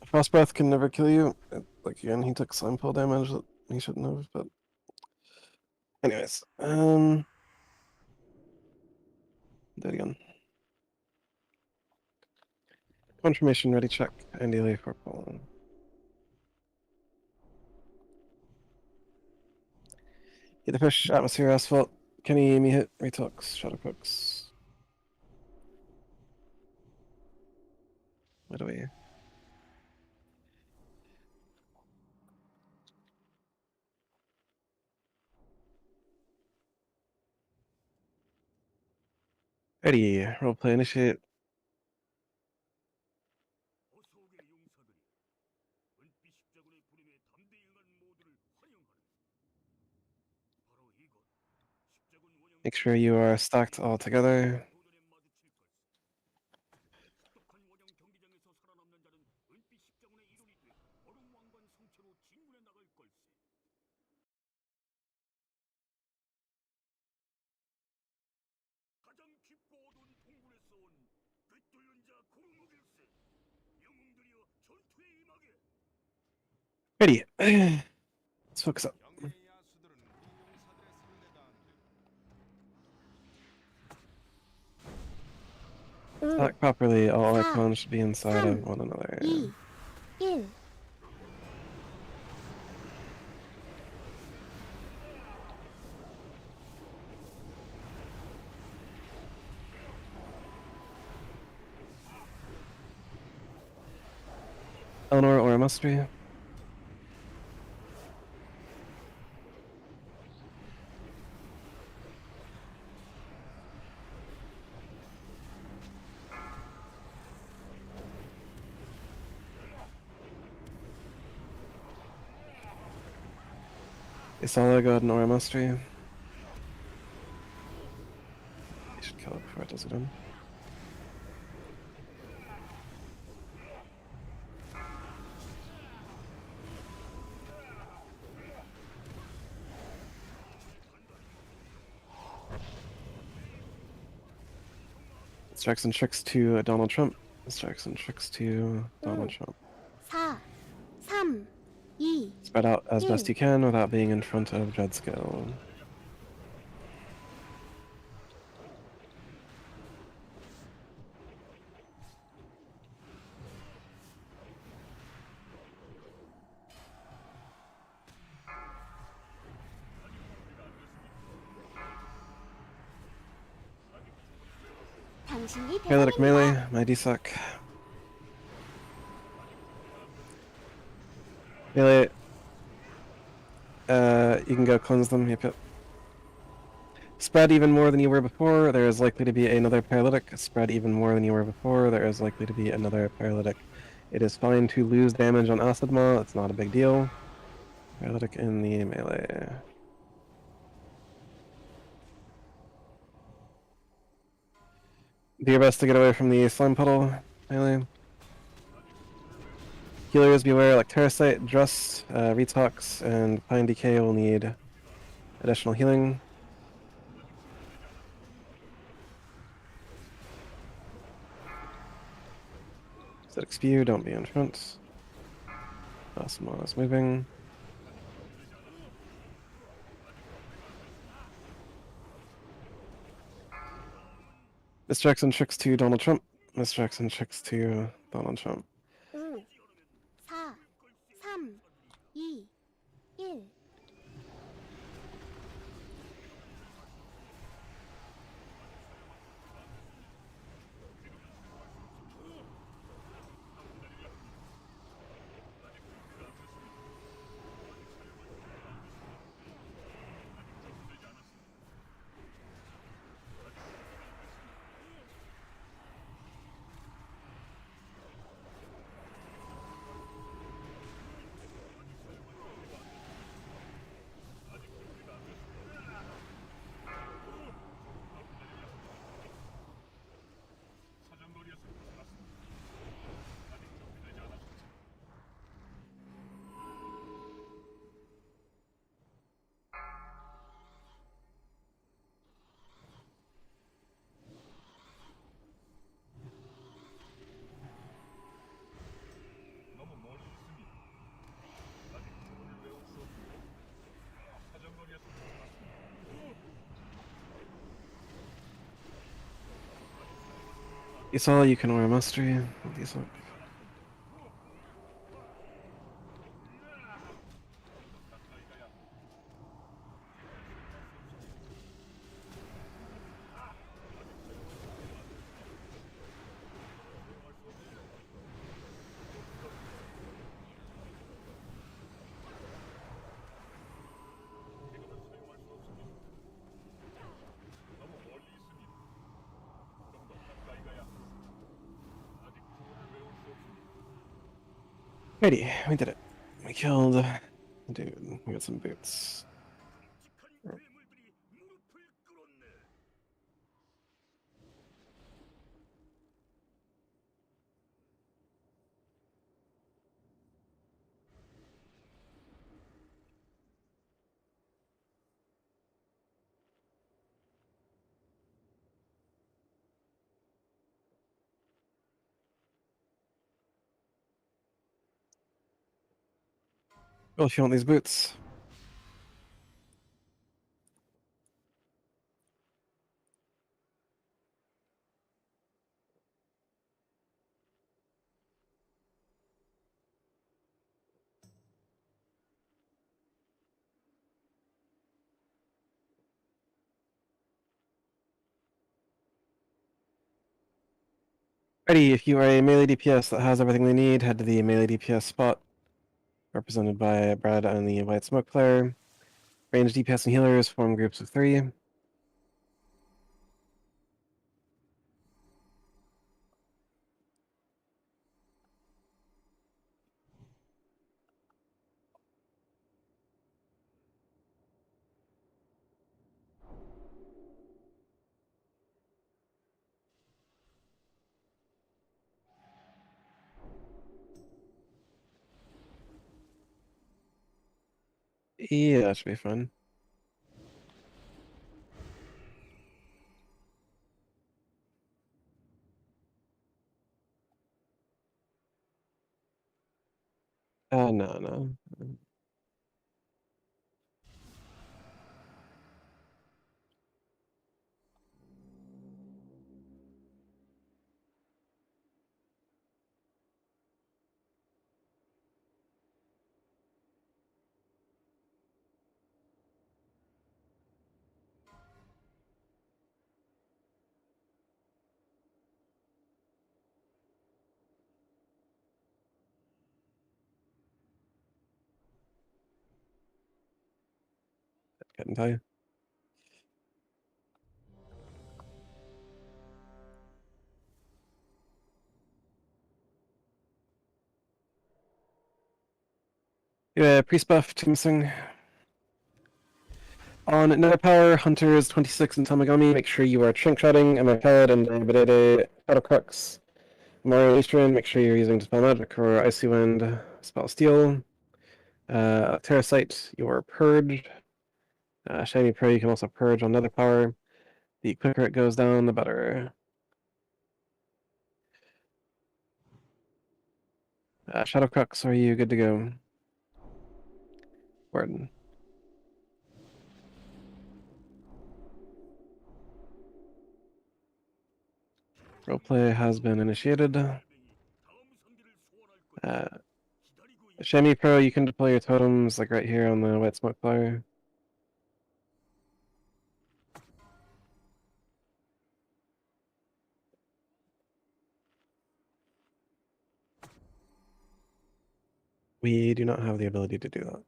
Frost breath can never kill you. Like again, he took slime pull damage that he shouldn't have. But anyways, do it again. Confirmation ready check. And delay for pull. Hit the fish, atmosphere, asphalt. Kenny, me hit, retux, shadow cooks. What do we? Ready, roleplay initiate. 어서오게 용사들이 은빛 십자군의 부름에 담대히 응한 모두를 환영하는. 바로 이것. 십자군 원형. Make sure you are stacked all together. 도전에 마주칠 걸세. 혹독한 원형 경기장에서 살아남는 자는 은빛 십자군의 일원이 돼 얼음 왕관 성체로 진군해 나갈 걸세. 가장 깊고 어두운 동굴에서 온 꿰뚫는 자 고르먹일세. 영웅들이여 전투에 임하게. Ready. Let's focus up. 양의 야수들은 우리 용사들의 상대다. Stack properly, all Ah. icons should be inside of one another. 2, 1. Eleanor or must be. Isala, go ahead and Aura Mastery. You should kill it before it does it in. Jackson tricks to Donald Trump. Jackson tricks to Donald 오. Trump. 4, 3, 2, Spread out as best 1. you can without being in front of Dreadskill. 당신이 Paralytic melee, 대상입니다. my DSUC. Melee. You can go cleanse them. Yep. Spread even more than you were before. There is likely to be another paralytic. Spread even more than you were before. There is likely to be another paralytic. It is fine to lose damage on Acid Maw. It's not a big deal. Paralytic in the melee. Do your best to get away from the slime puddle, melee. Healers beware, like Terrasite, Drust, Retox, and Pine Decay will need additional healing. Aesthetic Spew, don't be in front. Acid Maw is moving. Miss Jackson tricks to Donald Trump. Miss Jackson tricks to Donald Trump. 5, 4, 3, 2, 1. You saw you can wear mastery. These up. Alrighty, we did it. We killed the dude. We got some boots. 끔찍한 괴물들이 무릎을 꿇었네. Well, if you want these boots. Alrighty, if you are a melee DPS that has everything they need, head to the melee DPS spot, represented by Brad and the White Smoke player. Range DPS and healers form groups of 3. Yeah, that should be fun. No. Couldn't tell you. Yeah, priest buff, tombstone. On Nether Power, Hunters 26 and Tamagami, make sure you are Trink Shotting, Emerped, and Bedede Shadowcrux. Mario Eastern, make sure you're using Dispel Magic or Icy Wind, Spell Steel. Terrasite, you're Purged. Shiny Prey, you can also Purge on Nether Power. The quicker it goes down, the better. Shadowcrux, are you good to go? Word. Roleplay has been initiated. 다음 상대를 소환할 거야. 기다리고 있. Shami Pro, you can deploy your totems like right here on the white smoke flower. We do not have the ability to do that.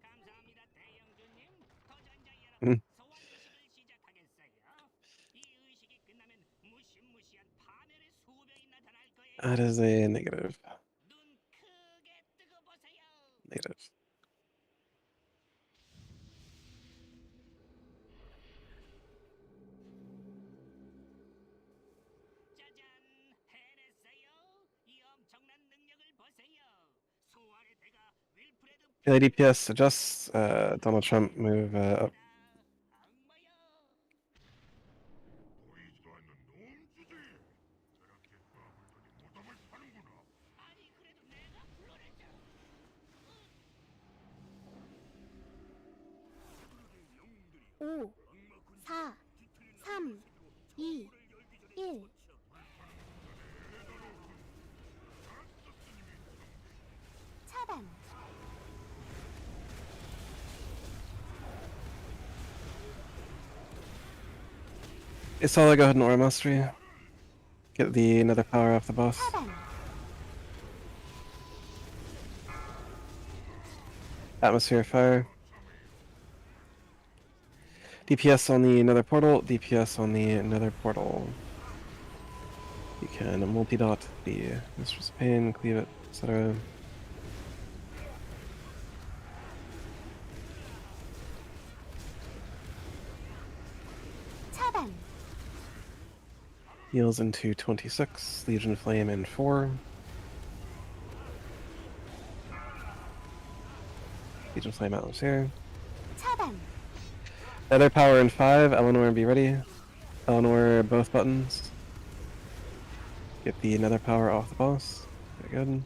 감사합니다, 대영주님. 도전자 음. 여러분, 소환 의식을 시작하겠어요. 이 의식이 끝나면 무시무시한 파멸의 수명이 나타날 거예요. That is a negative. 눈 크게 뜨고 보세요. Negative. 짜잔, 해냈어요. 이 엄청난 능력을 보세요. 소환의 대가 윌프레드 Yeah, DPS adjusts. Donald Trump move up. 악마야. 보이지도 않는 놈주지. 저렇게 까불더니 무덤을 파는구나. 아니 그래도 내가 불러냈잖아. 오, 4, 3, 2, 1. 차단. Isala, go ahead and Aura Mastery. Get the Nether Power off the boss. 차단. Atmosphere Fire. DPS on the Nether Portal. DPS on the Nether Portal. You can multi-dot the Mistress of Pain, cleave it, etc. 차단. Heals into 26. Legion Flame in 4. Legion Flame Atmosphere. 차단. Nether Power in 5. Eleanor, be ready. Eleanor, both buttons. Get the Nether Power off the boss. Very good.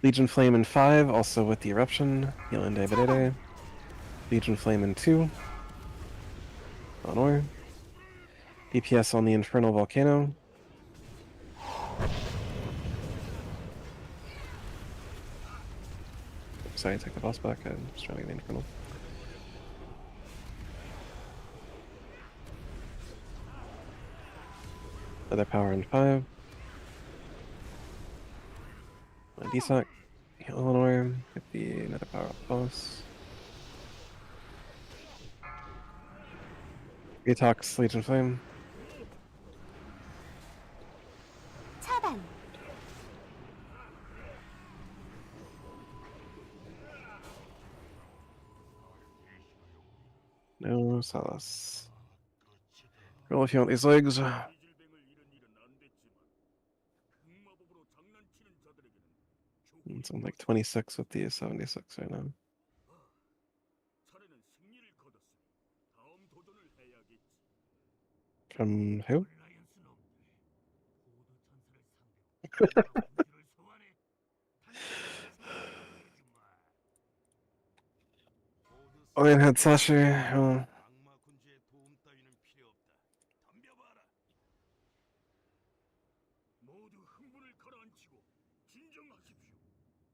Legion Flame in 5, also with the Eruption. Heal in Debedede. Legion Flame in 2. Eleanor. DPS on the Infernal Volcano. Sorry, take the boss back. I'm just trying to get the Infernal. Nether Power in 5. Desock. Heal Eleanor. Get the Nether Power off the boss. Detox, Legion Flame. 차단. No Solace. Roll if you want these legs. 이 질병을 잃은 일은 안 됐지만 흑마법으로 장난치는 자들에게는 It's on like 26 with the 76 right now. 차례는 승리를 From who? I had Sashi. 악마 군주의 도움 따위는 필요 없다. 덤벼봐라. 모두 흥분을 가라앉히고 진정하십시오.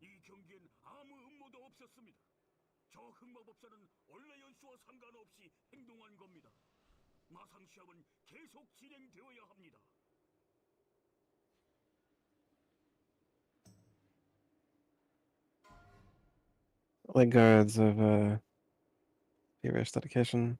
이 경기엔 아무 음모도 없었습니다. 저 흑마법사는 원래 연수와 상관없이 행동한 겁니다. 마상 시합은 계속 진행되어야 합니다. Like guards of feverish dedication.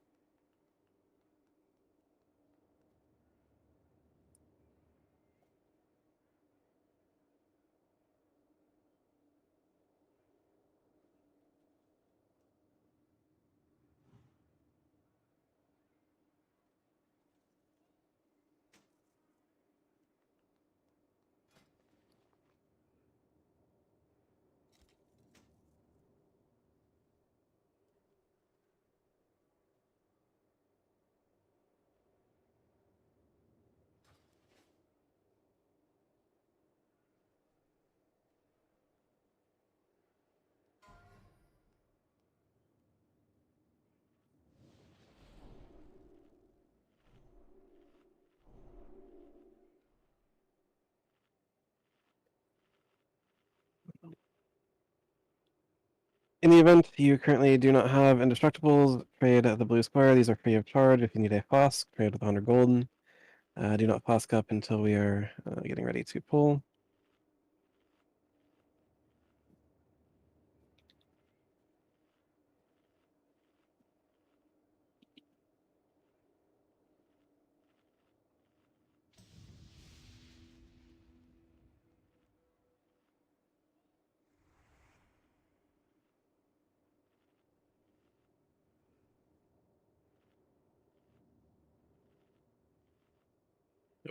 In the event you currently do not have indestructibles, trade at the blue square. These are free of charge. If you need a flask, trade with 100 golden. Do not flask up until we are getting ready to pull.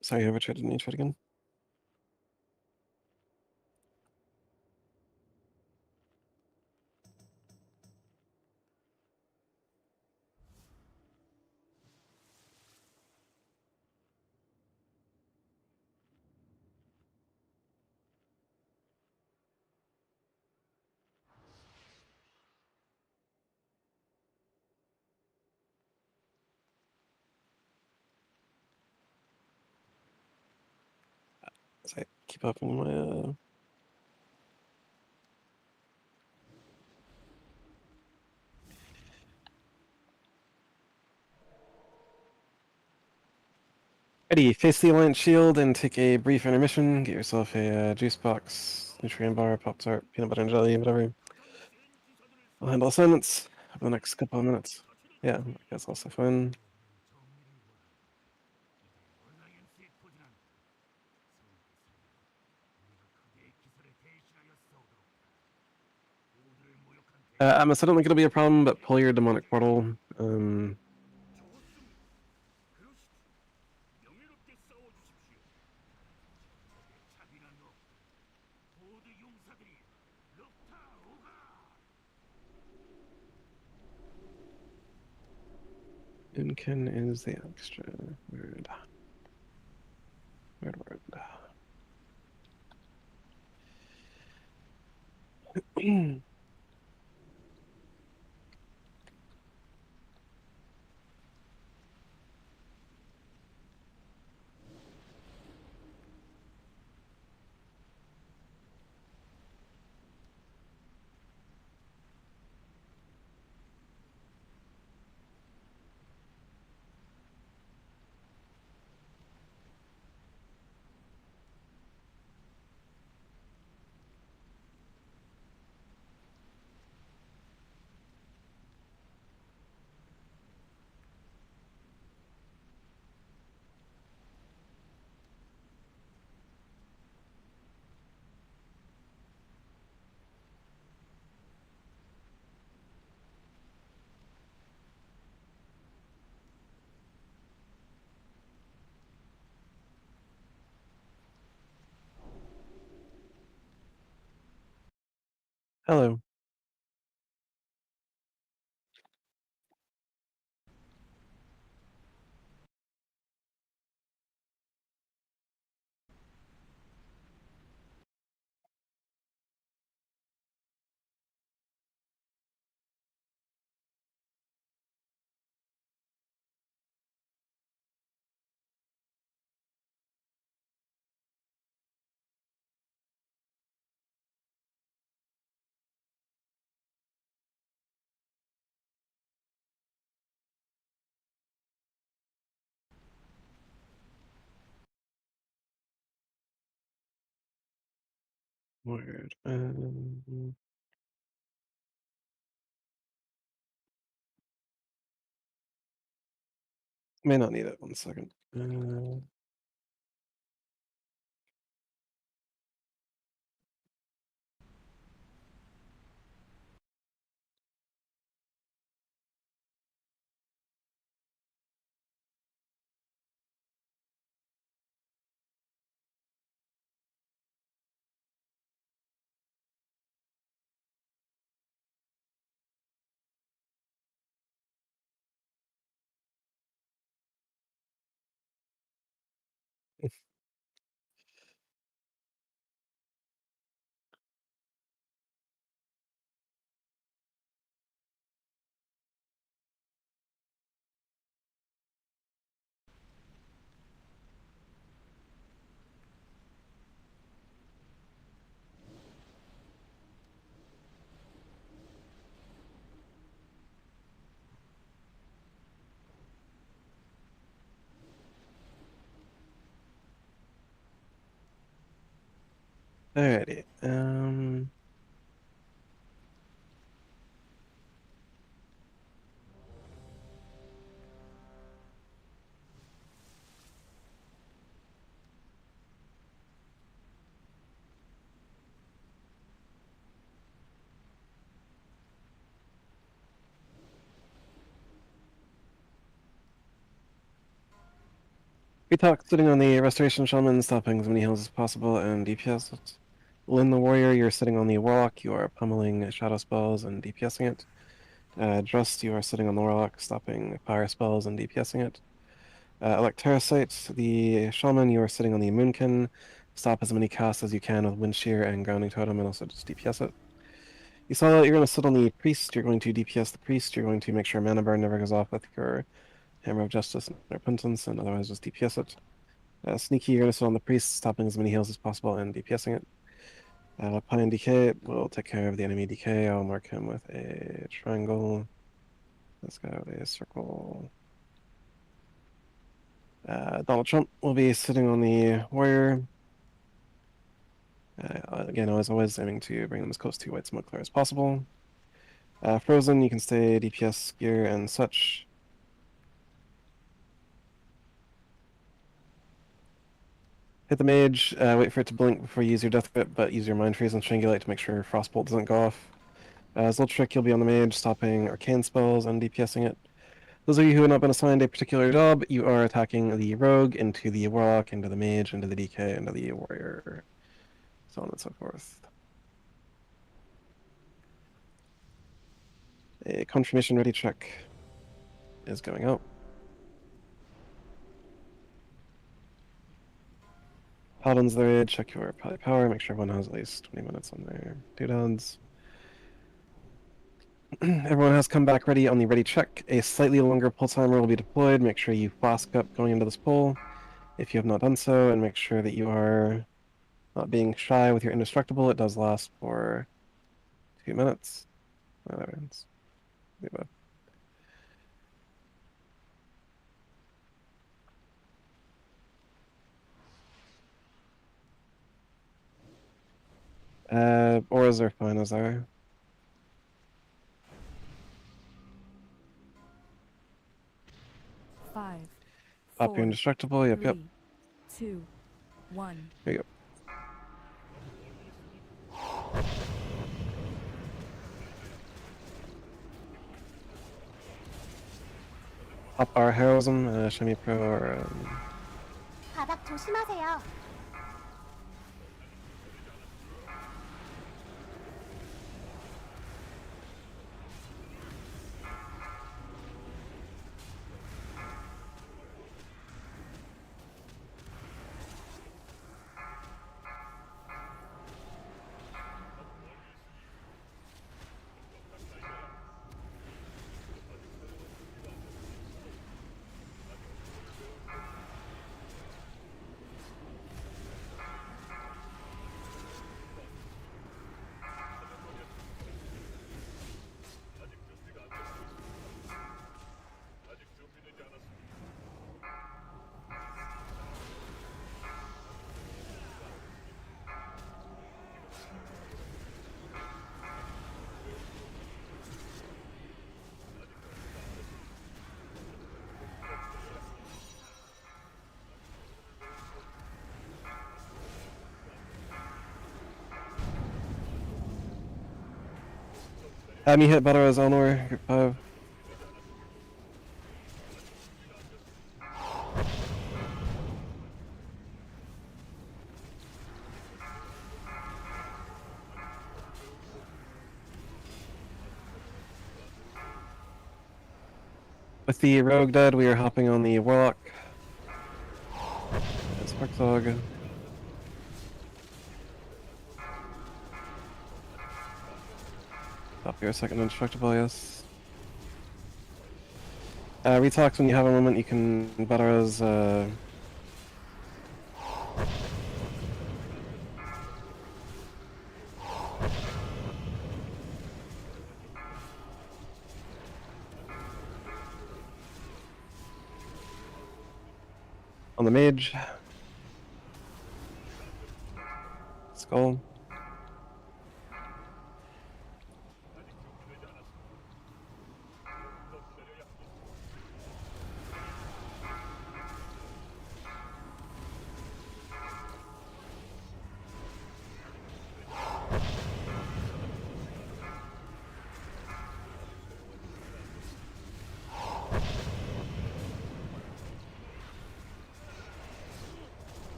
Sorry, I overtraded. Didn't you try it again? So I keep up in my Ready, face the Alliance shield and take a brief intermission. Get yourself a juice box, nutrient bar, Pop-Tart, peanut butter and jelly, whatever. I'll handle assignments for the next couple of minutes. Yeah, that's also fun. Amos, I don't think it'll be a problem, but pull your demonic portal. 명예롭게 싸워주십시오. 적의 자비나 너 모두 용사들이 럭타 오가. Unkin is the extra word. Word. Hello. Weird. May not need it. 1 second. Alrighty. We talked sitting on the Restoration Shaman, stopping as many heals as possible, and DPS it. Lin the Warrior, you're sitting on the Warlock, you are pummeling shadow spells and DPSing it. Drust, you are sitting on the Warlock, stopping fire spells and DPSing it. Electericite, the Shaman, you are sitting on the Moonkin, stop as many casts as you can with Wind Shear and Grounding Totem, and also just DPS it. You saw that you're going to sit on the Priest, you're going to DPS the Priest, you're going to make sure Mana Burn never goes off with your Hammer of Justice and Repentance, and otherwise just DPS it. Sneaky, you're going to sit on the Priest, stopping as many heals as possible and DPSing it. Pine Decay will take care of the enemy decay. I'll mark him with a triangle. This guy with a circle. Donald Trump will be sitting on the Warrior. Again, I was always aiming to bring them as close to White Smoke Clear as possible. Frozen, you can stay DPS gear and such. Hit the mage, wait for it to blink before you use your death grip, but use your Mind Freeze and Strangulate to make sure Frostbolt doesn't go off. As a little trick, you'll be on the mage, stopping arcane spells and DPSing it. Those of you who have not been assigned a particular job, you are attacking the rogue, into the warlock, into the mage, into the DK, into the warrior, so on and so forth. A confirmation ready check is going out. Paladins the raid, check your power, make sure everyone has at least 20 minutes on their doodads. Everyone has come back ready on the ready check. A slightly longer pull timer will be deployed. Make sure you flask up going into this pull if you have not done so, and make sure that you are not being shy with your indestructible. It does last for 2 minutes. That ends. Auras are fine as they are. Five, Pop your four, indestructible. Yep. 2, 1. There you go. Pop our heroism, Shemi Pro, or 바닥 조심하세요. Have me hit Butter as Elnor, group 5. With the Rogue dead, we are hopping on the Warlock. It's Sparkdog. Top your second indestructible, yes. Retox when you have a moment, you can better as on the mage. Skull.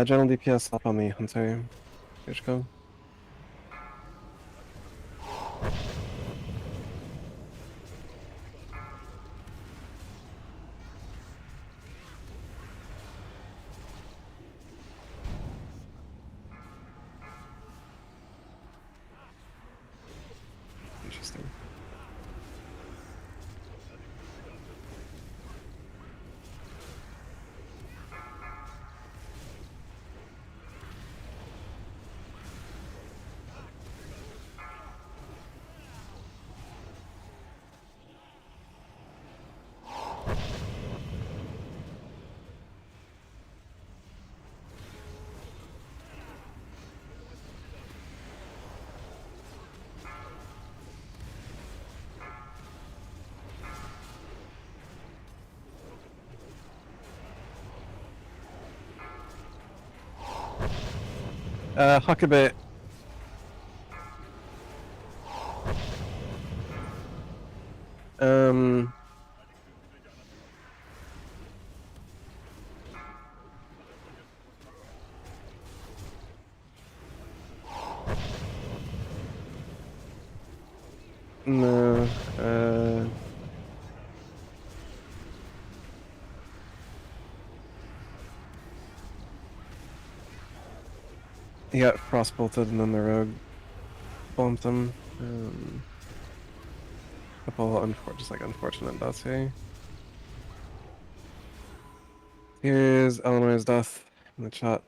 General DPS up on the Hunter. Here you go. Interesting. Huckabit. No, he got frost bolted and then the rogue bumped him. Couple just like unfortunate deaths here. Here's Eleanor's death in the chat.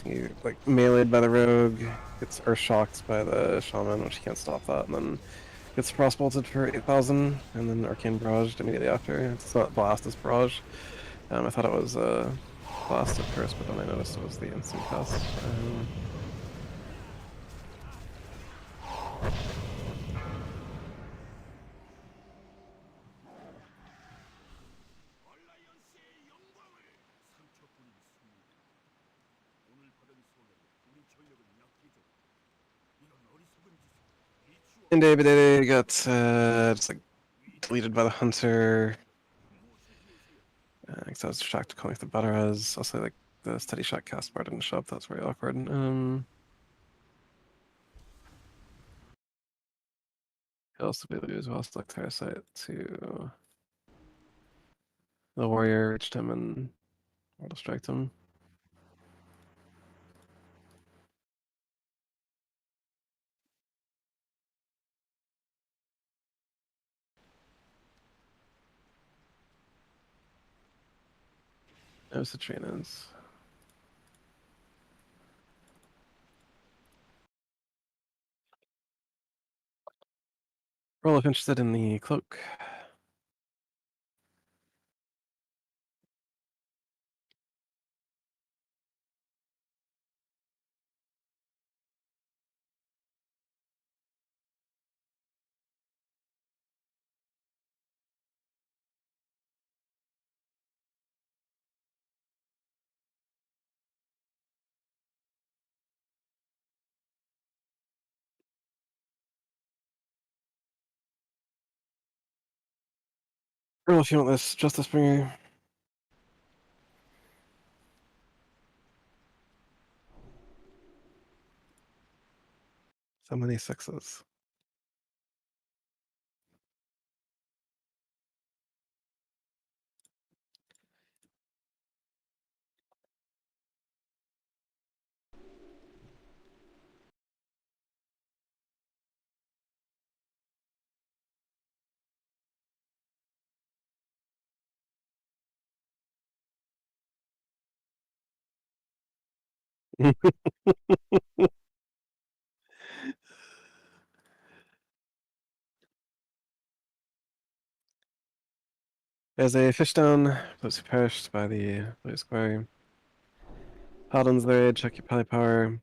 He like meleeed by the rogue, gets earth shocked by the shaman, which can't stop that, and then gets frost bolted for 8,000, and then arcane barraged immediately after. It's not blast, it's barrage. I thought it was blast at first, but then I noticed it was the instant cast. 얼라이언스의 영광을 상처뿐인 승리. 오늘 받은 손해로 우리 전력은 약해져. 이런 어리석은 짓을 미치워. And David got just like deleted by the hunter. Because I was distracted calling the better as also like the steady shot cast bar didn't show up. That's very awkward. Also be lose while select Parasite to the warrior reached him and auto striked him. No Citrinas. Roll if interested in the cloak. Roll if you want this, Justice Bringer. So many sixes. There's a fish down, those who perished by the blue square. Paladins there, check your pally power.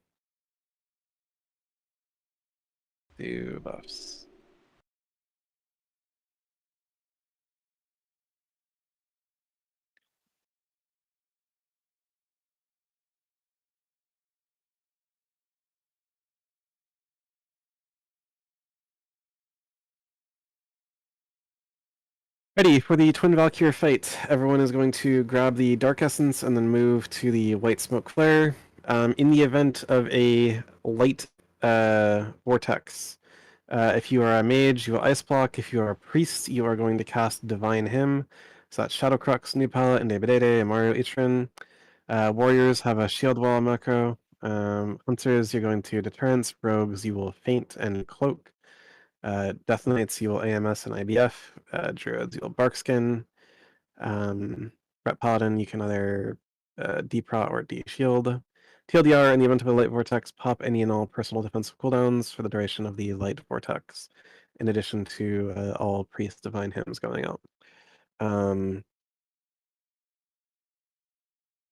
Do buffs. Ready for the Twin Valkyr fight. Everyone is going to grab the Dark Essence and then move to the White Smoke Flare. In the event of a light vortex, if you are a mage, you will Ice Block. If you are a priest, you are going to cast Divine Hymn. So that's Shadow Crux, New Palette, and Debedede, and Mario Itrin. Warriors have a Shield Wall macro. Hunters, you're going to Deterrence. Rogues, you will Faint and Cloak. Death Knights, you will AMS and IBF. Druids, you will Barkskin. Ret Paladin, you can either D-Prot or D-Shield. TLDR, in the event of a light vortex, pop any and all personal defensive cooldowns for the duration of the light vortex, in addition to all priest divine hymns going out. In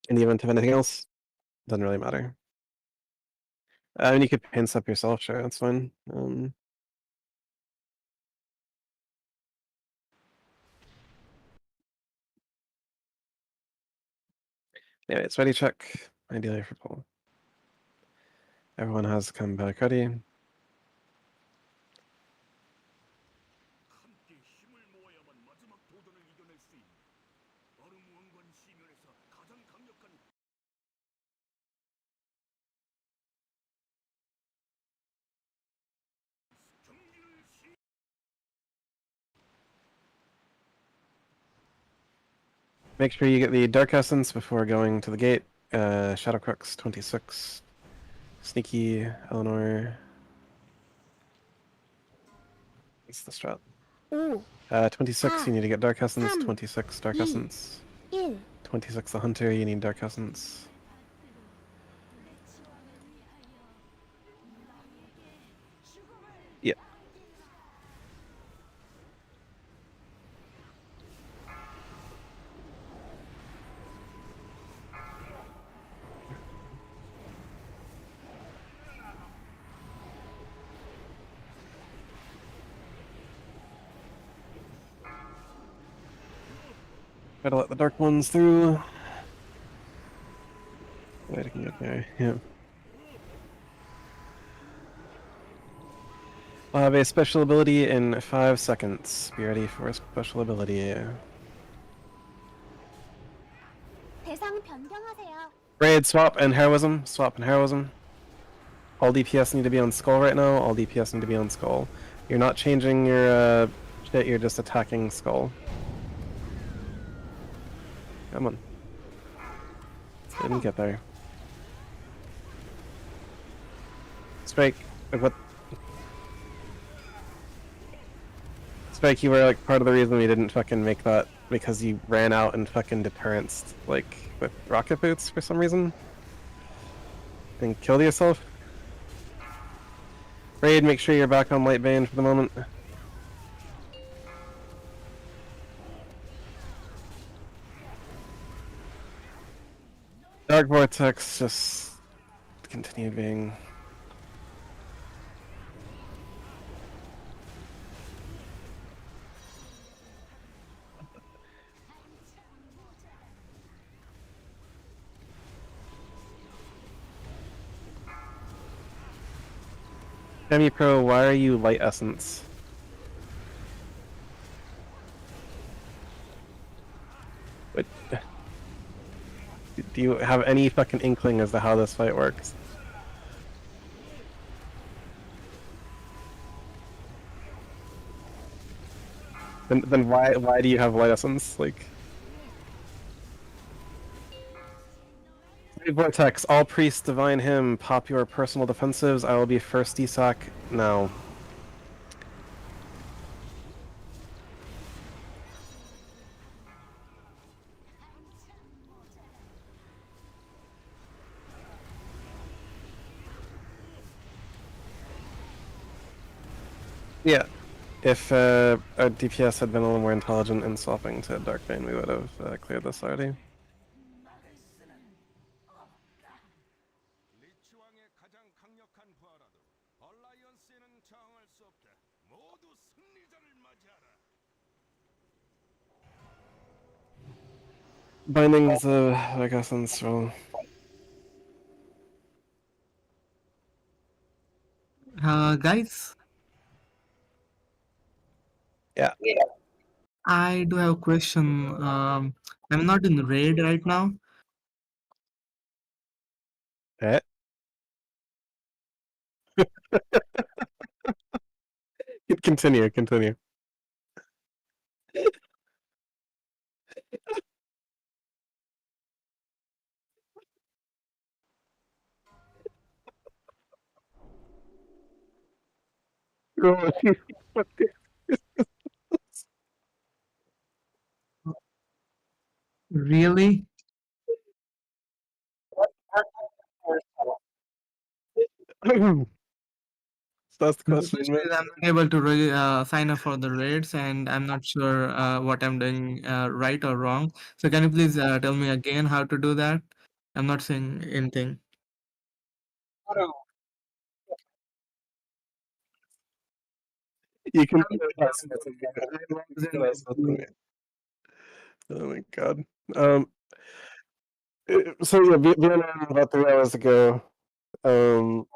the event of anything else, doesn't really matter. I mean, you could paint up yourself, sure, that's fine. Anyway, it's ready check, ideally for pull. Everyone has come back ready. 함께 힘을 모아야만 마지막 도전을 이겨낼 수 있는 얼음왕관 시면에서 가장 강력한 경기를 시 Make sure you get the Dark Essence before going to the gate. Shadow Crux 26. Sneaky, Eleanor. What's the strat? 5, 26, you need to get Dark Essence. 3, 26, Dark 2, Essence. 1. 26, the Hunter, you need Dark Essence. Yep. Try to let the dark ones through. Wait, I can get there. Yeah. I'll have a special ability in 5 seconds. Be ready for a special ability. 대상 변경하세요. Raid, swap, and heroism. Swap and heroism. All DPS need to be on Skull right now. All DPS need to be on Skull. You're not changing your shit, you're just attacking Skull. Come on. Didn't get there. Spike, like what? Spike, you were like part of the reason we didn't fucking make that because you ran out and fucking deterrenced like with rocket boots for some reason. And killed yourself. Raid, make sure you're back on Light Bane for the moment. Dark Vortex just continue being. Semi-Pro, why are you Light Essence? But do you have any fucking inkling as to how this fight works? Then why do you have light essence? Like, Vortex, all priests, divine hymn, pop your personal defensives. I will be first DSOC now. Yeah, if our DPS had been a little more intelligent in swapping to Dark Bane, we would have cleared this already. 리치왕의 가장 강력한 부하라도 얼라이언스에는 저항할 수 없다. 모두 승리자를 맞이하라. Bindings of Dark Essence, well, Guys, yeah. I do have a question. I'm not in raid right now. Eh? Continue. Really? So that's the The question, question man. is I'm not able to sign up for the raids, and I'm not sure what I'm doing right or wrong. So can you please tell me again how to do that? I'm not saying anything. You can. Using Oh my god. So yeah, Vietnam about 3 hours ago. Um,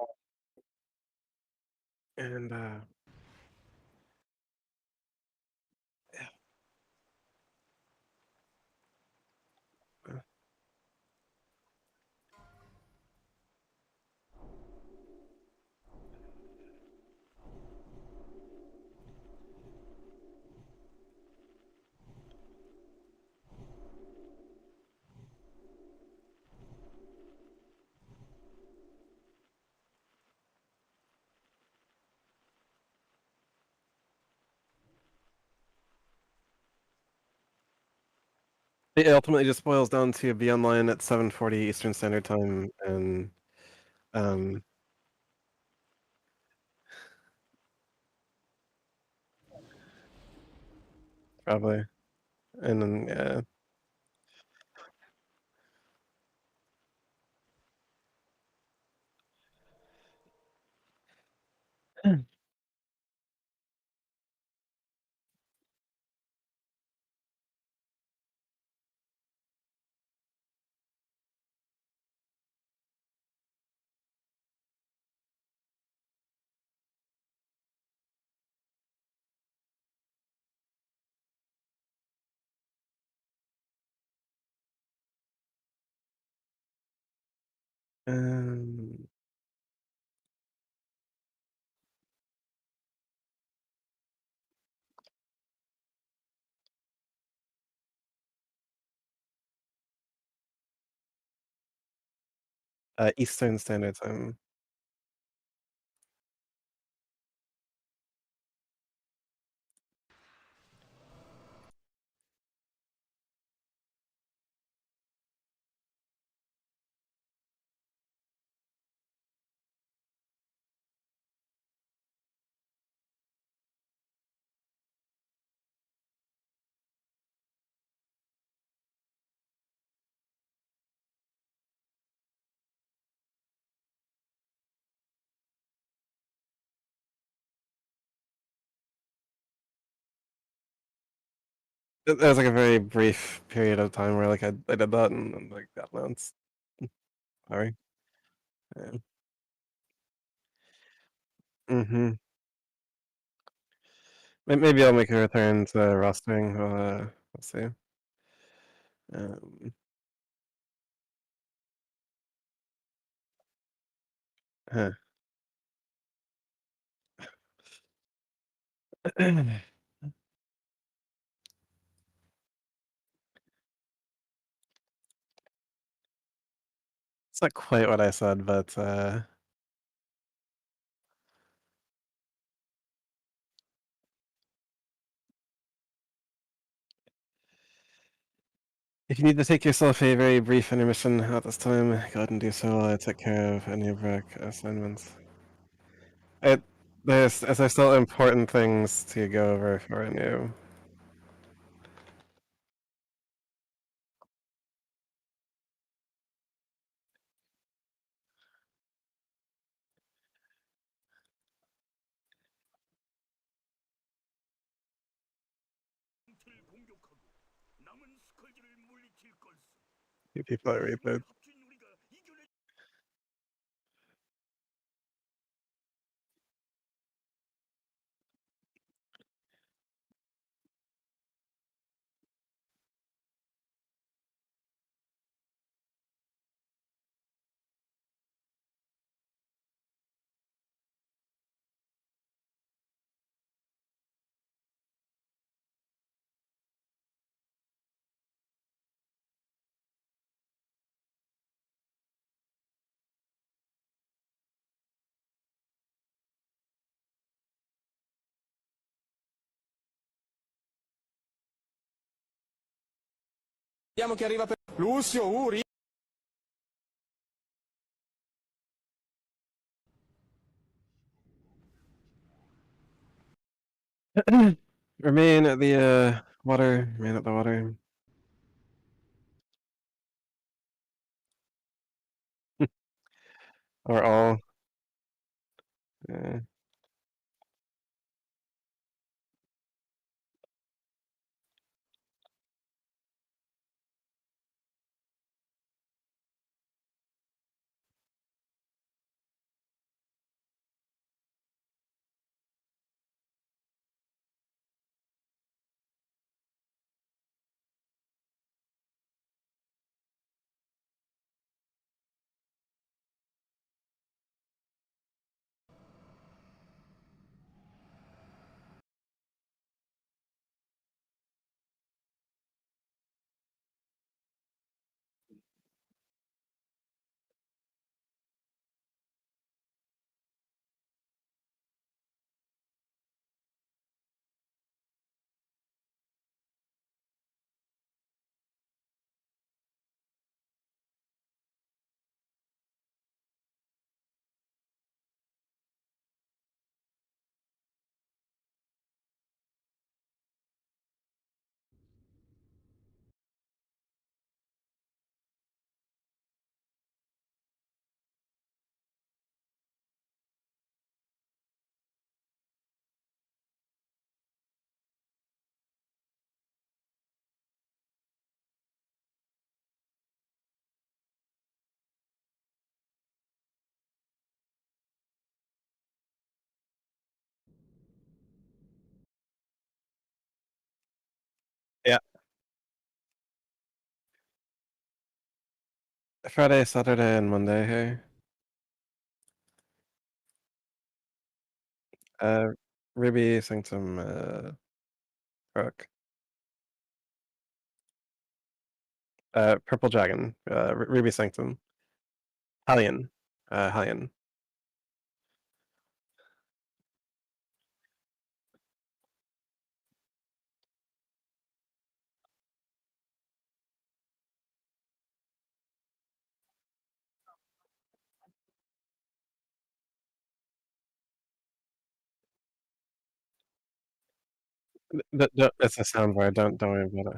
and it ultimately just boils down to be online at 7:40 Eastern Standard Time, and probably, and then yeah. Um, Eastern Standard Time. There was like a very brief period of time where like I did that and then like got announced. Sorry. Yeah. Mm-hmm. Maybe I'll make a return to rostering. Let's see. Um, huh. It's not quite what I said, but if you need to take yourself a very brief intermission at this time, go ahead and do so while I take care of any work assignments. There's still important things to go over for you. 틀 공격하고 남은 스컬지를 물리칠 걸세. You people are rebooted. 합친 우리가 이겨내. Vediamo chi arriva per Lucio Uri. Remain at the water. Remain at the water. Or all. Yeah. Friday, Saturday, and Monday here. Ruby, Sanctum, Rook. Purple Dragon, Ruby Sanctum. Hellion. Hellion. It's a soundboard, don't worry about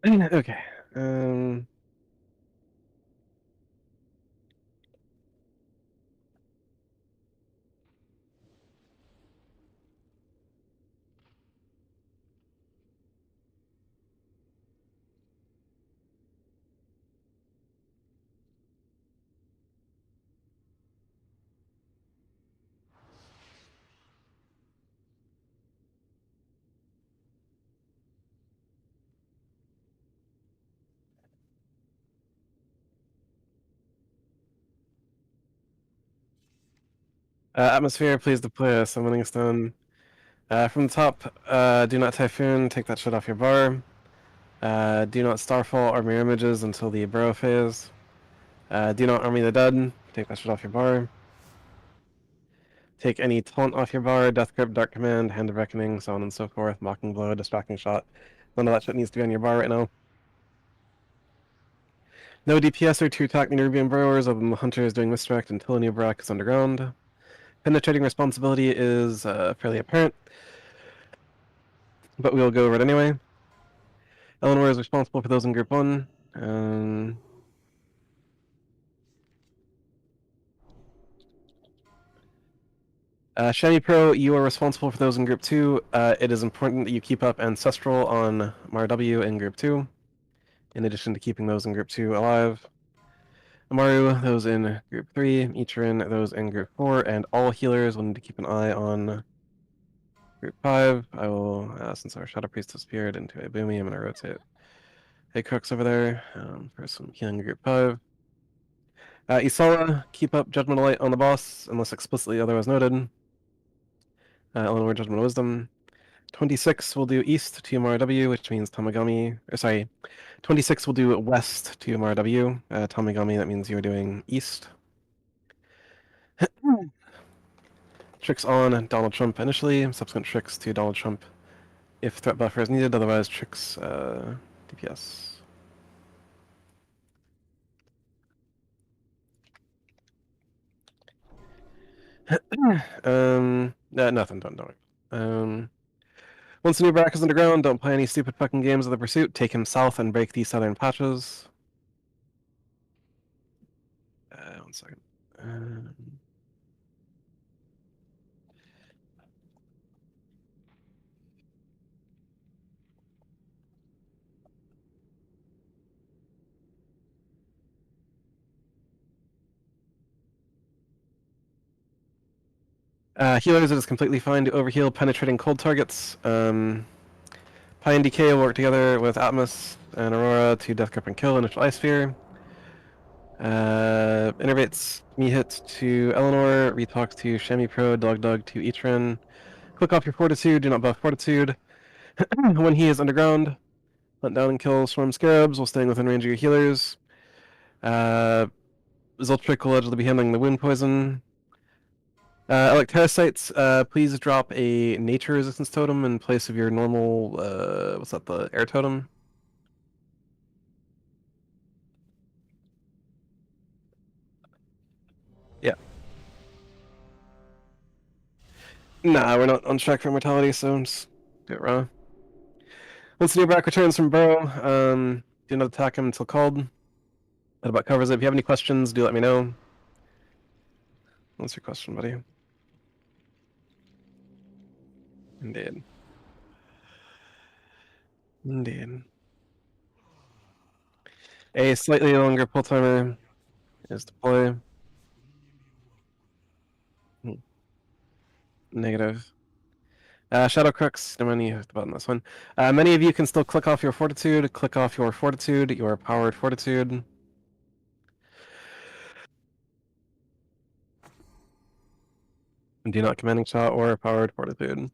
it. Okay. Atmosphere, please deploy a summoning stone. From the top, do not Typhoon, take that shit off your bar. Do not Starfall or Mirror Images until the Burrow phase. Do not Army the Dead, take that shit off your bar. Take any Taunt off your bar, Death Grip, Dark Command, Hand of Reckoning, so on and so forth, Mocking Blow, Distracting Shot. None of that shit needs to be on your bar right now. No DPS or 2 attack Nerubian Burrowers other than the Hunters doing Misdirect until a new Barak is underground. Penetrating Responsibility is fairly apparent, but we'll go over it anyway. Eleanor is responsible for those in Group 1. Shiny Pro, you are responsible for those in Group 2. It is important that you keep up Ancestral on Marw in Group 2, in addition to keeping those in Group 2 alive. Amaru, those in Group 3. Ichirin, those in Group 4. And all healers will need to keep an eye on Group 5. I will, since our Shadow Priest disappeared into a Boomy, I'm going to rotate Hey Crooks over there for some healing in Group 5. Isala, keep up Judgment of Light on the boss, unless explicitly otherwise noted. Eleanor, Judgment of Wisdom. 26 will do east to Marw, which means Tamagami. 26 will do west to Marw. Tamagami, that means you're doing east. Tricks on Donald Trump initially, subsequent tricks to Donald Trump if threat buffer is needed, otherwise tricks DPS. Nothing, don't worry. Once the new Barak is underground, don't play any stupid fucking games of the pursuit. Take him south and break these southern patches. 1 second. Healers, it is completely fine to overheal penetrating cold targets. Pi and DK will work together with Atmos and Aurora to Death Grip and Kill initial Ice Sphere. Innervates me hit to Eleanor, retalks to Shami Pro, Dog to Ichirin. Click off your Fortitude, do not buff Fortitude. When he is underground, hunt down and kill Swarm Scarabs while staying within range of your healers. Zoltric will allegedly be handling the wound poison. Electrocytes, please drop a nature resistance totem in place of your normal, what's that, the air totem? Yeah. Nah, we're not on track for mortality, so just do it raw. Once the new Barak returns from Burrow, do not attack him until called. That about covers it. If you have any questions, do let me know. What's your question, buddy? Indeed. Indeed. A slightly longer pull timer is deploy. Negative. Shadow Crux, no money hit the button this one. Many of you can still click off your Fortitude, your powered Fortitude. And do not Commanding Shot or powered Fortitude.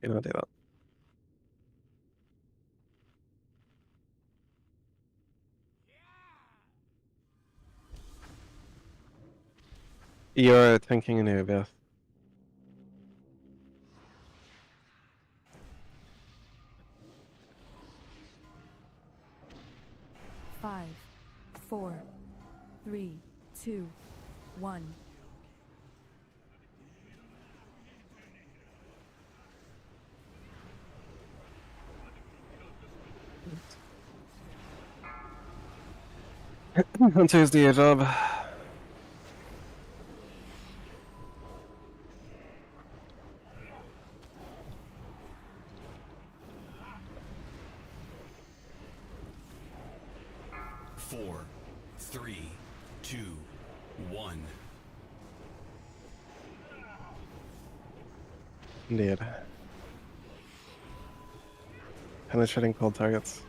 You don't do that. You're tanking a new Beth. Five, 4, 3, 2, 1. On Tuesday, a job. Four, 3, 2, 1. Indeed. Penetrating cold targets.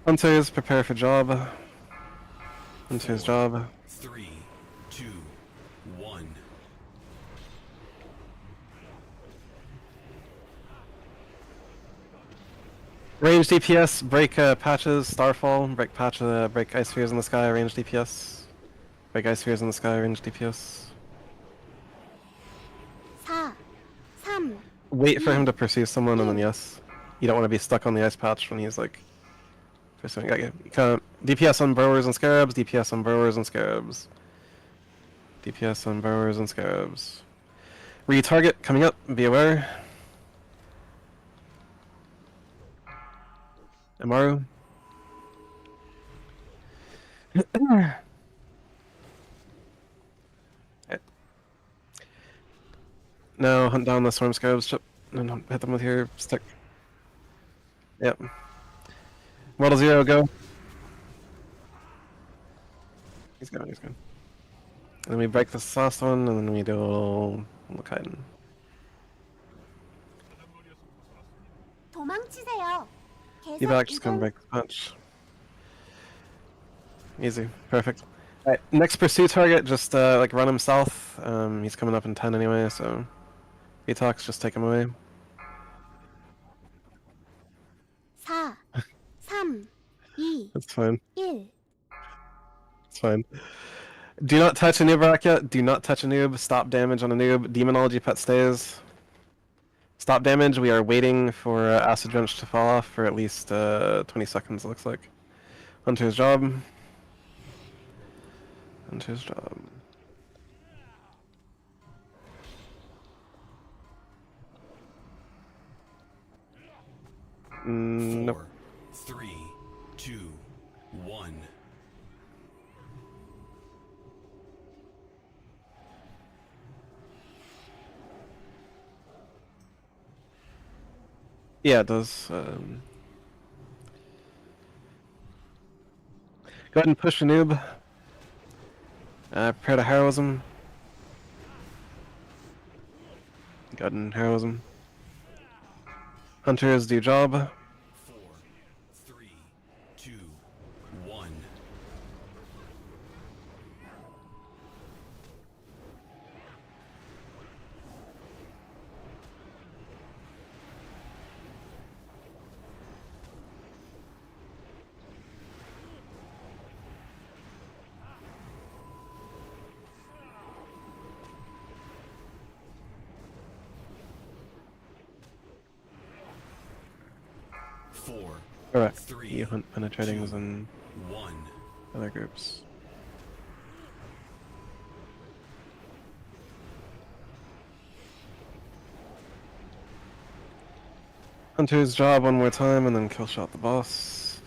Hunters, prepare for job. Hunter's job. 3, 2, 1. Range DPS, break patches, starfall, break break ice spheres in the sky, range DPS. Break ice spheres in the sky, range DPS. 4, 3, Wait for him to pursue someone and then yes. You don't want to be stuck on the ice patch when he's like pursuing. DPS on burrowers and scarabs, DPS on burrowers and scarabs. DPS on burrowers and scarabs. Retarget coming up, be aware. Amaru. Now hunt down the swarm scarabs, chip, and hit them with your stick. Yep. Model 0, go. He's going, he's going. And then we break this last one, and then we do Lokaiden. 도망치세요. 계속 Evac, just gonna 이동. break the punch. Easy, perfect. Alright, next pursue target, just like run him south. He's coming up in 10 anyway, so Vitox, just take him away. 4, 3, 2, That's fine. 1. It's fine. Do not touch a noob racket. Do not touch a noob. Stop damage on a noob. Demonology pet stays. Stop damage. We are waiting for Acid Drench to fall off for at least 20 seconds, it looks like. Hunter's job. Hunter's job. Nope. 4, 3, 2, 1. Yeah, it does. Go ahead and push a noob. Prepare to heroism. Go ahead and heroism. Hunters do job. 4, 3, 2, 1. Four, Correct. 3, You hunt penetratings and 1. other groups. Hunter's job one more time and then kill shot the boss.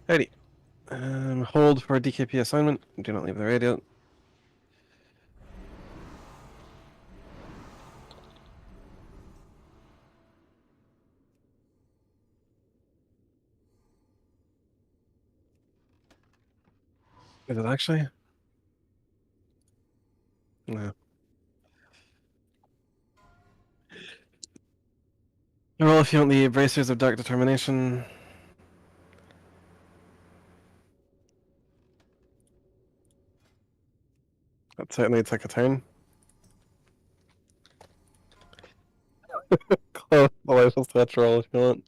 Alrighty. Hold for DKP assignment. Do not leave the radio. Is it actually? No. Roll if you want the Bracers of Dark Determination. That certainly took a turn. Close the license touch roll if you want.